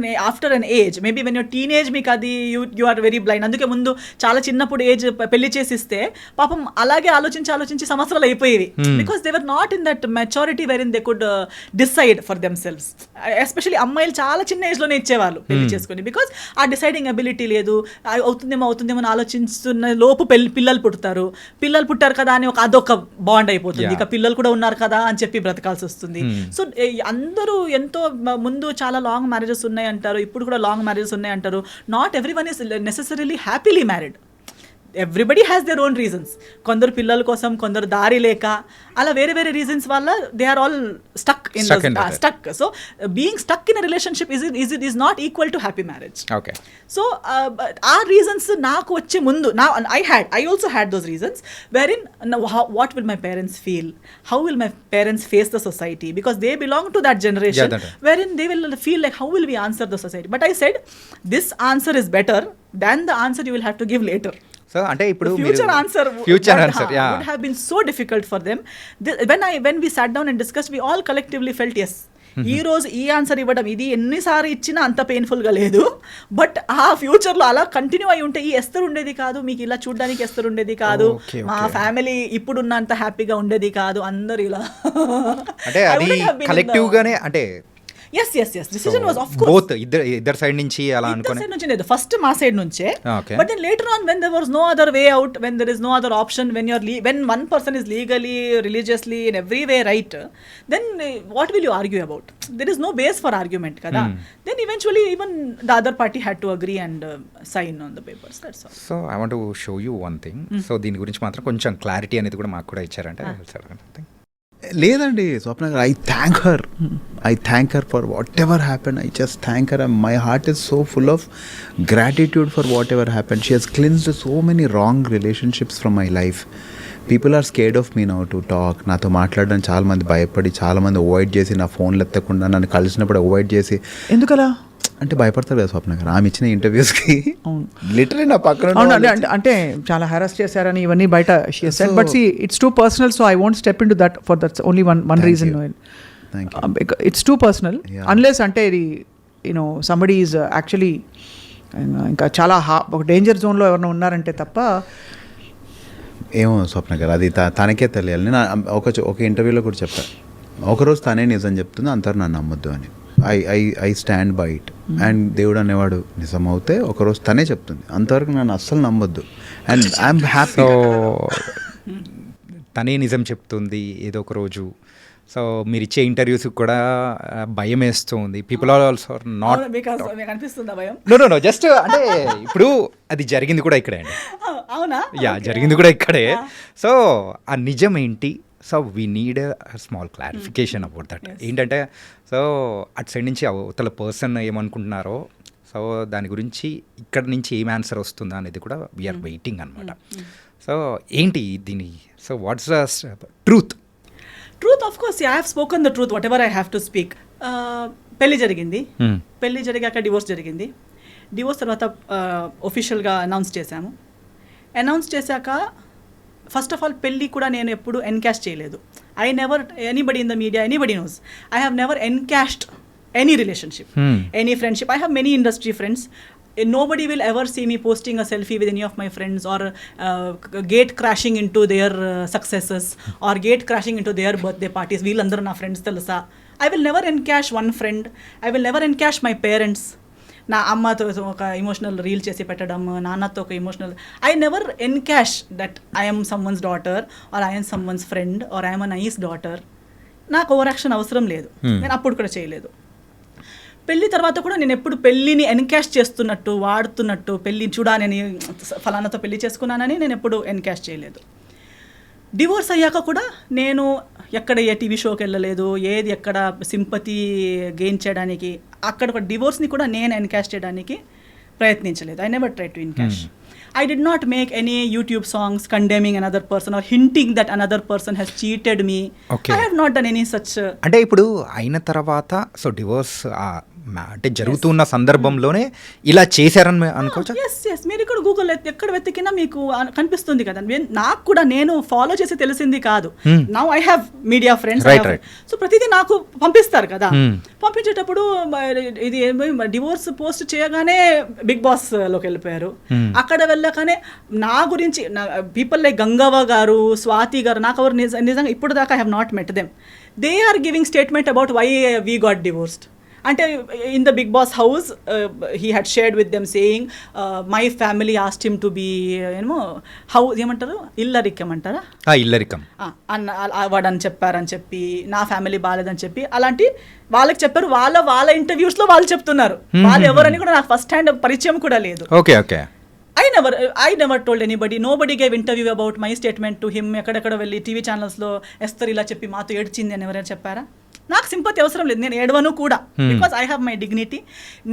an age, maybe when you're teenage మీకు అది you are very blind. అందుకే ముందు చాలా చిన్నప్పుడు ఏజ్ పెళ్లి చేసిస్తే పాపం అలాగే ఆలోచించి సంవత్సరాలు అయిపోయేవి, because they were not in that maturity wherein they could decide for themselves అమ్మాయిలు చాలా చిన్న ఏజ్లోనే ఇచ్చేవాళ్ళు పెళ్లి చేసుకుని, బికాస్ ఆ డిసైడింగ్ అబిలిటీ లేదు. అవుతుందేమో అని ఆలోచిస్తున్న లోపు పిల్లలు పుట్టారు కదా అని అదొక బాండ్ అయిపోతుంది. ఇక పిల్లలు కూడా ఉన్నారు కదా అని చెప్పి బ్రతకాల్సి వస్తుంది. సో అందరూ ఎంతో ముందు చాలా లాంగ్ మ్యారేజెస్ ఉన్నాయి అంటారు, ఇప్పుడు కూడా లాంగ్ మ్యారేజెస్ ఉన్నాయి అంటారు. Not everyone is necessarily happily married. Everybody has their own reasons. కొందరు పిల్లల కోసం, కొందరు దారి లేక, అలా వేరే రీజన్స్ వల్ల they are all stuck. So being stuck in a relationship is not equal to happy marriage. So ఆ రీజన్స్ నాకు వచ్చే ముందు I also had those reasons wherein what will my parents feel, how will my parents face the society, because they belong to that generation wherein they will feel like how will we answer the society. But I said this answer is better than the answer you will have to give later. So అంటే ఇప్పుడు future answer would have been so difficult for them. When we sat down and discussed, we all collectively felt yes, ఈ రోజు ఈ answer ఇవ్వడం ఇది ఎన్నిసార్లు ఇచ్చినా అంత పెయిన్ఫుల్గా లేదు. బట్ ఆ ఫ్యూచర్లో అలా కంటిన్యూ అయి ఉంటే ఈ ఎస్తరు ఉండేది కాదు, మీకు ఇలా చూడడానికి ఎస్తరు ఉండేది కాదు, మా ఫ్యామిలీ ఇప్పుడున్నంత హ్యాపీగా ఉండేది కాదు, అందరు ఇలా అంటే అది కలెక్టివ్ గానే అంటే yes decision was of course both ఇద్దరు సైడ్ నుంచి అలా అనుకోని సైడ్ నుంచి లేదు, ఫస్ట్ మా సైడ్ నుంచే. But then later on when there was no other way out, when there is no other option, when one person is legally, religiously, in every way right, then what will you argue about? There is no base for argument kada. Then eventually even the other party had to agree and sign on the papers. That's all. So I want to show you one thing. So దీని గురించి మాత్రం కొంచెం clarity అనేది కూడా మాకు కూడా ఇచ్చారంటే లేదండి స్వప్న గారు, I thank her for whatever happen. I just thank her. My heart is so full of gratitude for whatever happen. She has cleansed so many wrong relationships from my life. People are scared of me now to talk. నాతో మాట్లాడడం చాలామంది భయపడి, చాలామంది avoid చేసి, నా ఫోన్లు ఎత్తకుండా నన్ను కలిసినప్పుడు అవాయిడ్ చేసి. ఎందుకలా అంటే భయపడతారు కదా స్వప్న గారు, ఆమె ఇచ్చిన ఇంటర్వ్యూస్కి లిటరలీ నా పక్కన అంటే చాలా హెరాస్ చేశారని ఇవన్నీ బయట but see it's too personal, so I won't step in to that for that's only one reason. It's too personal unless అంటే ఇది యూనో సంబడీ ఈజ్ యాక్చువల్లీ ఇంకా చాలా ఒక డేంజర్ జోన్లో ఎవరైనా ఉన్నారంటే తప్ప. ఏమో స్వప్న గారు, అది తనకే తెలియాలి. నేను ఒక ఇంటర్వ్యూలో కూడా చెప్పాను, ఒకరోజు తనే నిజం చెప్తుంది, అందరూ నన్ను నమ్మొద్దు అని. I stand by it. And దేవుడు అనేవాడు నిజమవుతే ఒకరోజు తనే చెప్తుంది, అంతవరకు నన్ను అస్సలు నమ్మొద్దు. And I'm happy. సో తనే నిజం చెప్తుంది ఏదో ఒక రోజు. సో మీరు ఇచ్చే ఇంటర్వ్యూస్ కూడా భయం వేస్తుంది. People are also not know just అంటే ఇప్పుడు అది జరిగింది కూడా ఇక్కడే అండి. అవునా? జరిగింది కూడా ఇక్కడే. సో ఆ నిజం ఏంటి? So we need small clarification about that. ఏంటంటే సో అటు సైడ్ నుంచి అవతల పర్సన్ ఏమనుకుంటున్నారో, సో దాని గురించి ఇక్కడ నుంచి ఏం ఆన్సర్ వస్తుందా అనేది కూడా వీఆర్ వెయిటింగ్ అనమాట. సో ఏంటి దీని, so what's the truth? Of course I have spoken the truth what ever I have to speak. పెళ్లి జరిగింది, పెళ్లి జరిగాక డివోర్స్ జరిగింది. డివోర్స్ తర్వాత ఒఫిషియల్గా అనౌన్స్ చేశాక ఫస్ట్ ఆఫ్ ఆల్ పెళ్ళి కూడా నేను ఎప్పుడు ఎన్కాష్ చేయలేదు. I never, anybody in the media, anybody knows, I have never encashed any relationship, any friendship. I have many industry friends. Nobody will ever see me posting a selfie with any of my friends or gate crashing into their successes or gate crashing into their birthday parties. వీళ్ళందరూ నా friends తెలుసా. I will never encash one friend. I will never encash my parents. నా అమ్మతో ఒక emotional reel చేసి పెట్టడం, నాన్నతో ఒక emotional. I never encash that I'm someone's daughter or I'm someone's friend or I'm a nice daughter. నాకు over action అవసరం లేదు, నేను అప్పుడు కూడా చేయలేదు. పెళ్ళి తర్వాత కూడా నేను ఎప్పుడు పెళ్ళిని ఎన్కాష్ చేస్తున్నట్టు, వాడుతున్నట్టు, పెళ్ళి చూడాలని ఫలానాతో పెళ్లి చేసుకున్నానని నేను ఎప్పుడు ఎన్కాష్ చేయలేదు. డివోర్స్ అయ్యాక కూడా నేను ఎక్కడ ఏ టీవీ షోకి వెళ్ళలేదు, ఏది ఎక్కడ సింపతి గెయిన్ చేయడానికి, అక్కడ ఒక డివోర్స్ని కూడా నేను ఎన్కాష్ చేయడానికి ప్రయత్నించలేదు. I never try to encash. I did not make any YouTube songs condemning another person or hinting that another person has cheated me. Okay. I have not done any such. అంటే ఇప్పుడు అయిన తర్వాత so divorce అంటే జరుగుతున్న సందర్భంలోనే ఇలా చేశారని అనుకోవచ్చా? ఎస్ మీరు ఇక్కడ గూగుల్ ఎక్కడ వెతికినా మీకు కనిపిస్తుంది కదా. నాకు కూడా నేను ఫాలో చేసి తెలిసింది కాదు. Now I have media friends, so ప్రతిదీ నాకు పంపిస్తారు కదా. పంపించేటప్పుడు ఇది డివోర్స్ పోస్ట్ చేయగానే బిగ్ బాస్ లోకి వెళ్ళిపోయారు. అక్కడ వెళ్ళగానే నా గురించి పీపుల్ లైక్ గంగవ్వ గారు, స్వాతి గారు, నాకు ఎవరు నిజంగా ఇప్పుడు దాకా I have not met them. They are giving statement about why we got divorced. అంటే in the Bigg Boss house he had shared with them saying my family asked him to be ఏమో house ఏమంటారు, ఇల్లరికం అంటారా, ఇల్లరికం వాడని చెప్పారని చెప్పి, నా ఫ్యామిలీ బాగాలేదని చెప్పి, అలాంటి వాళ్ళకి చెప్పారు. వాళ్ళ ఇంటర్వ్యూస్లో వాళ్ళు చెప్తున్నారు. వాళ్ళు ఎవరని కూడా నాకు ఫస్ట్ హ్యాండ్ పరిచయం కూడా లేదు. Okay okay. I never told anybody. Nobody gave interview about my statement to him. ఎక్కడెక్కడ వెళ్ళి టీవీ ఛానల్స్లో ఎస్తర్ ఇలా చెప్పి మాతో ఏడ్చింది అని ఎవరైనా చెప్పారా? నాకు సింపతి అవసరం లేదు, నేను ఏడవను కూడా, because I have my dignity.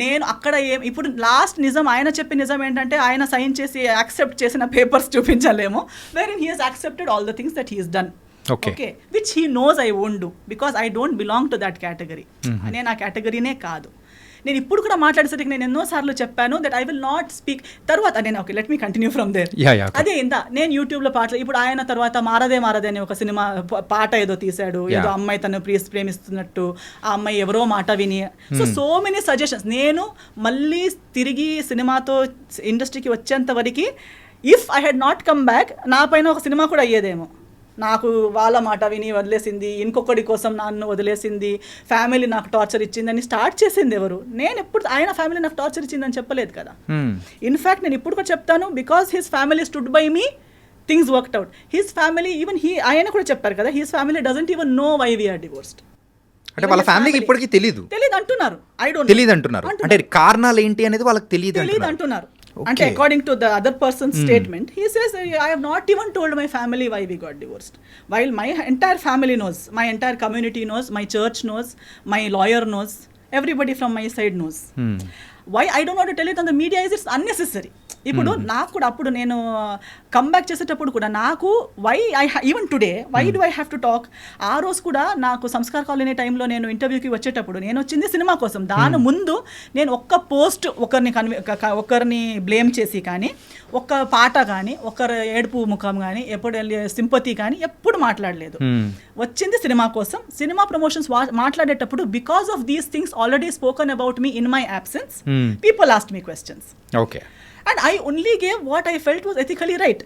నేను అక్కడ ఇప్పుడు లాస్ట్ నిజం ఆయన చెప్పిన నిజం ఏంటంటే ఆయన సైన్ చేసి యాక్సెప్ట్ చేసిన పేపర్స్ చూపించలేము, wherein he has accepted all the things that he has done. Okay, which he knows I won't do because I don't belong to that category. నేను ఆ కేటగిరీనే కాదు. నేను ఇప్పుడు కూడా మాట్లాడేసరికి నేను ఎన్నోసార్లు చెప్పాను that I will not speak. తర్వాత నేను okay let me continue from there. అదే నేను యూట్యూబ్లో పాటలు ఇప్పుడు ఆయన తర్వాత మారదే అని ఒక సినిమా పాట ఏదో తీశాడు, ఏదో అమ్మాయి తను ప్రేమిస్తున్నట్టు, ఆ అమ్మాయి ఎవరో మాట విని, సో మెనీ సజెషన్స్. నేను మళ్ళీ తిరిగి సినిమాతో ఇండస్ట్రీకి వచ్చేంత వరకు if I had not come back నా పైన ఒక సినిమా కూడా అయ్యేదేమో. నాకు వాళ్ళ మాట విని వదిలేసింది, ఇంకొకటి కోసం నన్ను వదిలేసింది, ఫ్యామిలీ నాకు టార్చర్ ఇచ్చిందని స్టార్ట్ చేసింది ఎవరు? నేను ఎప్పుడు ఆయన ఫ్యామిలీ నాకు టార్చర్ ఇచ్చిందని చెప్పలేదు కదా. ఇన్ఫ్యాక్ట్ నేను ఇప్పుడు కూడా చెప్తాను, because his family stood by me, things worked out. His family even ఆయన కూడా చెప్పారు కదా, his family doesn't even know why we're divorced. అంటే వాళ్ళ ఫ్యామిలీకి ఇప్పటికీ తెలియదు అంటున్నారు. తెలియదు అంటున్నారు. అంటే కారణాలు ఏంటి అనేది వాళ్ళకి తెలియదు అంటున్నారు. అంటే according to the other person statement he says I have not even told my family why we got divorced, while my entire family knows, my entire community knows, my church knows, my lawyer knows, everybody from my side knows. Why I don't want to tell it on the media is it's unnecessary. ఇప్పుడు నాకు కూడా అప్పుడు నేను comeback చేసేటప్పుడు కూడా నాకు even today why do I have to talk. ఆ రోజు కూడా నాకు సంస్కార్ కాలనీ టైంలో నేను ఇంటర్వ్యూకి వచ్చేటప్పుడు నేను వచ్చింది సినిమా కోసం. దాని ముందు నేను ఒక్క పోస్ట్ ఒకరిని బ్లేమ్ చేసి కానీ, ఒక్క పాట కానీ, ఒకరి ఏడుపు ముఖం కానీ, ఎప్పుడు సింపతి కానీ ఎప్పుడు మాట్లాడలేదు. వచ్చింది సినిమా కోసం. సినిమా ప్రమోషన్స్ మాట్లాడేటప్పుడు because of these things already spoken about me in my absence, people asked me questions. Okay. And I only gave what I felt was ethically right.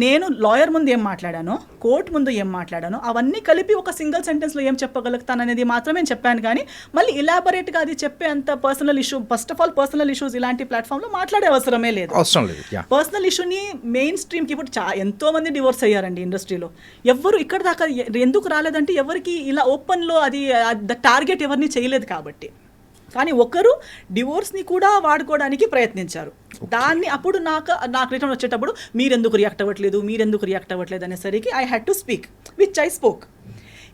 నేను లాయర్ ముందు ఏం మాట్లాడానో, court ముందు ఏం మాట్లాడానో అవన్నీ కలిపి ఒక సింగిల్ సెంటెన్స్లో ఏం చెప్పగలుగుతాను అనేది మాత్రమే చెప్పాను. కానీ మళ్ళీ ఇలాబొరేట్గా అది చెప్పే అంత personal issue, first of all personal issues ఇలాంటి ప్లాట్ఫామ్లో మాట్లాడే అవసరమే లేదు. పర్సనల్ ఇష్యూని మెయిన్ స్ట్రీమ్కి ఇప్పుడు ఎంతో మంది డివోర్స్ అయ్యారండి ఇండస్ట్రీలో. ఎవరు ఇక్కడ దాకా ఎందుకు రాలేదంటే ఎవరికి ఇలా ఓపెన్లో అది టార్గెట్ ఎవరిని చేయలేదు కాబట్టి. కానీ ఒకరు డివోర్స్ని కూడా వాడుకోవడానికి ప్రయత్నించారు. దాన్ని అప్పుడు నాకు రిటర్న్ వచ్చేటప్పుడు మీరెందుకు రియాక్ట్ అవ్వట్లేదు అనేసరికి I had to speak, which I spoke.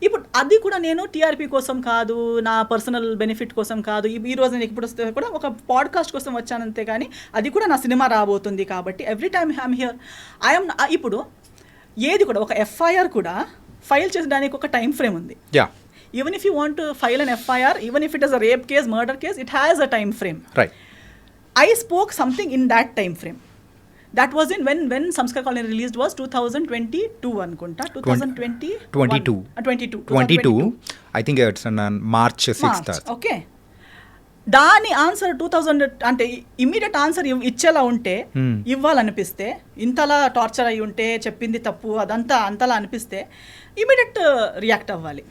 ఇప్పుడు అది కూడా నేను టీఆర్పీ కోసం కాదు, నా పర్సనల్ బెనిఫిట్ కోసం కాదు. ఈ రోజు నేను ఇప్పుడు వస్తే కూడా ఒక పాడ్కాస్ట్ కోసం వచ్చానంతే, కానీ అది కూడా నా సినిమా రాబోతుంది కాబట్టి ఎవ్రీ టైమ్ ఐఎమ్ హియర్. ఇప్పుడు ఏది కూడా ఒక ఎఫ్ఐఆర్ కూడా ఫైల్ చేసడానికి ఒక టైం ఫ్రేమ్ ఉంది. Even if you want to file an FIR, even if it is a rape case, murder case, it has a time frame. Right. I spoke something in that time frame. That was in when Samskar Colony released was 2022 anukunta. 2022. I think it's on March 6th. Okay. దాని answer 2000 అంటే immediate answer ఇచ్చేలా ఉంటే, ఇవ్వాలనిపిస్తే, ఇంతలా torture అయి ఉంటే, చెప్పింది తప్పు అదంతా అంతలా అనిపిస్తే ఇమ్మీడియట్ రియాక్ట్ అవ్వాలి.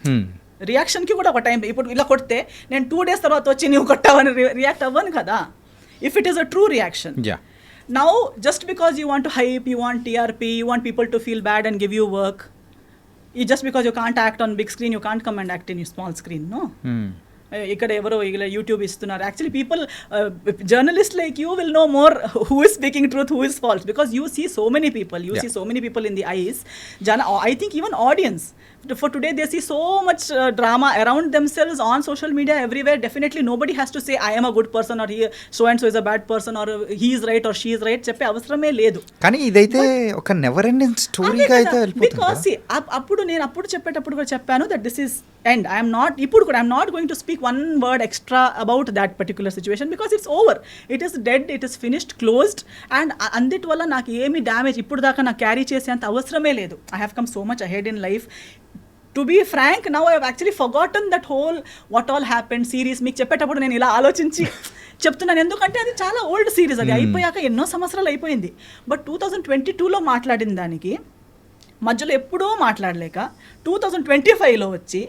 రియాక్షన్కి కూడా ఒక టైం. ఇప్పుడు ఇలా కొడితే నేను 2 days తర్వాత వచ్చి నువ్వు కొట్టావని రియాక్ట్ అవ్వను కదా, if it is a true reaction. Now just because you want to hype, you want TRP, you want people to feel bad and give you work, just because you can't act on big screen, you can't come and act in you small screen. No, ఇక్కడ ఎవరో ఇలా YouTube ఇస్తున్నారు. Actually people, journalist like you will know more who is speaking truth, who is false, because you see so many people in the eyes. I think even audience for today they see so much drama around themselves on social media everywhere. Definitely nobody has to say I am a good person or he so and so is a bad person or he is right or she is right చెప్పే అవసరమే లేదు. కానీ ఇదైతే ఒక never ending స్టోరీగా అయితే because అప్పుడు చెప్పేటప్పుడు కూడా చెప్పాను that this is end. I'm not, ఇప్పుడు కూడా I'm not going to speak speak one word extra about that particular situation because it's over. It is dead, it is finished, closed, and అందుటి వల్ల నాకు ఏమి damage ఇప్పుడు దాకా నాకు carry చేసేంత అవసరమే లేదు. I have come so much ahead in life. To be frank, now I have actually forgotten that whole what all happened series. మీకు చెప్పేటప్పుడు నేను ఇలా ఆలోచించి చెప్తున్నాను, ఎందుకంటే అది చాలా ఓల్డ్ సిరీస్, అది అయిపోయాక ఎన్నో సంవత్సరాలు అయిపోయింది. బట్ 2022లో మాట్లాడిన దానికి మధ్యలో ఎప్పుడూ మాట్లాడలేక 2025లో వచ్చి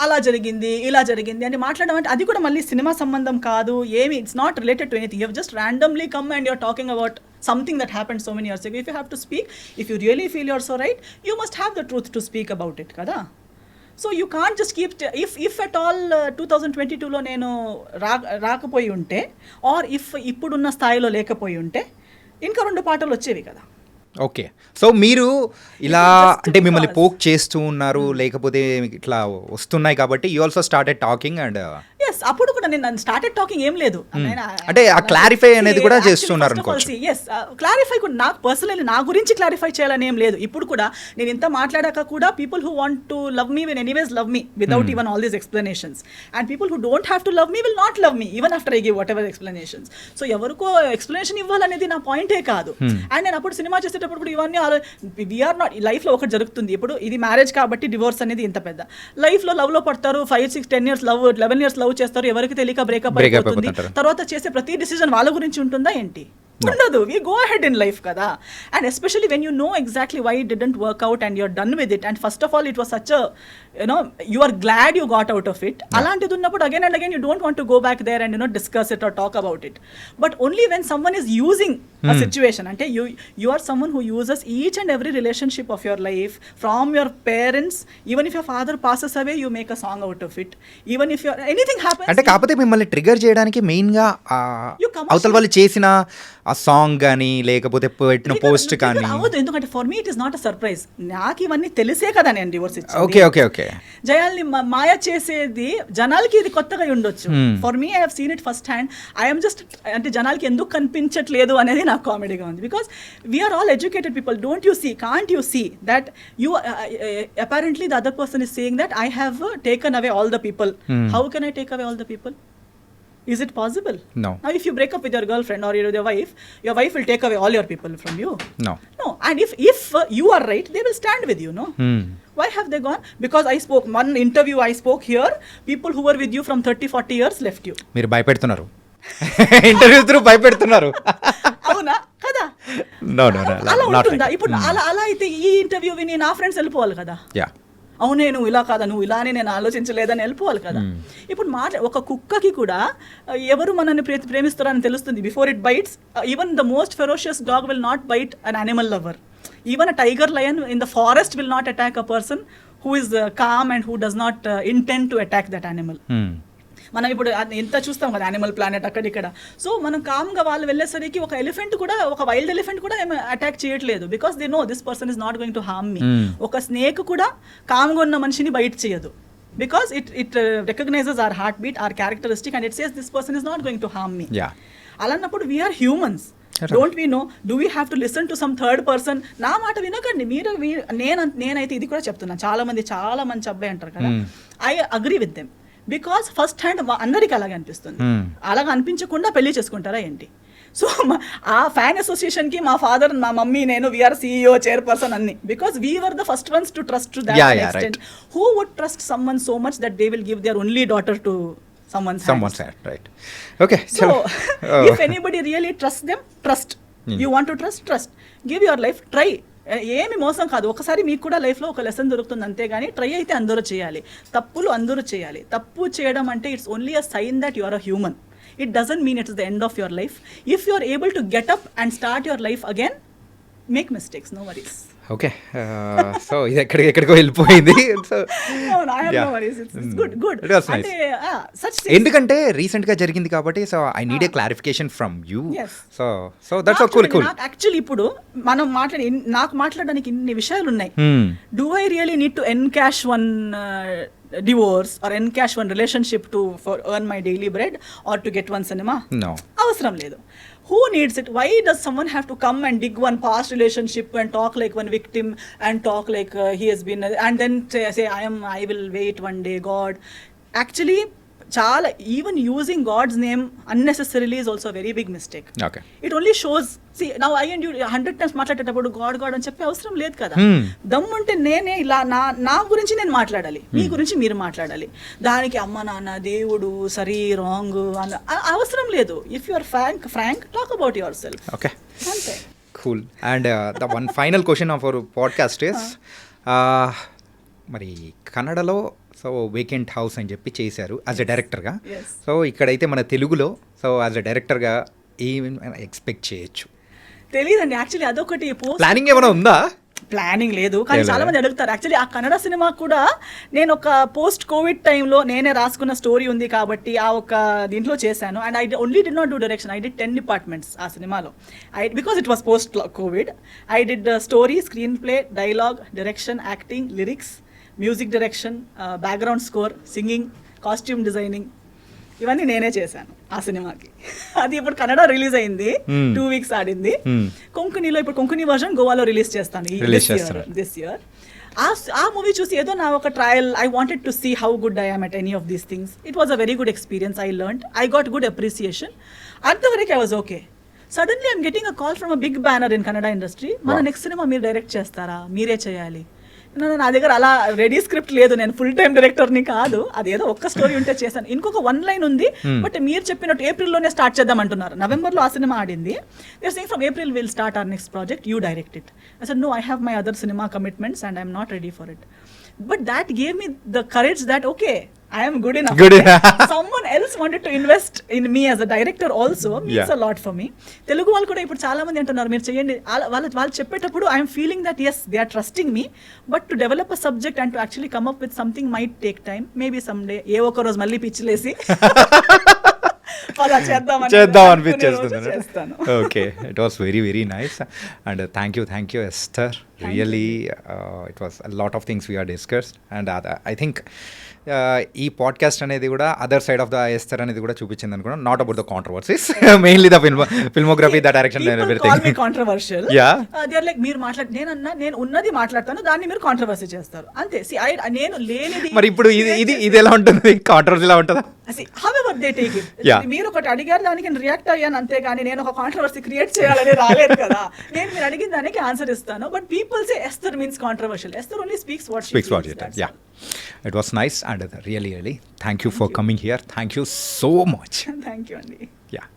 అలా జరిగింది ఇలా జరిగింది అని మాట్లాడడం అంటే అది కూడా మళ్ళీ సినిమా సంబంధం కాదు ఏమి. It's not related to anything. You have just randomly come and you're talking about something that happened so many years ago. If you have to speak, if you really feel you're so right, you must have the truth to speak about it kada. So you can't just keep if at all 2022లో నేను రాకపోయి ఉంటే are if ఇప్పుడున్న స్థాయిలో లేకపోయి ఉంటే ఇంకా 2 పాటలు వచ్చేవి కదా. ఓకే, సో మీరు ఇలా అంటే మిమ్మల్ని పోక్ చేస్తూ ఉన్నారు లేకపోతే ఇట్లా వస్తున్నాయి కాబట్టి you also started talking and yes అప్పుడు కూడా నేను స్టార్టెడ్ టాకింగ్ ఏం లేదు. అంటే ఆ క్లారిఫై అనేది కూడా చేస్తున్నారు అనుకోవచ్చు. ఎస్ క్లారిఫై కూడా నాకు పర్సనల్లీ నా గురించి క్లారిఫై చేయాలని ఏం లేదు. ఇప్పుడు కూడా నేను ఇంత మాట్లాడాక కూడా people who want to love me will anyways love me without even all these explanations, and people who don't have to love me will not love me even after I give what ever explanations. So ఎవరికో explanation ఇవ్వాలనేది నా పాయింటే కాదు. And నేను అప్పుడు cinema చేసేటప్పుడు కూడా ఇవన్నీ వీఆర్ నాట్ లైఫ్లో ఒకటి జరుగుతుంది. ఇప్పుడు ఇది మ్యారేజ్ కాబట్టి డివోర్స్ అనేది ఇంత పెద్ద లైఫ్లో లవ్లో పడతారు, 5, 6, 10 years లవ్, 11 years లవ్ చేస్తారు, ఎవరికి తెలియక బ్రేకప్ అయిపోతుంది. తర్వాత చేసే ప్రతి డిసిజన్ వాళ్ళ గురించి ఉంటుందా ఏంటి? ఉండదు. We go ahead in life కదా. And especially when you know exactly why it didn't work out and you're done with it, and first of all it was such you are glad you got out of it. అలాంటిది ఉన్నప్పుడు again and again you don't want to go back there and discuss it or talk about it. But only when someone is using a situation, అంటే you are someone who uses each and every relationship of your life from your parents. Even if your father passes away, you make a song out of it. Even if anything happens, అంటే కాకపోతే మిమ్మల్ని trigger చేయడానికి main గా అవతల వాళ్ళు చేసిన ఆ song కానీ లేకపోతే పెట్టిన పోస్ట్ కానీ అవ్వదు. ఎందుకంటే for me it is not a surprise. నాకు ఇవన్నీ తెలిసే కదా నేను డివోర్స్ ఇచ్చాను. ఓకే ఓకే ఓకే జయాల్ని మాయ చేసేది జనాలకి ఇది కొత్తగా ఉండొచ్చు. For me I have seen it first hand. I'm just అంటే జనాలకి ఎందుకు కనిపించట్లేదు అనేది నాకు కామెడీగా ఉంది. Because we're all educated people. Don't you see, can't you see that you apparently the other person is saying that I have taken away all the people. How can I take away all the people? Is it possible? No. Now if you break up with your girlfriend or your wife will take away all your people from you. No. And if you are right, they will stand with you, no? Why have they gone? Because I spoke one interview I spoke here, people who were with you from 30-40 years left you. మీరు భయపెడుతున్నారు, interview through భయపెడుతున్నారు. అవునా కదా? No, అలా ఉంటుందా? ఇప్పుడు అలా అయితే ఈ interview విని నా ఫ్రెండ్స్ వెళ్ళిపోవాలి కదా. యా, అవునే నువ్వు ఇలా కాదా, నువ్వు ఇలానే నేను ఆలోచించలేదని వెళ్ళిపోవాలి కదా. ఇప్పుడు ఒక కుక్కకి కూడా ఎవరు మనల్ని ప్రేమిస్తారని తెలుస్తుంది before it bites. Even the most ferocious dog will not bite an animal lover. Even a tiger lion in the forest will not attack a person who is calm and who does not intend to attack that animal. మనం ఇప్పుడు ఎంత చూస్తాం కదా animal planet అక్కడిక్కడ. So మనం కామ్గా వాళ్ళు వెళ్ళేసరికి ఒక ఎలిఫెంట్ కూడా, ఒక వైల్డ్ ఎలిఫెంట్ కూడా ఏమి అటాక్ చేయట్లేదు. Because they know this person is not going to harm me. ఒక స్నేక్ కూడా కామ్గా ఉన్న మనిషిని బైట్ చేయదు. Because it recognizes our heart beat, our characteristic, and it says this person is not going to harm me. అలాన్నప్పుడు we're humans. Don't we know, do we have to listen to some third person? నా మాట వినకండి మీరు. నేనైతే ఇది కూడా చెప్తున్నాను, చాలా మంచి అబ్బాయి అంటారు కదా, I agree with them. Because first hand అందరికీ అలాగే అనిపిస్తుంది. అలాగ అనిపించకుండా పెళ్లి చేసుకుంటారా ఏంటి? సో ఆ ఫ్యాన్ అసోసియేషన్కి మా ఫాదర్, మా మమ్మీ, నేను వీఆర్ CEO, చైర్పర్సన్ అన్ని. Because we were the first ones to trust to that extent. Who would trust someone so much that they will give their only daughter to someone's hand, right? Okay, so if anybody really trusts them, trust. You want to trust. Give your life, try. ఏమి మోసం కాదు. ఒకసారి మీకు కూడా లైఫ్లో ఒక lesson దొరుకుతుంది, అంతేగాని ట్రై అయితే అందరూ చేయాలి, తప్పులు అందరూ చేయాలి. తప్పు చేయడం అంటే it's only a sign that you are a human. It doesn't mean it's the end of your life. If you are able to get up and start your life again, make mistakes, no worries. Okay, so ఇది ఎక్కడికో వెళ్ళిపోయింది. ఎందుకంటే recent గా జరిగింది కాబట్టి, so I need a clarification from you. So that's cool. Actually ఇప్పుడు మనం నాకు మాట్లాడడానికి ఇన్ని విషయాలు ఉన్నాయి. Do I really need to encash one divorce or encash one relationship for earn my daily bread or to get one cinema? No. Avasram ledu. Who needs it? Why does someone have to come and dig one past relationship and talk like one victim and talk like he has been and then say I will wait one day, God? Actually చాలా even using God's name unnecessarily is also very big mistake. Okay. It only shows see now I and you 100 times మాట్లాడేటప్పుడు God God అని చెప్పే అవసరం లేదు కదా. దమ్ముంటే నేనే ఇలా నా గురించి నేను మాట్లాడాలి, మీ గురించి మీరు మాట్లాడాలి. దానికి అమ్మ నాన్న దేవుడు సరి రాంగ్ అని అవసరం లేదు. If you are frank talk about your self. Okay, అంతే. Cool. And the one final question of our podcast is, మరి కన్నడలో సో వేకెంట్ హౌస్ అని చెప్పి చేశారు యాజ్ ఎ డైరెక్టర్గా. Yes. సో ఇక్కడైతే మన తెలుగులో సో యాజ్ ఎ డైరెక్టర్గా ఏమి ఎక్స్పెక్ట్ చేయొచ్చు? తెలియదండి యాక్చువల్లీ, అదొకటి ప్లానింగ్ ఏమైనా ఉందా? ప్లానింగ్ లేదు, కానీ చాలా మంది అడుగుతారు. యాక్చువల్లీ ఆ కన్నడ సినిమా కూడా నేను ఒక పోస్ట్ కోవిడ్ టైంలో నేనే రాసుకున్న స్టోరీ ఉంది కాబట్టి ఆ ఒక దీంట్లో చేశాను. And I only did not do direction, I did 10 departments ఆ సినిమాలో. Because it was post Covid. I did story, screen play, dialogue, direction, acting, lyrics, music direction, background score, singing, costume designing, ఇవన్నీ నేనే చేశాను ఆ సినిమాకి. అది ఇప్పుడు Kannada release అయింది, 2 weeks ఆడింది. కొంకణిలో ఇప్పుడు కొంకణి వర్షన్ గోవాలో రిలీజ్ చేస్తాను దిస్ ఇయర్. ఆ మూవీ చూసి ఏదో నా ఒక trial, I wanted to see how good I am at any of these things. It was a very good experience. I learned, I got good appreciation. అంతవరకు I was okay. Suddenly I'm getting a call from a big banner in Kannada industry. మన next cinema మీరు direct చేస్తారా, మీరే చేయాలి. నా దగ్గర అలా ready script లేదు, నేను ఫుల్ టైం డైరెక్టర్ని కాదు. అదేదో ఒక్క స్టోరీ ఉంటే చేశాను. ఇంకొక 1 line ఉంది, బట్ మీరు చెప్పినట్టు ఏప్రిల్లోనే స్టార్ట్ చేద్దాం అంటున్నారు. నవంబర్లో ఆ సినిమా ఆడింది. They are saying from April will start our next project, you direct it. I said no, I have my other cinema commitments and I'm not ready for it. But that gave me the courage that okay, I am good enough. Someone else wanted to invest in me as a director also means a lot for me. Telugu వాళ్ళు కూడా ఇప్పుడు చాలా మంది అంటున్నారు మీరు చేయండి. వాళ్ళు చెప్పేటప్పుడు I'm feeling that yes, they are trusting me, but to develop a subject and to actually come up with something might take time. Maybe someday ఏ ఒక్క రోజు మళ్ళీ పిచ్చిలేసి చేద్దాం అనిపించేస్తుంది. Okay, it was very very nice and thank you Esther. Really it was a lot of things we are discussed and I think ఈ podcast అనేది కూడా other side of the Esther అనేది కూడా చూపించింది అనుకున్నాను. Not about the controversies, mainly the filmography, the direction, everything. Controversial మీరు నేను ఉన్నది మాట్లాడతాను, దాన్ని మీరు కాంట్రవర్సీ చేస్తారు అంతే. నేను లేనిది. మరి ఇప్పుడు ఇది ఎలా ఉంటుంది, కాంట్రవర్సీ ఎలా ఉంటుందా? However they take it. మీరు ఒకటి అడిగారు, దానికి నేను రియాక్ట్ అయ్యాను అంతే, కానీ నేను ఒక కాంట్రవర్సీ క్రియేట్ చేయాలని రాలేదు కదా. నేను మీరు అడిగిన దానికి ఆన్సర్ ఇస్తాను. But people say ఎస్థర్ means controversial. ఎస్థర్ only speaks what she feels. Yeah, it was nice and really thank you for coming here. Thank you so much. Thank you, Andy. Yeah.